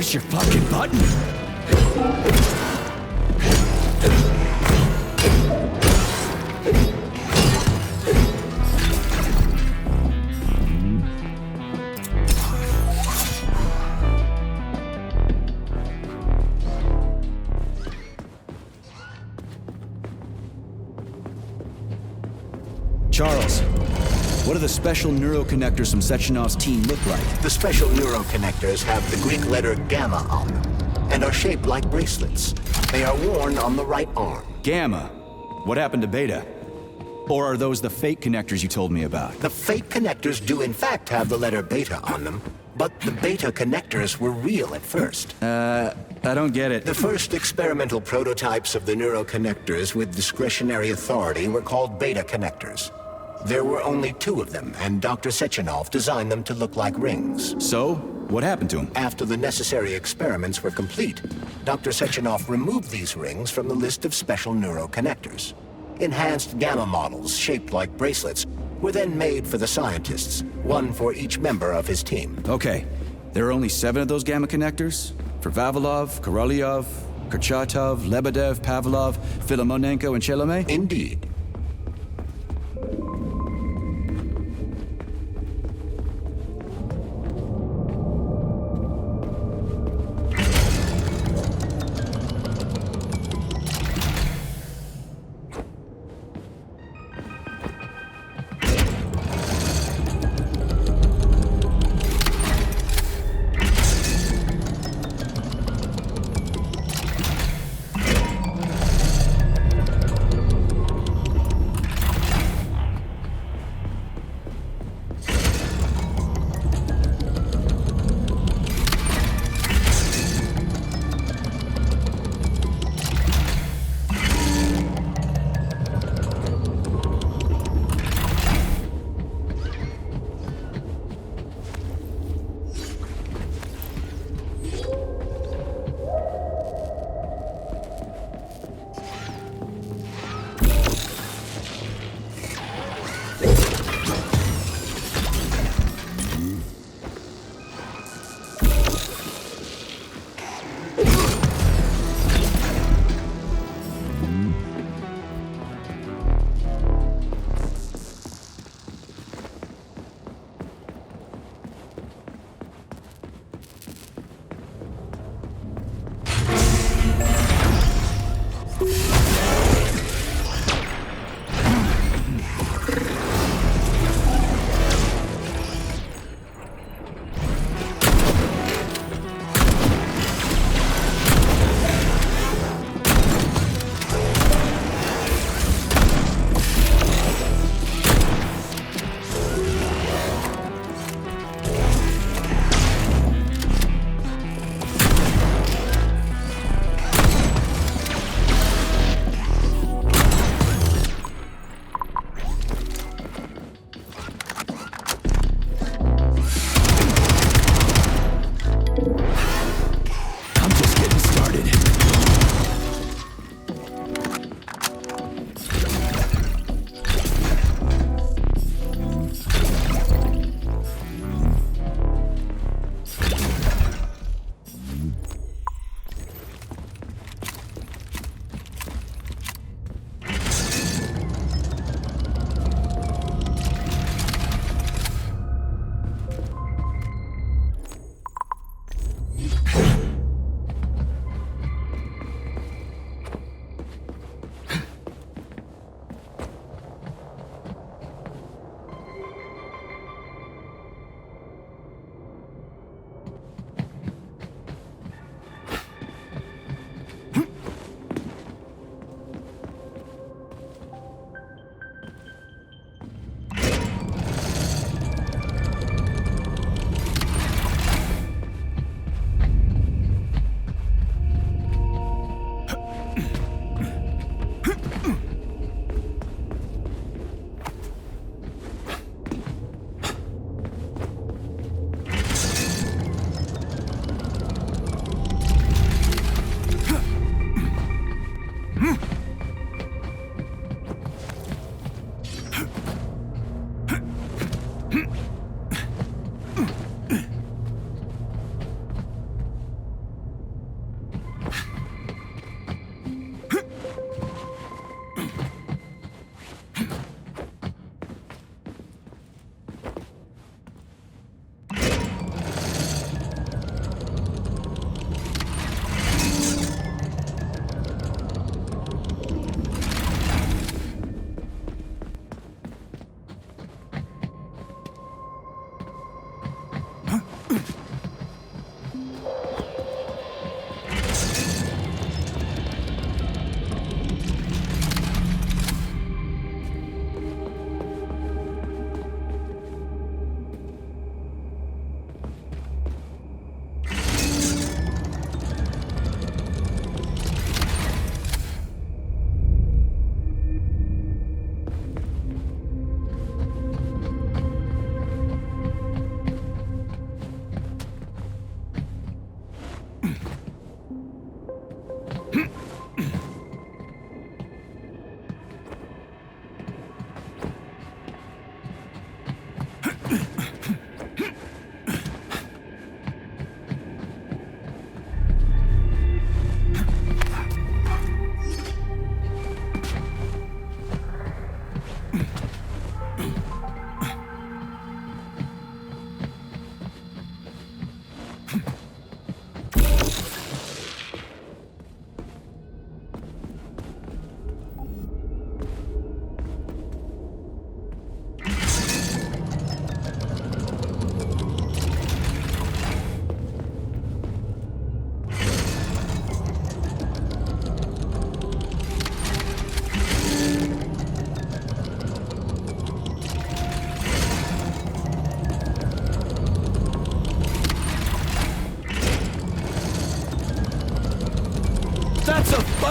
Push your fucking button! Charles, what do the special neuroconnectors from Sechenov's team look like? The special neuroconnectors have the Greek letter gamma on them and are shaped like bracelets. They are worn on the right arm. Gamma? What happened to Beta? Or are those the fake connectors you told me about? The fake connectors do in fact have the letter beta on them, but the beta connectors were real at first. I don't get it. The first experimental prototypes of the neuroconnectors with discretionary authority were called beta connectors. There were only 2 of them, and Dr. Sechenov designed them to look like rings. So, what happened to them? After the necessary experiments were complete, Dr. Sechenov removed these rings from the list of special neuroconnectors. Enhanced gamma models, shaped like bracelets, were then made for the scientists, one for each member of his team. Okay, there are only 7 of those gamma connectors? For Vavilov, Korolyov, Kurchatov, Lebedev, Pavlov, Filimonenko, and Chelomey? Indeed.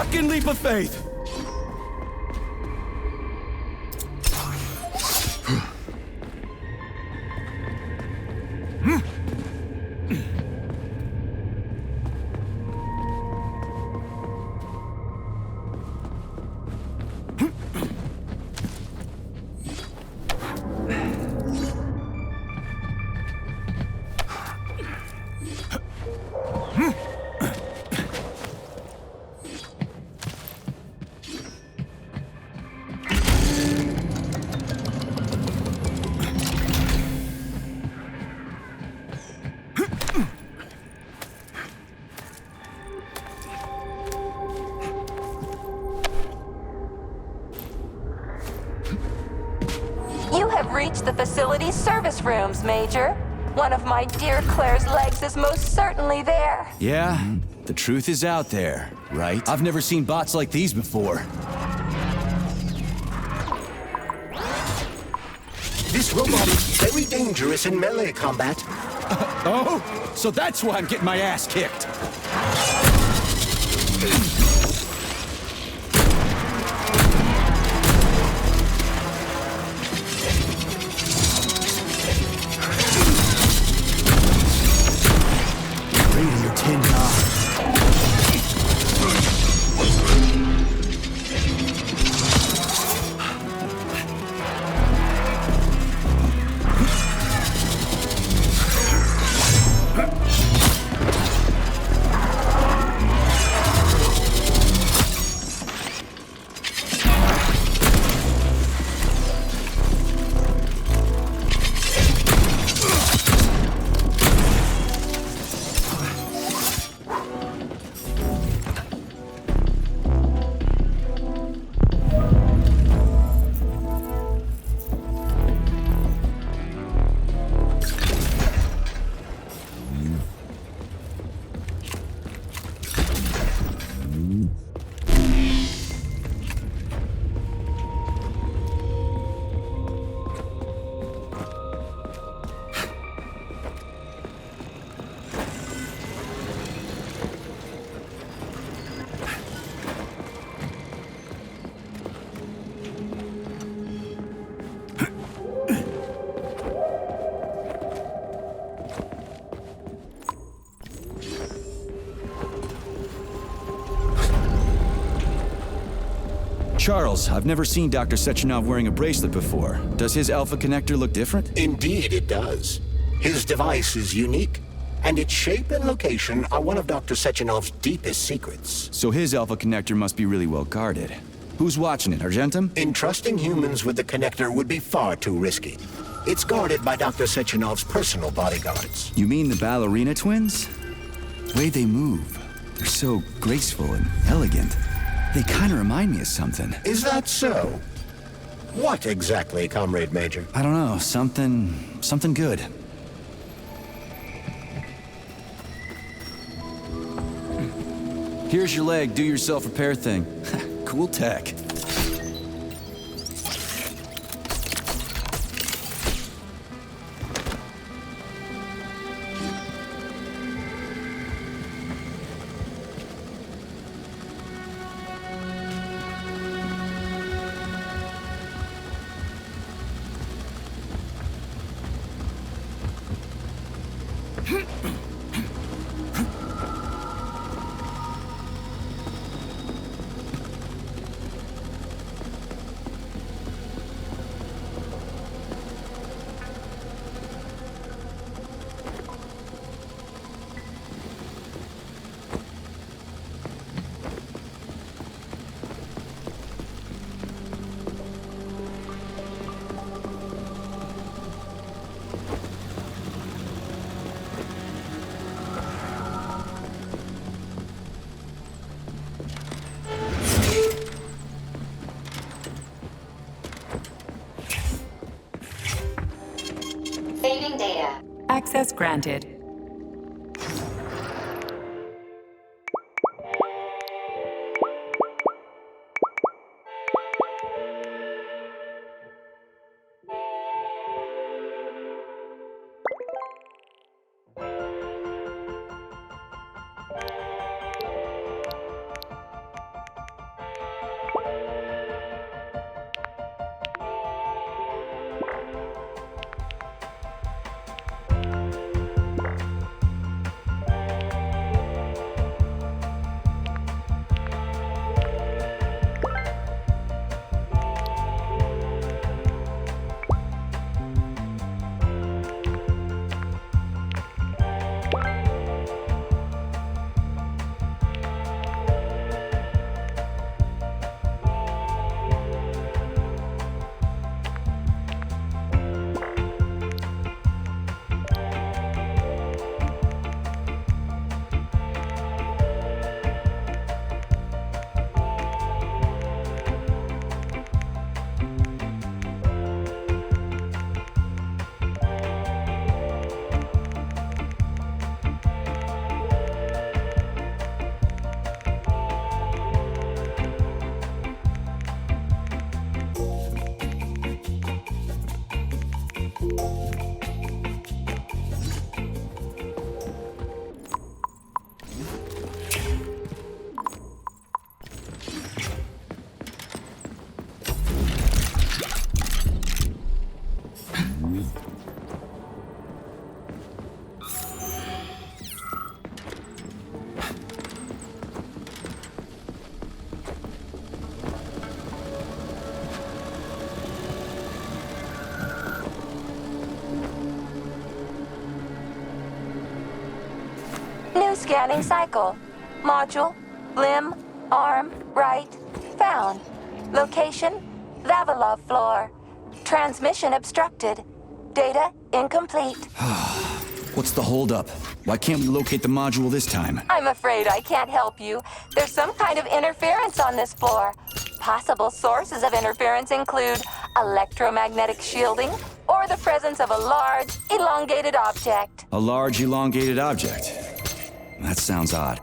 fucking leap of faith! You have reached the facility's service rooms, Major. One of my dear Claire's legs is most certainly there. Yeah, the truth is out there, right? I've never seen bots like these before. This robot is very dangerous in melee combat. Oh, so that's why I'm getting my ass kicked. Charles, I've never seen Dr. Sechenov wearing a bracelet before. Does his alpha connector look different? Indeed it does. His device is unique, and its shape and location are one of Dr. Sechenov's deepest secrets. So his alpha connector must be really well guarded. Who's watching it, Argentum? Entrusting humans with the connector would be far too risky. It's guarded by Dr. Sechenov's personal bodyguards. You mean the ballerina twins? The way they move, they're so graceful and elegant. They kind of remind me of something. Is that so? What exactly, Comrade Major? I don't know, something good. Here's your leg, do your self-repair thing. Cool tech. Saving data. Access granted. scanning cycle. Module, limb, arm, right, found. Location, Vavilov floor. Transmission obstructed. Data incomplete. What's the holdup? Why can't we locate the module this time? I'm afraid I can't help you. There's some kind of interference on this floor. Possible sources of interference include electromagnetic shielding or the presence of a large, elongated object. A large, elongated object? That sounds odd.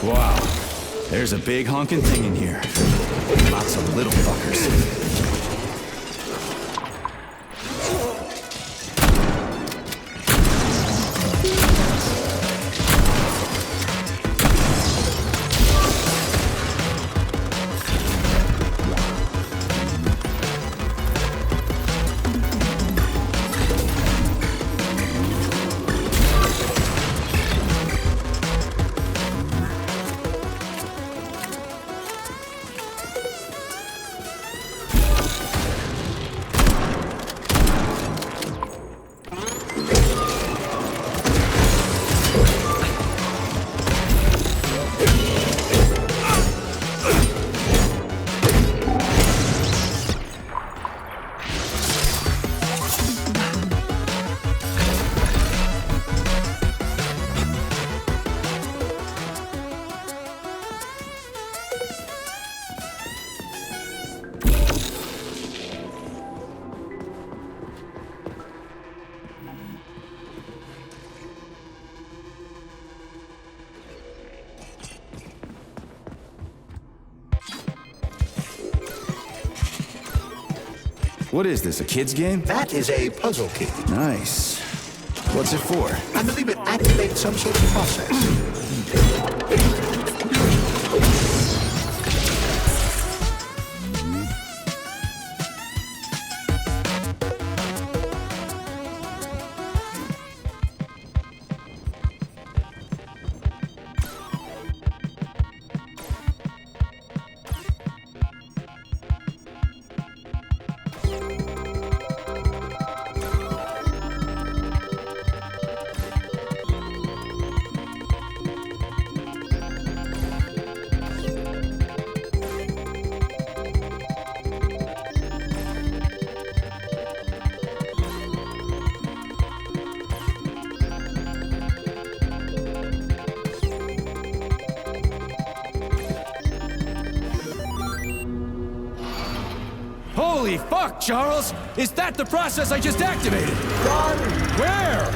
Wow, there's a big honking thing in here. Lots of little fuckers. What is this, a kid's game? That is a puzzle key. Nice. What's it for? I believe it activates some sort of process. Holy fuck, Charles! Is that the process I just activated? John! Where?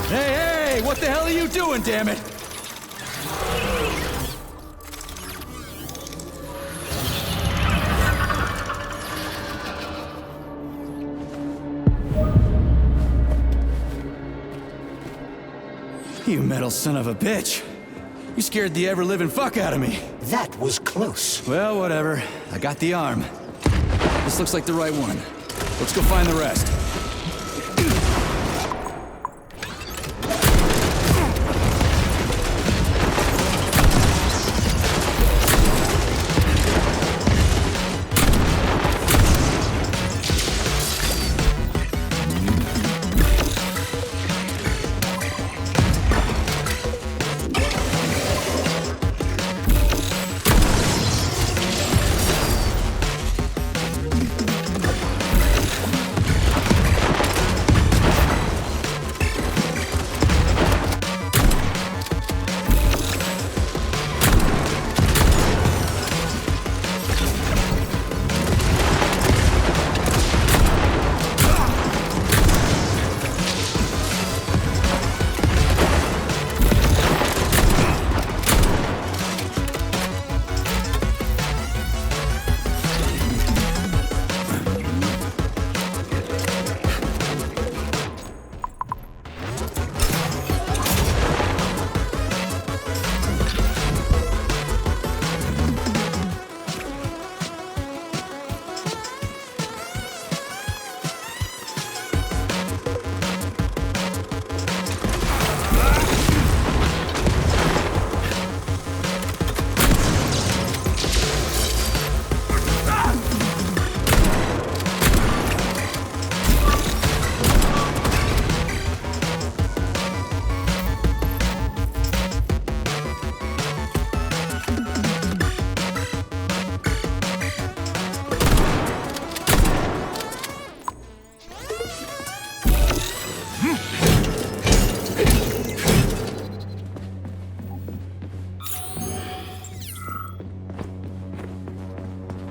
Hey, what the hell are you doing, damn it? You metal son of a bitch. You scared the ever-living fuck out of me. That was close. Well, whatever. I got the arm. This looks like the right one. Let's go find the rest.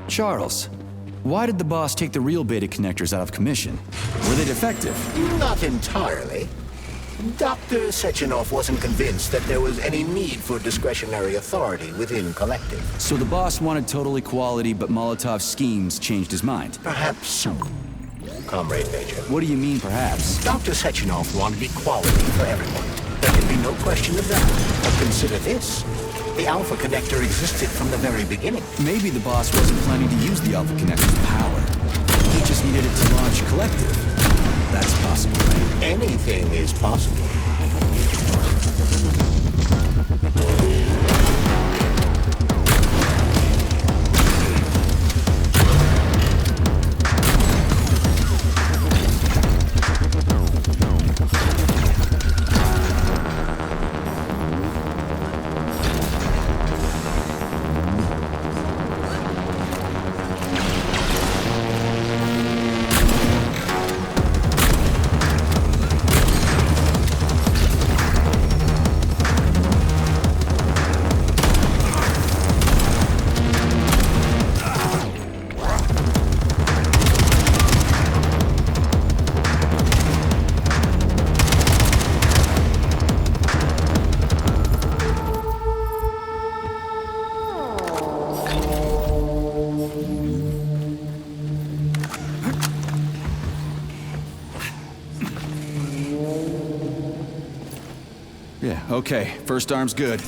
Charles, why did the boss take the real beta connectors out of commission? Were they defective? Not entirely. Dr. Sechenov wasn't convinced that there was any need for discretionary authority within Collective. So the boss wanted total equality, but Molotov's schemes changed his mind. Perhaps so, Comrade Major. What do you mean, perhaps? Dr. Sechenov wanted equality for everyone. There can be no question of that. But consider this. The Alpha Connector existed from the very beginning. Maybe the boss wasn't planning to use the Alpha Connector's power. He just needed it to launch Collective. That's possible, right? Anything is possible. Yeah, okay. First arm's good.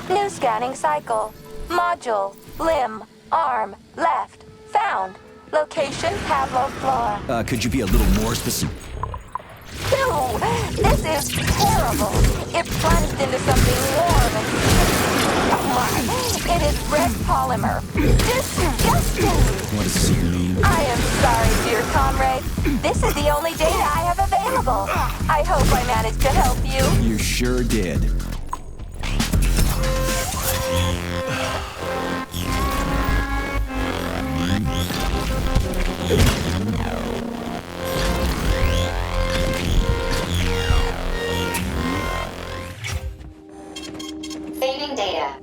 New scanning cycle. Module. Limb. Arm. Left. Found. Location Pavlov floor. Could you be a little more specific? Ew! This is terrible. It plunged into something warm and... It is red polymer. Disgusting! What does this even mean? I am sorry, dear comrade. This is the only data I have available. I hope I managed to help you. You sure did. Saving data.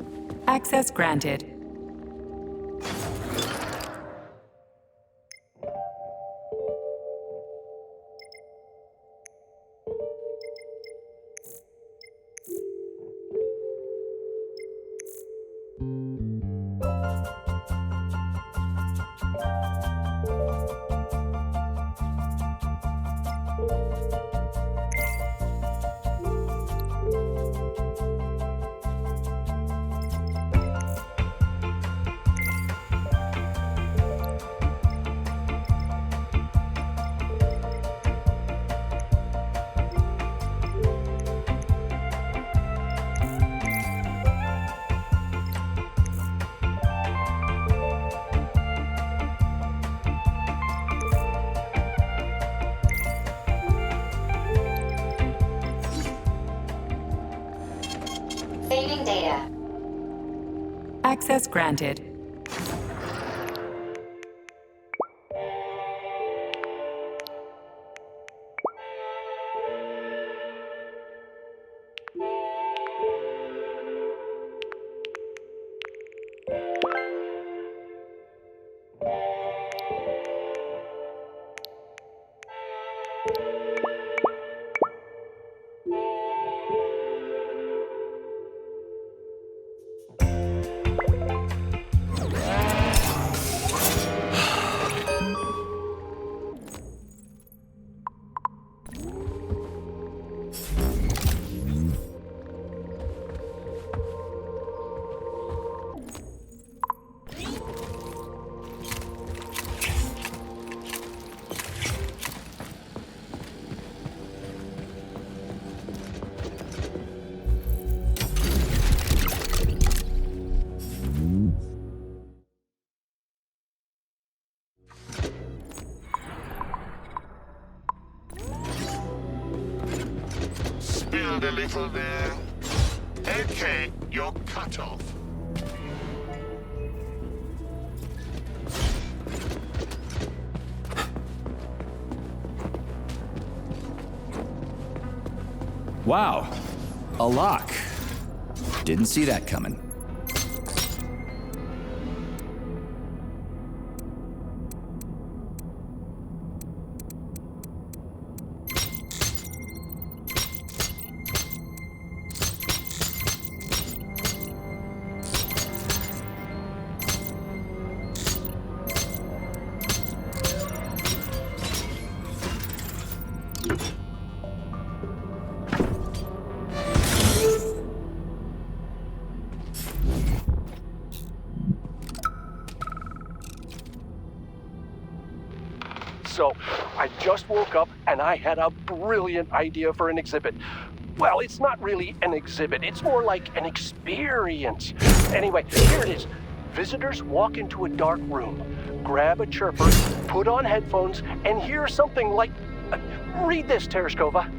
Access granted. Saving data. Access granted. Stumbled a little there. Okay, you're cut off. Wow, a lock. Didn't see that coming. So, I just woke up and I had a brilliant idea for an exhibit. Well, it's not really an exhibit, it's more like an experience. Anyway, here it is. Visitors walk into a dark room, grab a chirper, put on headphones, and hear something like... read this, Tereshkova.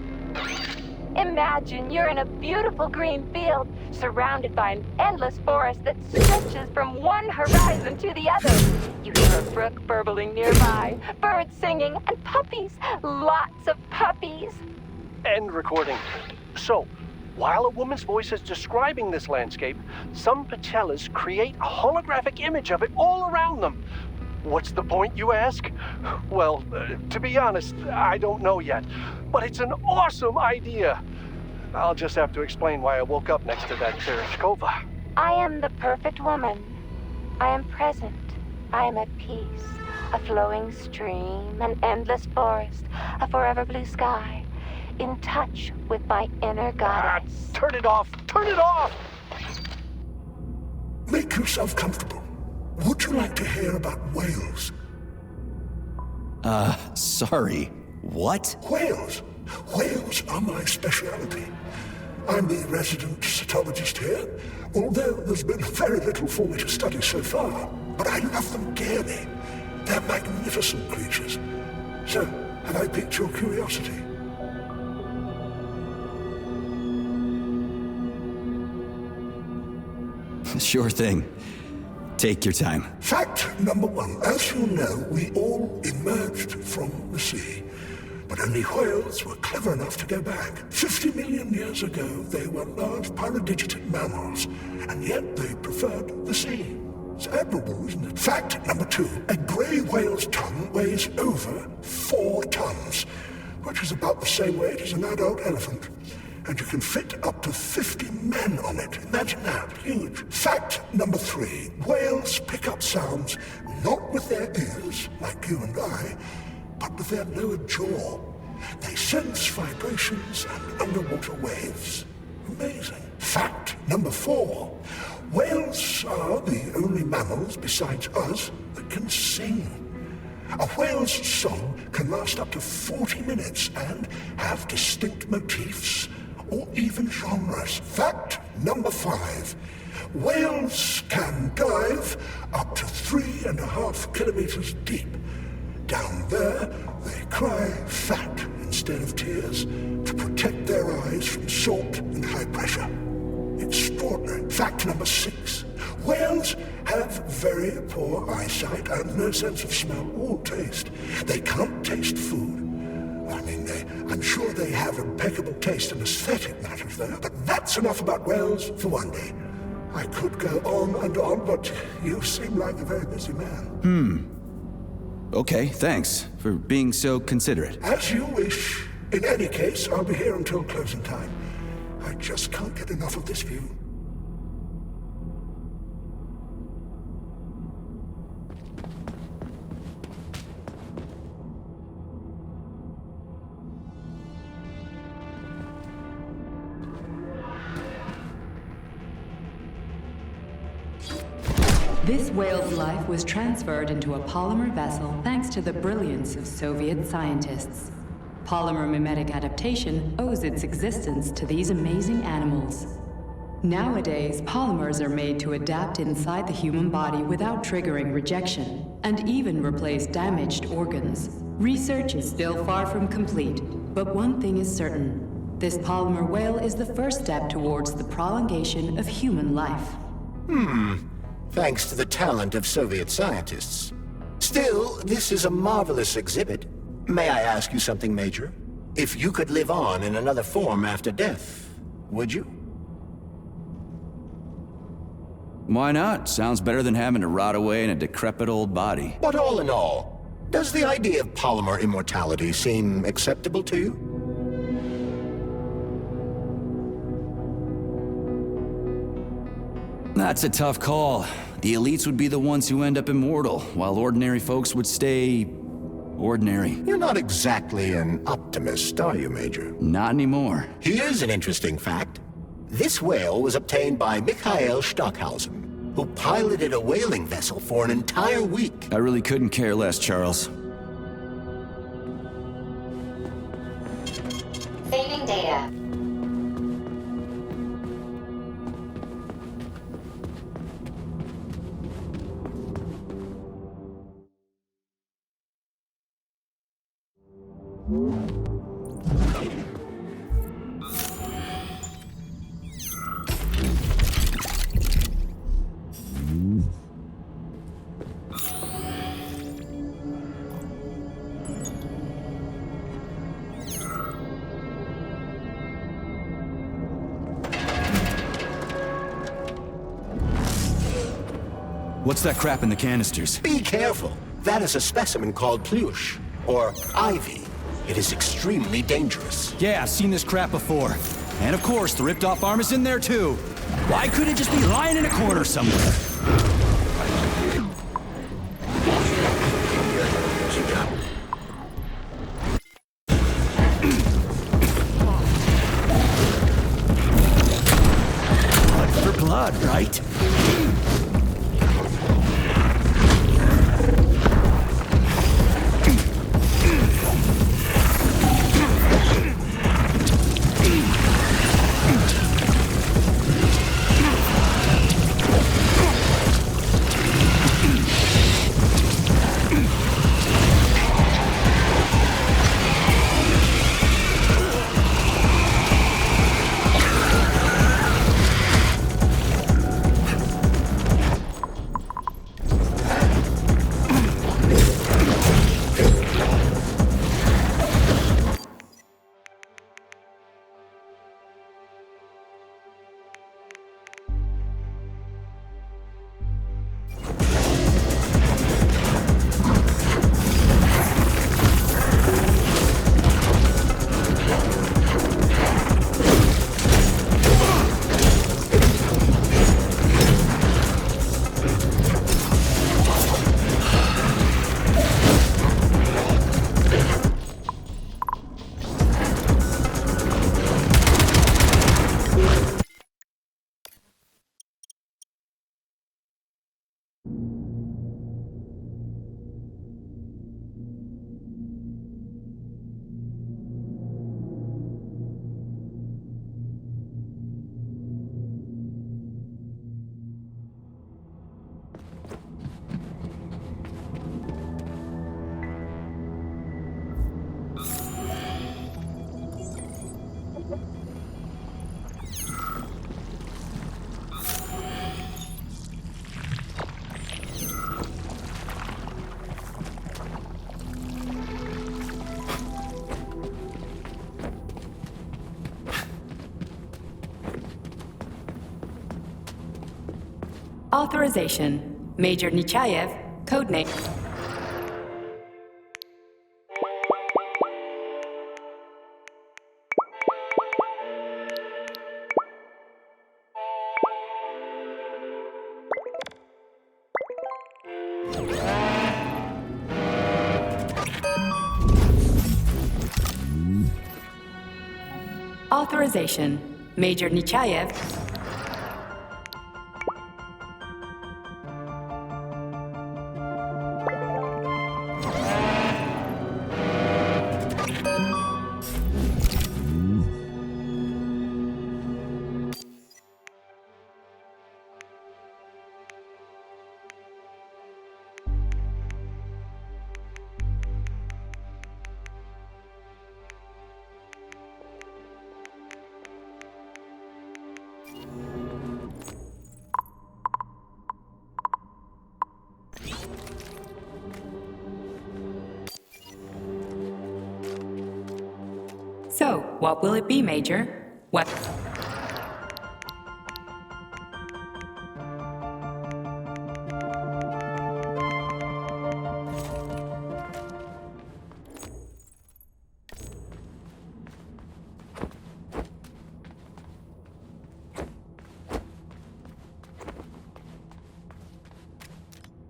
Imagine you're in a beautiful green field, surrounded by an endless forest that stretches from one horizon to the other. You hear a brook burbling nearby, birds singing, and puppies. Lots of puppies. End recording. So, while a woman's voice is describing this landscape, some Patellas create a holographic image of it all around them. What's the point, you ask? Well, to be honest, I don't know yet. But it's an awesome idea. I'll just have to explain why I woke up next to that Tereshkova. I am the perfect woman. I am present. I am at peace. A flowing stream, an endless forest, a forever blue sky. In touch with my inner goddess. Turn it off! Turn it off! Make yourself comfortable. Would you like to hear about whales? Sorry. What? Whales. Whales are my speciality. I'm the resident cytologist here, although there's been very little for me to study so far. But I love them dearly. They're magnificent creatures. So, have I piqued your curiosity? Sure thing. Take your time. Fact number one. As you know, we all emerged from the sea. But only whales were clever enough to go back. 50 million years ago, they were large pyrodigited mammals, and yet they preferred the sea. It's admirable, isn't it? Fact number two. A grey whale's tongue weighs over 4 tons, which is about the same weight as an adult elephant. And you can fit up to 50 men on it. Imagine that. Huge. Fact number 3. Whales pick up sounds not with their ears, like you and I, but with their lower jaw. They sense vibrations and underwater waves. Amazing. Fact number 4. Whales are the only mammals besides us that can sing. A whale's song can last up to 40 minutes and have distinct motifs or even genres. Fact number 5. Whales can dive up to 3.5 kilometers deep. Down there, they cry fat instead of tears to protect their eyes from salt and high pressure. Extraordinary. Fact number 6. Whales have very poor eyesight and no sense of smell or taste. They can't taste food. I'm sure they have impeccable taste in aesthetic matters there, but that's enough about whales for one day. I could go on and on, but you seem like a very busy man. Okay, thanks for being so considerate. As you wish. In any case, I'll be here until closing time. I just can't get enough of this view. This whale's life was transferred into a polymer vessel thanks to the brilliance of Soviet scientists. Polymer mimetic adaptation owes its existence to these amazing animals. Nowadays, polymers are made to adapt inside the human body without triggering rejection, and even replace damaged organs. Research is still far from complete, but one thing is certain. This polymer whale is the first step towards the prolongation of human life. Thanks to the talent of Soviet scientists. Still, this is a marvelous exhibit. May I ask you something, Major? If you could live on in another form after death, would you? Why not? Sounds better than having to rot away in a decrepit old body. But all in all, does the idea of polymer immortality seem acceptable to you? That's a tough call. The elites would be the ones who end up immortal, while ordinary folks would stay... ordinary. You're not exactly an optimist, are you, Major? Not anymore. Here's an interesting fact. This whale was obtained by Mikhail Stockhausen, who piloted a whaling vessel for an entire week. I really couldn't care less, Charles. Saving data. What's that crap in the canisters? Be careful. That is a specimen called Plush, or ivy. It is extremely dangerous. Yeah, I've seen this crap before. And of course, the ripped-off arm is in there too. Why couldn't it just be lying in a corner somewhere? Blood for blood, right? Authorization. Major Nechayev, codename. Authorization. Major Nechayev. So, what will it be, Major? What?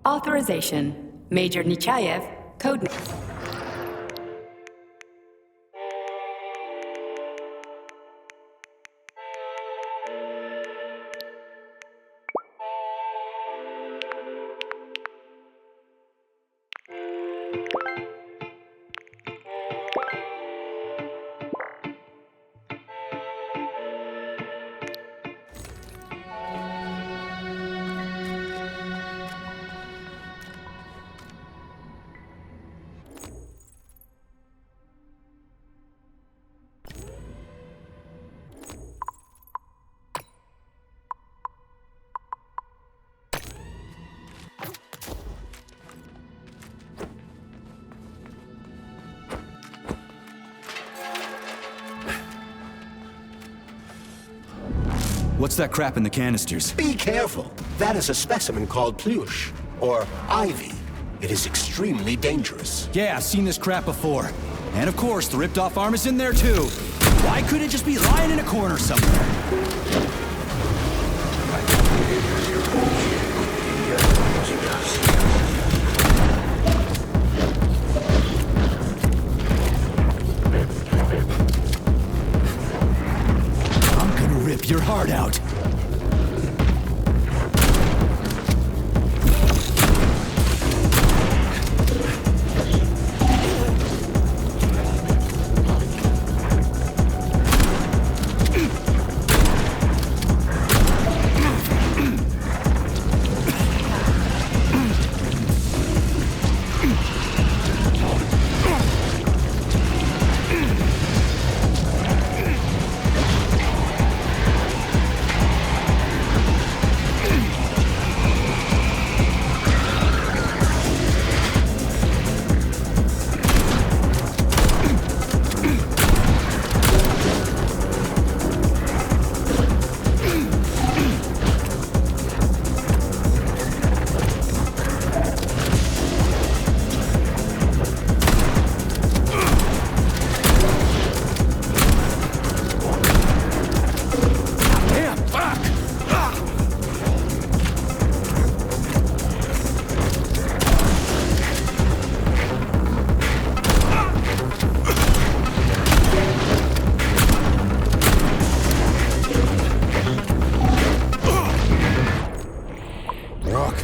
Authorization. Major Nechayev, code. What's that crap in the canisters? Be careful. That is a specimen called pluche, or ivy. It is extremely dangerous. Yeah, I've seen this crap before. And of course, the ripped-off arm is in there too. Why couldn't it just be lying in a corner somewhere? Rip your heart out.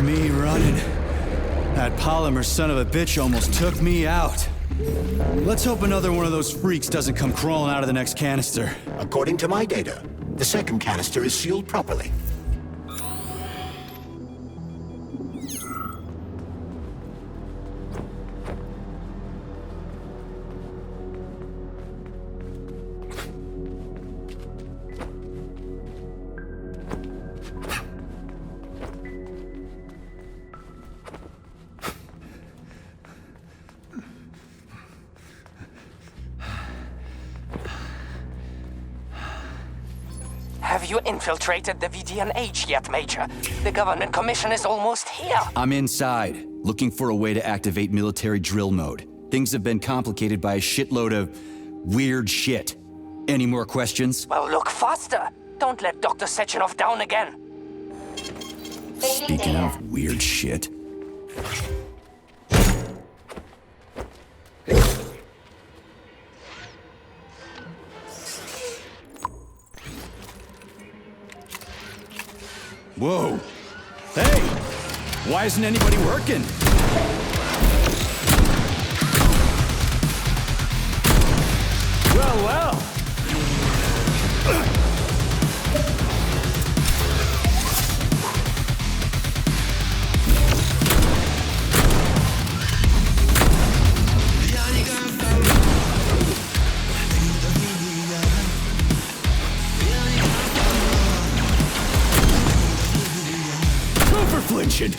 Me running. That Polymer son of a bitch almost took me out. Let's hope another one of those freaks doesn't come crawling out of the next canister. According to my data, the second canister is sealed properly. Have you infiltrated the VDNH yet, Major? The government commission is almost here. I'm inside, looking for a way to activate military drill mode. Things have been complicated by a shitload of weird shit. Any more questions? Well, look faster. Don't let Dr. Sechenov down again. Speaking of weird shit. Whoa! Hey! Why isn't anybody working? Well, well! Flinching.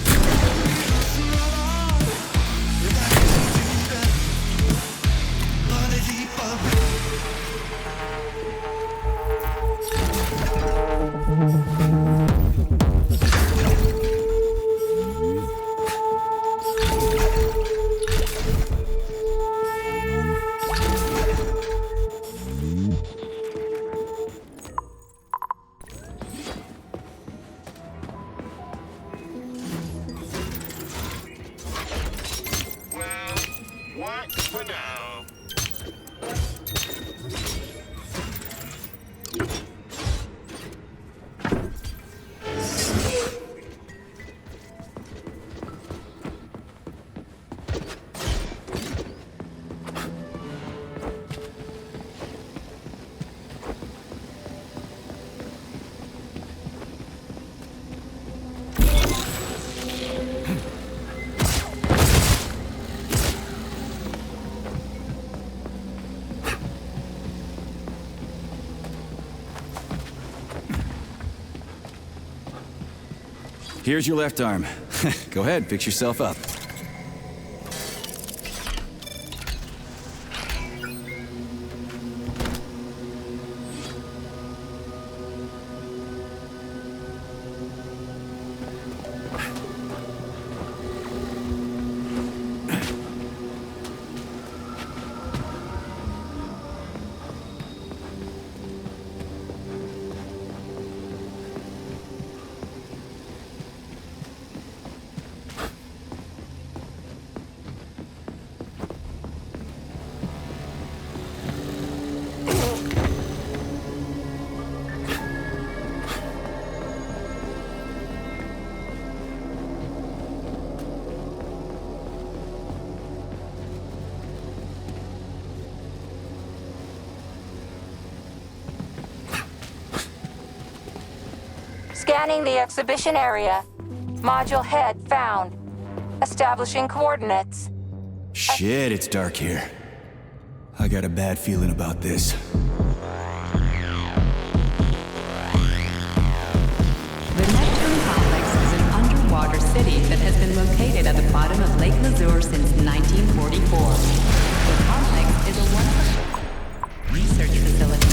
for now. Here's your left arm. Go ahead, fix yourself up. Scanning the exhibition area. Module head found. Establishing coordinates. Shit, it's dark here. I got a bad feeling about this. The Neptune complex is an underwater city that has been located at the bottom of Lake Lazur since 1944. The complex is a one-of-a-kind research facility.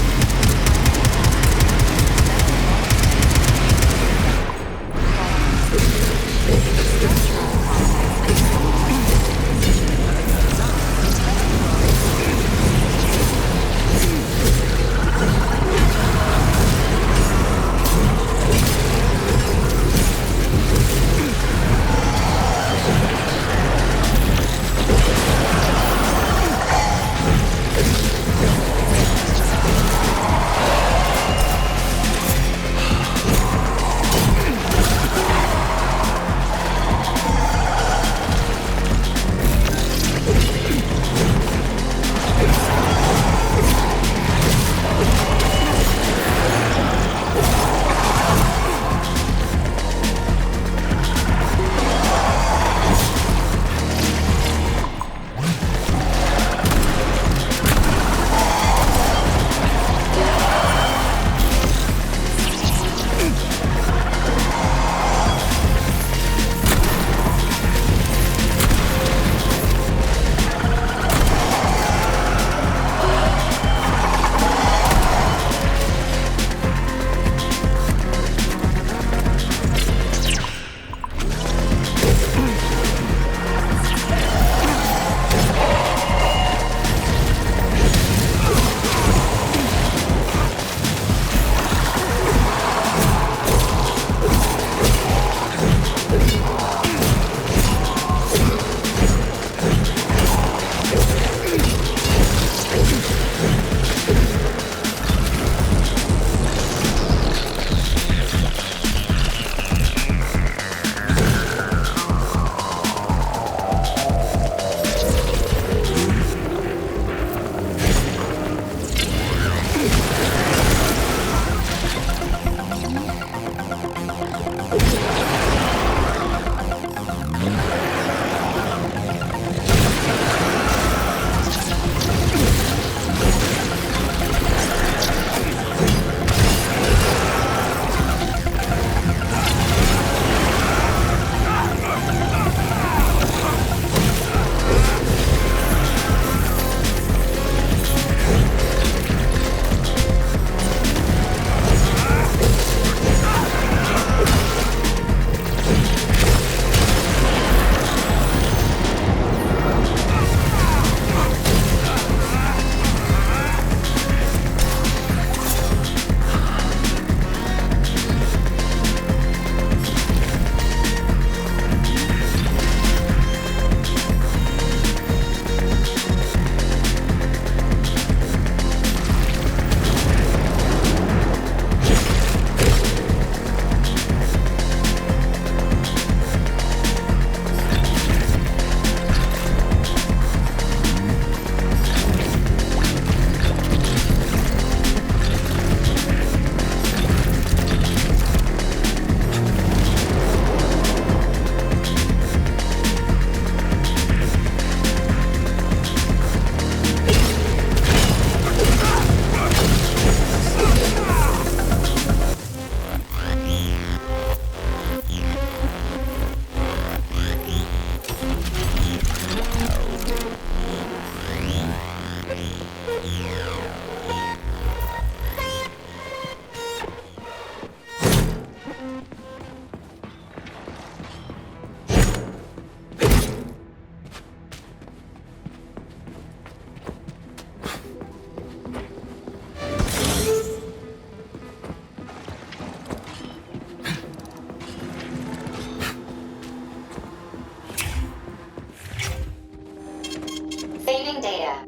Saving data.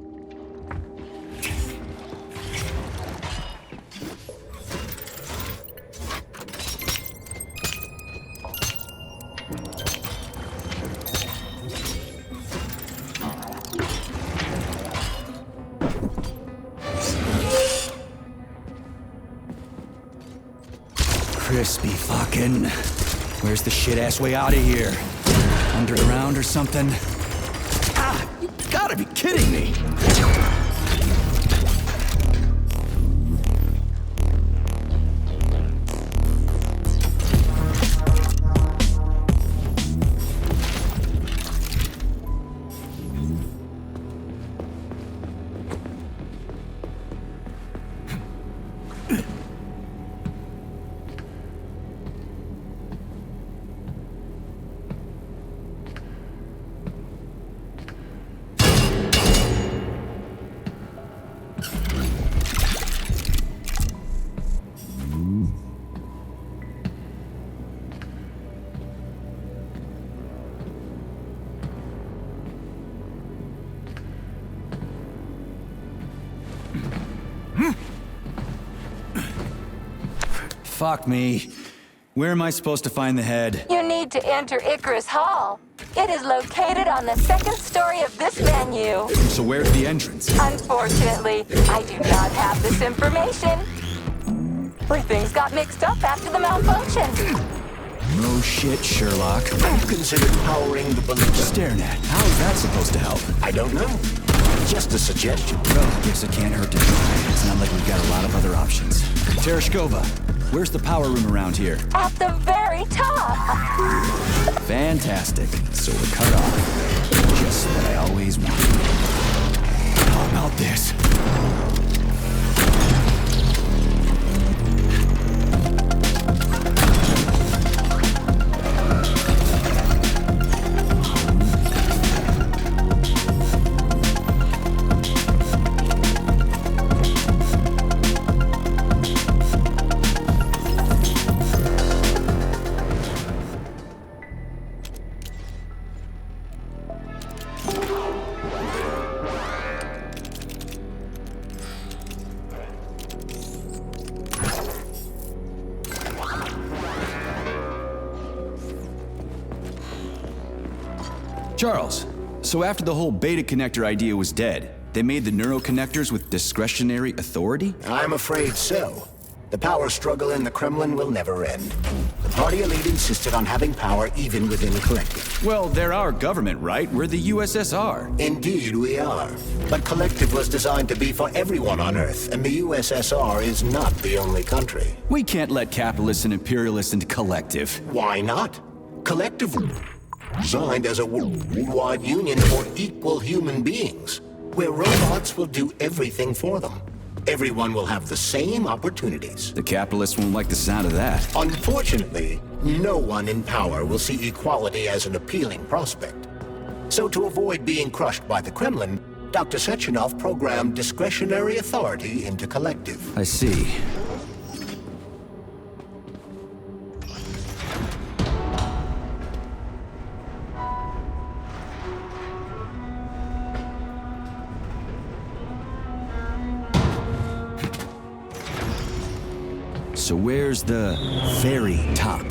Crispy fucking. Where's the shit-ass way out of here? Underground or something? Ah, you gotta be kidding me! Fuck me. Where am I supposed to find the head? You need to enter Icarus Hall. It is located on the second story of this venue. So where's the entrance? Unfortunately, I do not have this information. Things got mixed up after the malfunction. No shit, Sherlock. Have you considered powering the balloon? Staring at. How is that supposed to help? I don't know. Just a suggestion. Well, guess it can't hurt to try. It's not like we've got a lot of other options. Tereshkova, where's the power room around here? At the very top. Fantastic. So we're cut off. Just what I always wanted. How about this? Charles, so after the whole beta connector idea was dead, they made the neuroconnectors with discretionary authority? I'm afraid so. The power struggle in the Kremlin will never end. The party elite insisted on having power even within Collective. Well, they're our government, right? We're the USSR. Indeed we are. But Collective was designed to be for everyone on Earth, and the USSR is not the only country. We can't let capitalists and imperialists into Collective. Why not? Collective designed as a worldwide union for equal human beings, where robots will do everything for them. Everyone will have the same opportunities. The capitalists won't like the sound of that. Unfortunately, no one in power will see equality as an appealing prospect. So to avoid being crushed by the Kremlin, Dr. Sechenov programmed discretionary authority into Collective. I see. So where's the very top?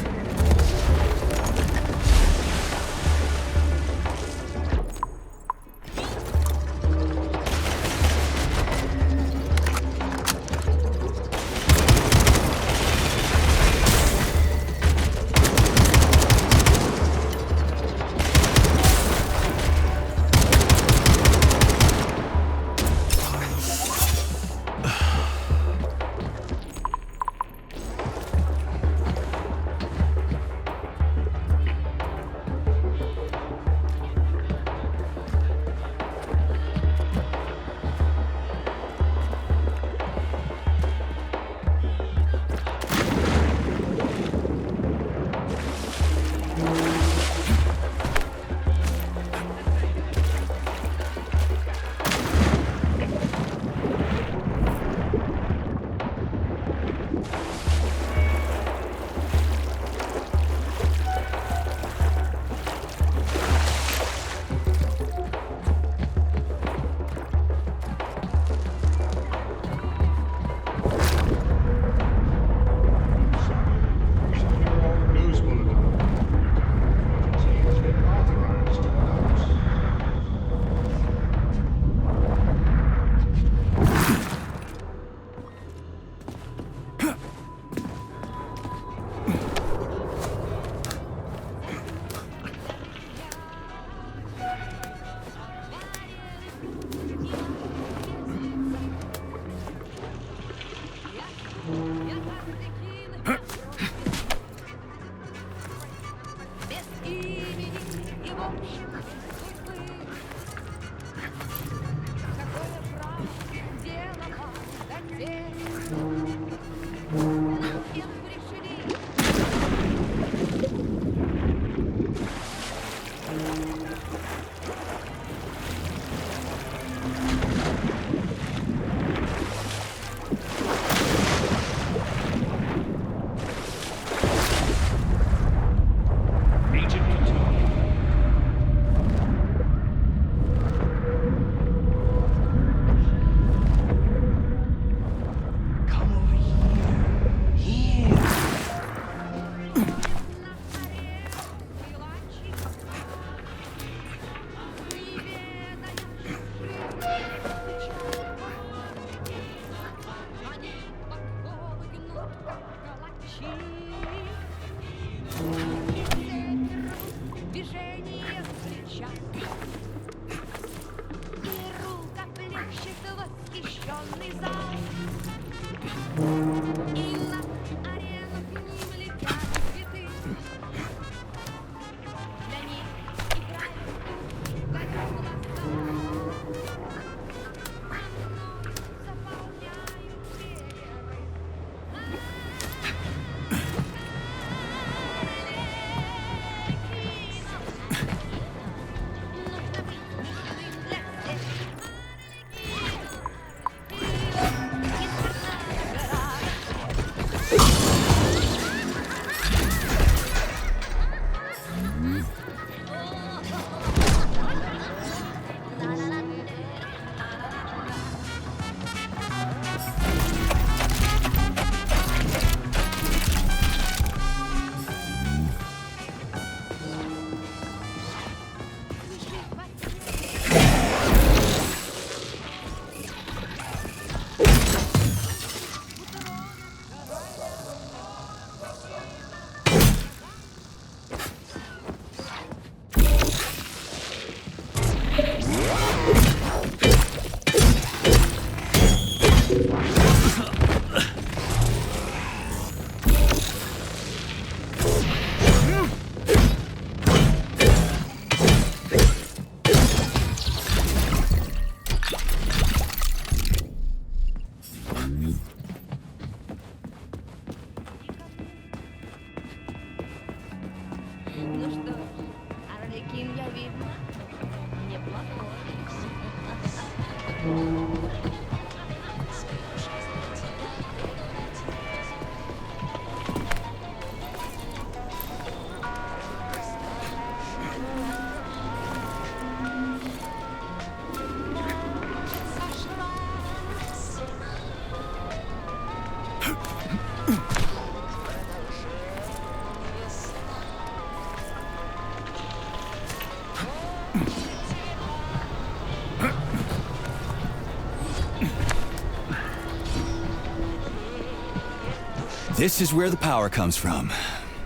This is where the power comes from.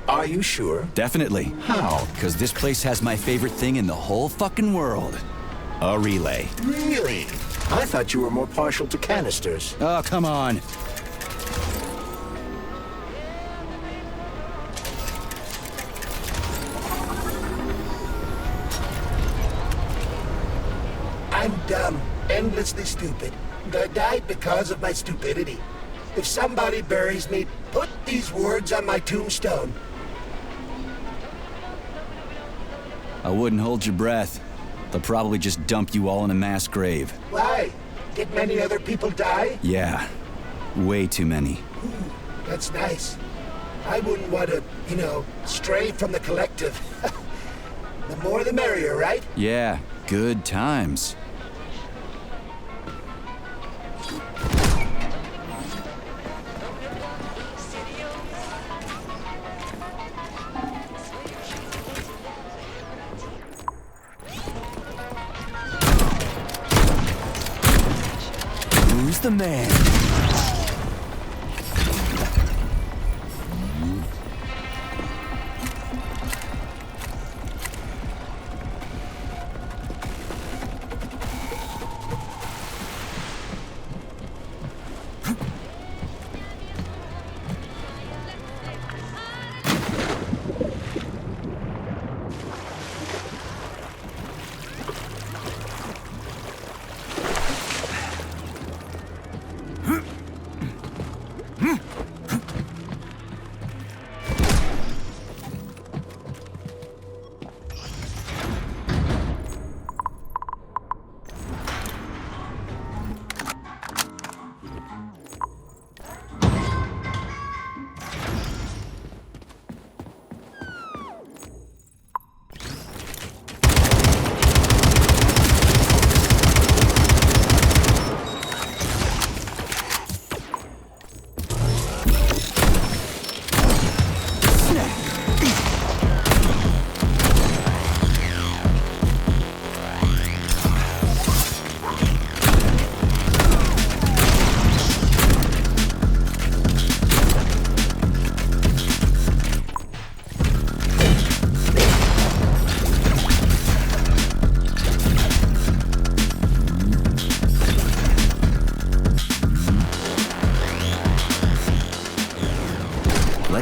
Are you sure? Definitely. How? Because this place has my favorite thing in the whole fucking world. A relay. Really? I thought you were more partial to canisters. Oh, come on. I'm dumb, endlessly stupid, and I died because of my stupidity. If somebody buries me, put these words on my tombstone. I wouldn't hold your breath. They'll probably just dump you all in a mass grave. Why? Did many other people die? Yeah. Way too many. Ooh, that's nice. I wouldn't want to, stray from the collective. The more the merrier, right? Yeah, good times. Who's the man? Huh?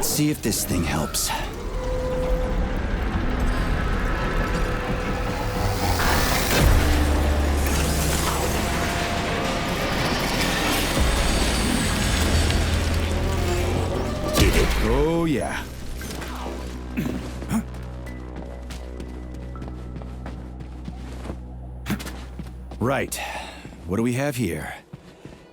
Let's see if this thing helps. Did it? Oh, yeah. Right. What do we have here?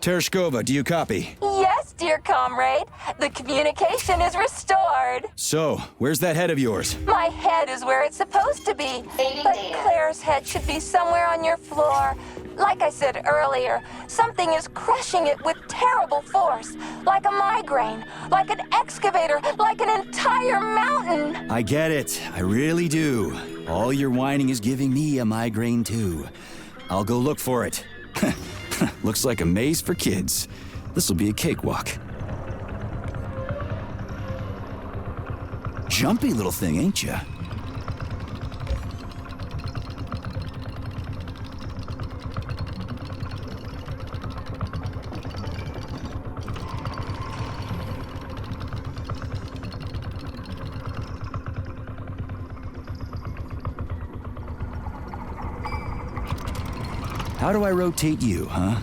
Tereshkova, do you copy? Yes, dear comrade. The communication is restored. So, where's that head of yours? My head is where it's supposed to be, but Claire's head should be somewhere on your floor. Like I said earlier, something is crushing it with terrible force. Like a migraine, like an excavator, like an entire mountain. I get it. I really do. All your whining is giving me a migraine, too. I'll go look for it. Looks like a maze for kids. This'll be a cakewalk. Jumpy little thing, ain't ya? How do I rotate you, huh?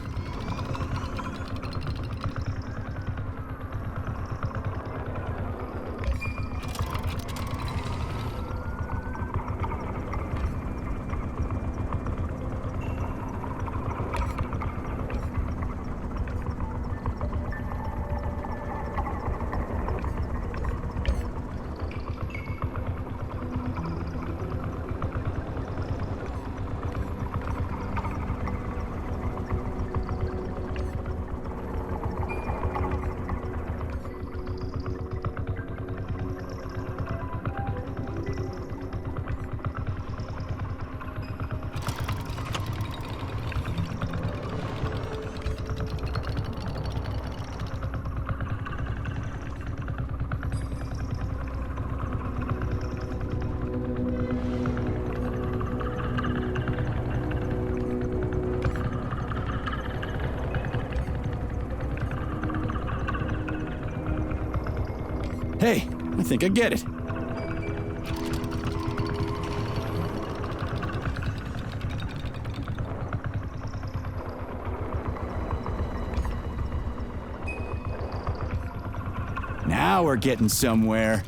Hey, I think I get it. Now we're getting somewhere.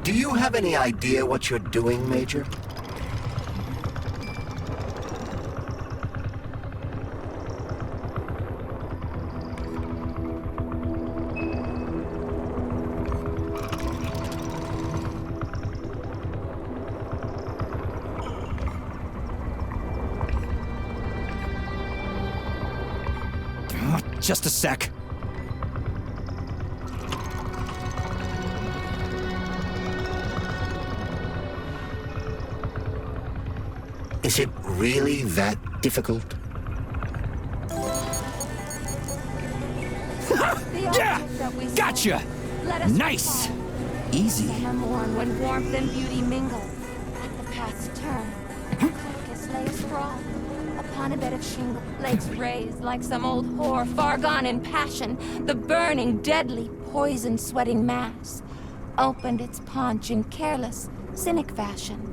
Do you have any idea what you're doing, Major? Just a sec. Is it really that difficult? Yeah! Gotcha! Nice! Easy. Summer morn when warmth and beauty mingle. At the path's turn, carcass lay sprawl upon a bed of shingle. Legs raised like some old whore far gone in passion. The burning, deadly, poison-sweating mass opened its paunch in careless, cynic fashion.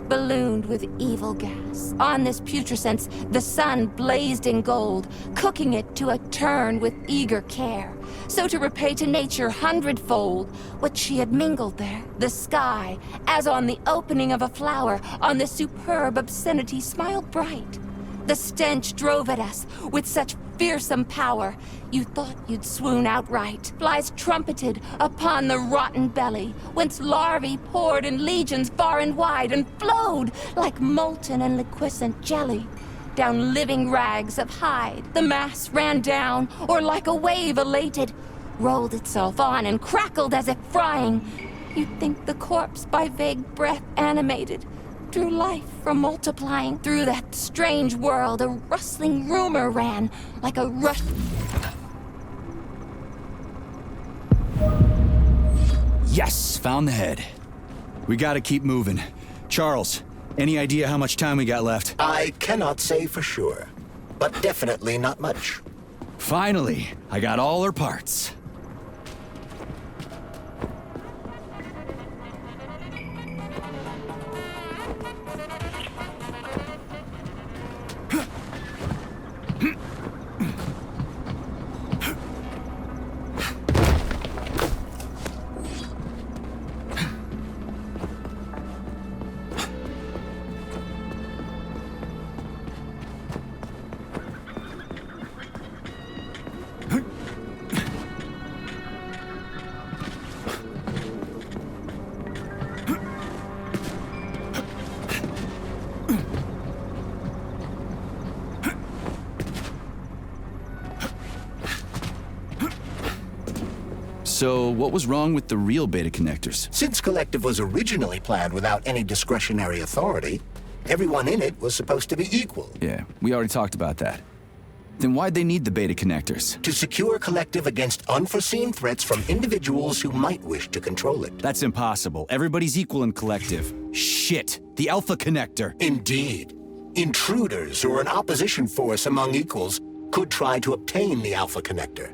Ballooned with evil gas. On this putrescence, the sun blazed in gold, cooking it to a turn with eager care. So to repay to nature hundredfold what she had mingled there, the sky, as on the opening of a flower, on this superb obscenity smiled bright. The stench drove at us with such fearsome power, you thought you'd swoon outright. Flies trumpeted upon the rotten belly, whence larvae poured in legions far and wide, and flowed like molten and liquescent jelly. break down living rags of hide. The mass ran down, or like a wave elated, rolled itself on and crackled as if frying. You'd think the corpse by vague breath animated drew life from multiplying. Through that strange world, a rustling rumor ran like a rush. Yes, found the head. We gotta keep moving. Charles, any idea how much time we got left? I cannot say for sure, but definitely not much. Finally, I got all her parts. So, what was wrong with the real beta connectors? Since Collective was originally planned without any discretionary authority, everyone in it was supposed to be equal. Yeah, we already talked about that. Then why'd they need the beta connectors? To secure Collective against unforeseen threats from individuals who might wish to control it. That's impossible. Everybody's equal in Collective. Shit! The Alpha Connector! Indeed. Intruders or an opposition force among equals could try to obtain the Alpha Connector.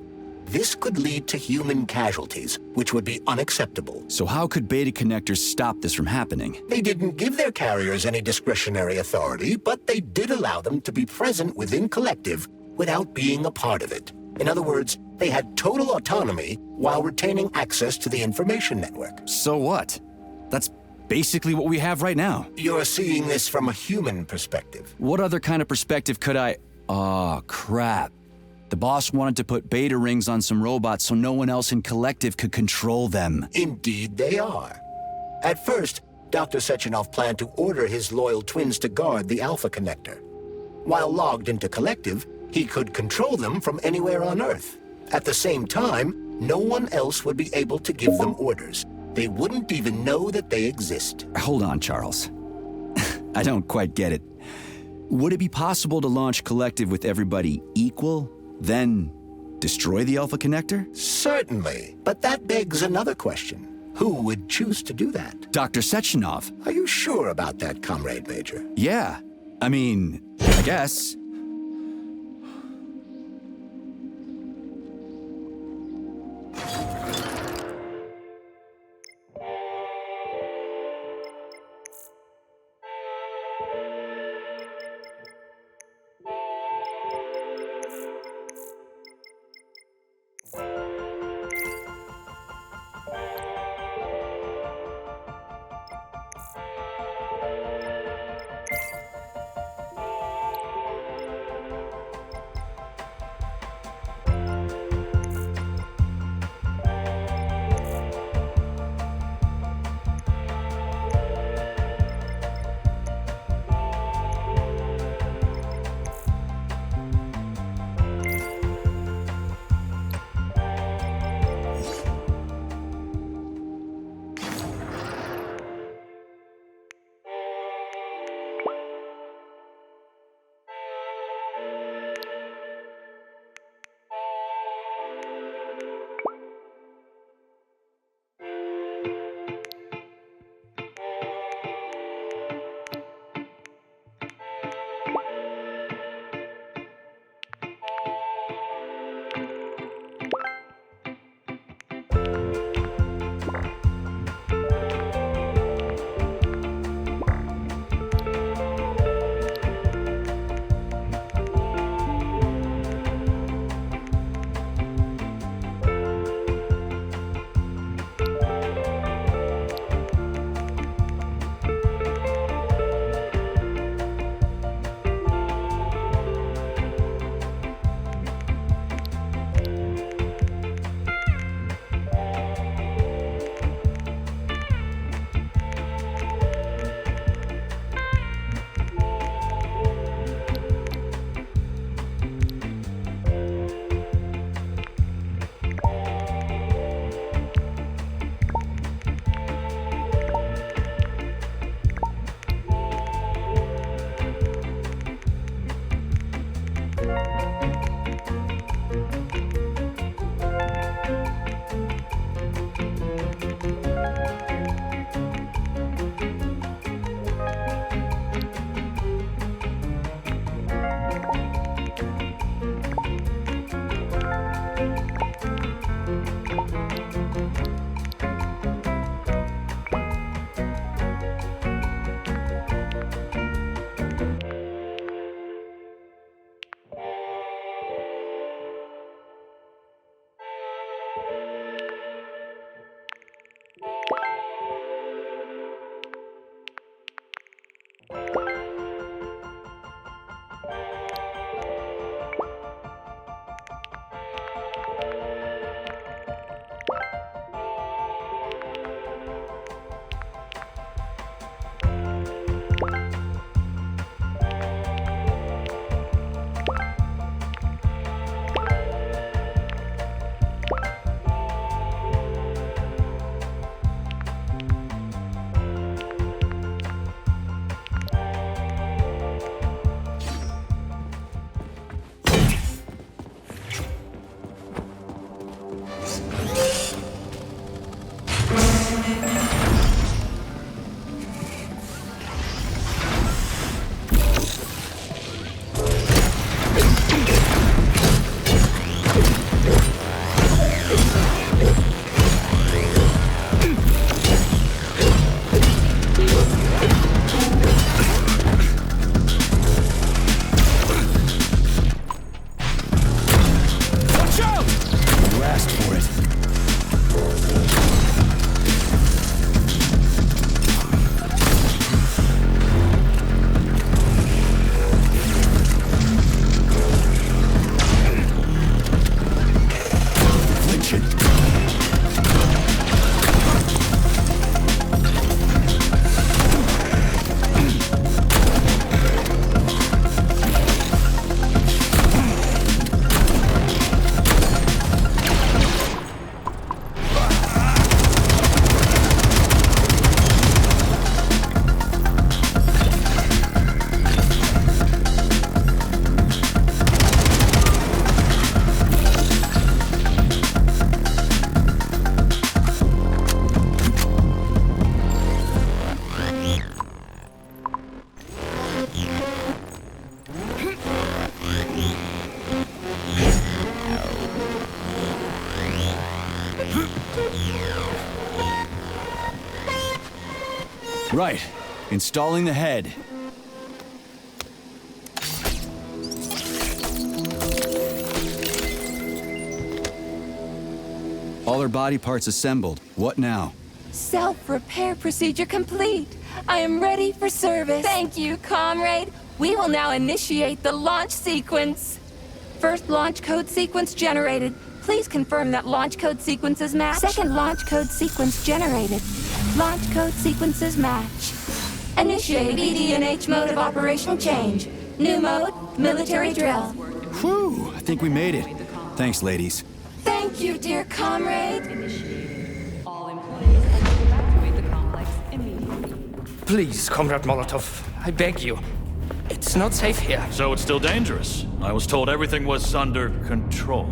This could lead to human casualties, which would be unacceptable. So how could beta connectors stop this from happening? They didn't give their carriers any discretionary authority, but they did allow them to be present within Collective without being a part of it. In other words, they had total autonomy while retaining access to the information network. So what? That's basically what we have right now. You're seeing this from a human perspective. What other kind of perspective could I... Oh, crap. The boss wanted to put beta rings on some robots so no one else in Collective could control them. Indeed they are. At first, Dr. Sechenov planned to order his loyal twins to guard the Alpha Connector. While logged into Collective, he could control them from anywhere on Earth. At the same time, no one else would be able to give them orders. They wouldn't even know that they exist. Hold on, Charles. I don't quite get it. Would it be possible to launch Collective with everybody equal? Then destroy the Alpha Connector? Certainly, but that begs another question. Who would choose to do that? Dr. Sechenov. Are you sure about that, Comrade Major? Yeah. I mean, I guess. Right. Installing the head. All her body parts assembled. What now? Self-repair procedure complete. I am ready for service. Thank you, comrade. We will now initiate the launch sequence. First launch code sequence generated. Please confirm that launch code sequences match. Second launch code sequence generated. Launch code sequences match. Initiate BD&H mode of operation change. New mode, military drill. Whew, I think we made it. Thanks, ladies. Thank you, dear comrade. All employees evacuate the complex immediately. Please, Comrade Molotov, I beg you. It's not safe here. So it's still dangerous. I was told everything was under control.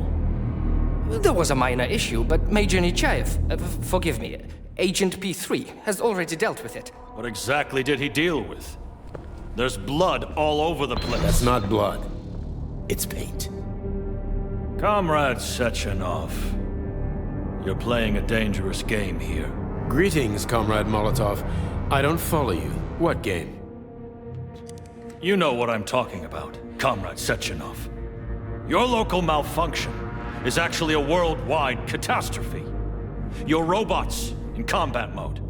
There was a minor issue, but Major Nechayev, forgive me, Agent P3 has already dealt with it. What exactly did he deal with? There's blood all over the place. That's not blood. It's paint. Comrade Sechenov, you're playing a dangerous game here. Greetings, Comrade Molotov. I don't follow you. What game? You know what I'm talking about, Comrade Sechenov. Your local malfunction is actually a worldwide catastrophe. Your robots in combat mode.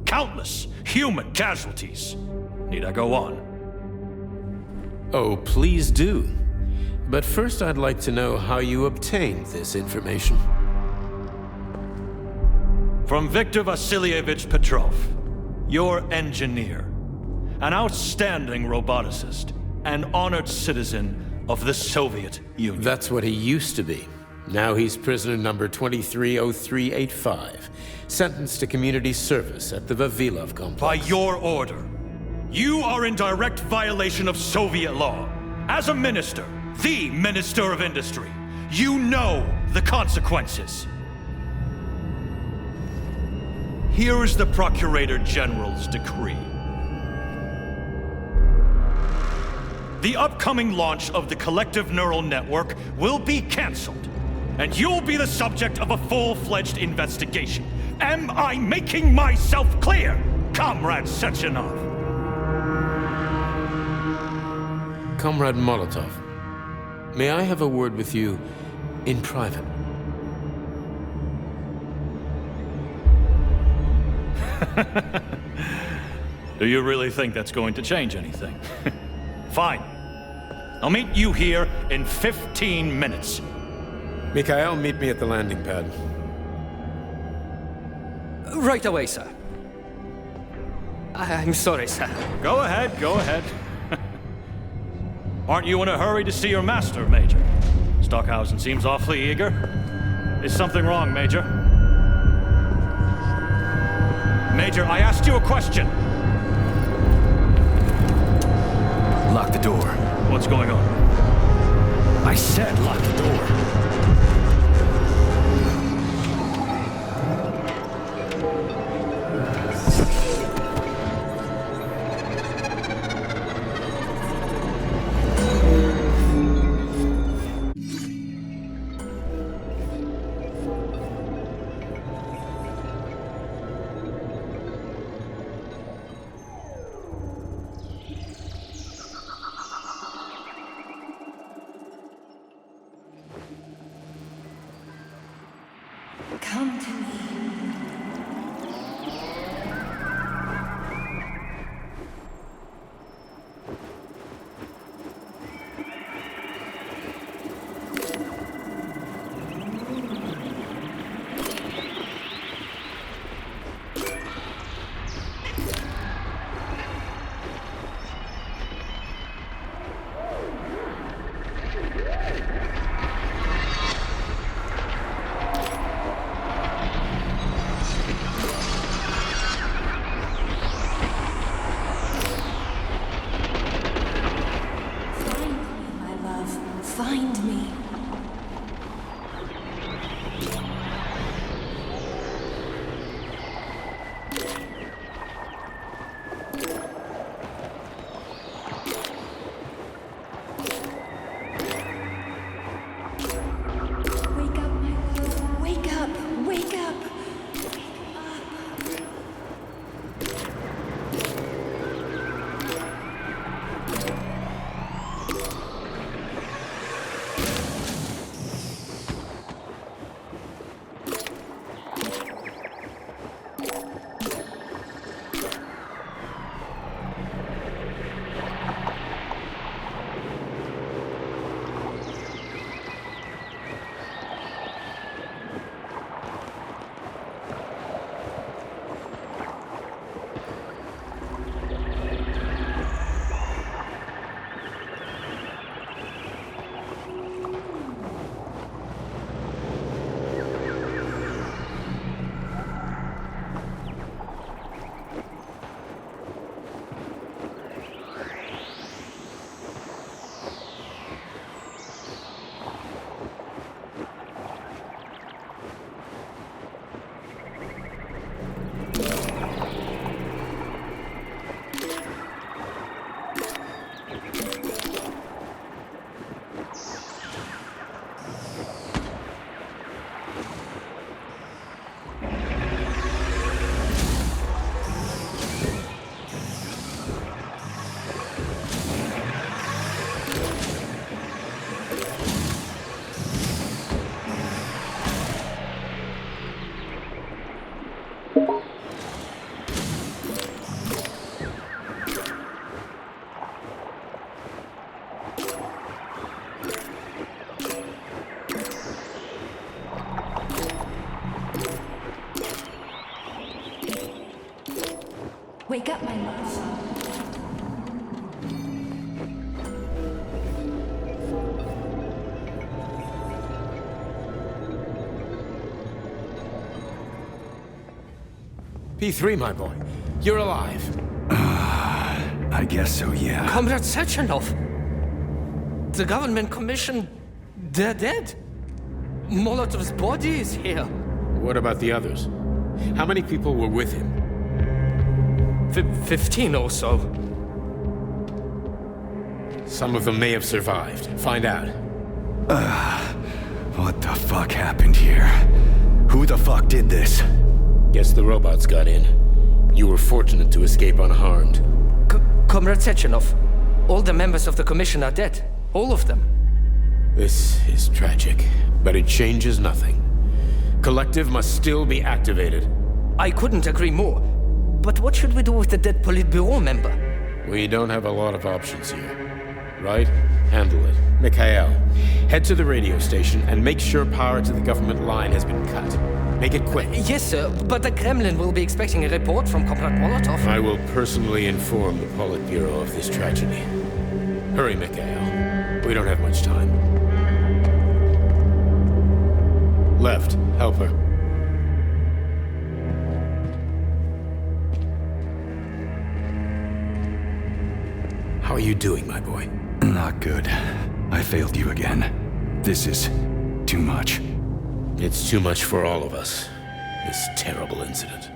Countless human casualties. Need I go on? Oh, please do. But first I'd like to know how you obtained this information. From Viktor Vasilievich Petrov, your engineer. An outstanding roboticist, an honored citizen of the Soviet Union. That's what he used to be. Now he's prisoner number 230385, sentenced to community service at the Vavilov complex. By your order, you are in direct violation of Soviet law. As a minister, the Minister of Industry, you know the consequences. Here is the Procurator General's decree. The upcoming launch of the collective neural network will be cancelled, and you'll be the subject of a full-fledged investigation. Am I making myself clear, Comrade Sechenov? Comrade Molotov, may I have a word with you in private? Do you really think that's going to change anything? Fine. I'll meet you here in 15 minutes. Mikhail, meet me at the landing pad. Right away, sir. I'm sorry, sir. Go ahead, go ahead. Aren't you in a hurry to see your master, Major? Stockhausen seems awfully eager. Is something wrong, Major? Major, I asked you a question. Lock the door. What's going on? I said lock the door. P3, my boy. You're alive. I guess so, yeah. Comrade Sechenov! The government commission... they're dead. Molotov's body is here. What about the others? How many people were with him? 15 or so. Some of them may have survived. Find out. What the fuck happened here? Who the fuck did this? Guess the robots got in. You were fortunate to escape unharmed. Comrade Sechenov, all the members of the commission are dead. All of them. This is tragic, but it changes nothing. Collective must still be activated. I couldn't agree more. But what should we do with the dead Politburo member? We don't have a lot of options here. Right? Handle it. Mikhail, head to the radio station and make sure power to the government line has been cut. Make it quick. Yes, sir, but the Kremlin will be expecting a report from Comrade Molotov. I will personally inform the Politburo of this tragedy. Hurry, Mikhail. We don't have much time. Left. Help her. How are you doing, my boy? Not good. I failed you again. This is too much. It's too much for all of us. This terrible incident.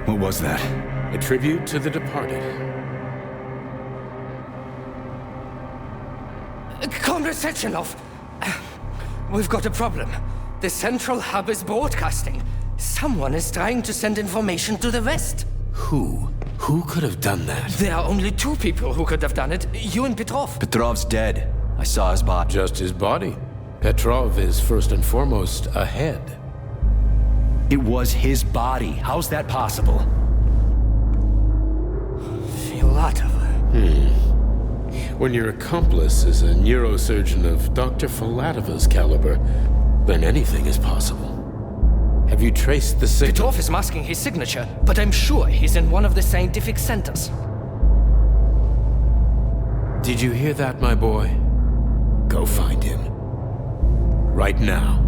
What was that? A tribute to the departed. Comrade Sechenov, we've got a problem. The central hub is broadcasting. Someone is trying to send information to the west. Who? Who could have done that? There are only two people who could have done it, you and Petrov. Petrov's dead. I saw his body. Just his body. Petrov is first and foremost a head. It was his body. How's that possible? Filatova. When your accomplice is a neurosurgeon of Dr. Filatova's caliber, then anything is possible. Have you traced the signal? Petrov is masking his signature, but I'm sure he's in one of the scientific centers. Did you hear that, my boy? Go find him. Right now.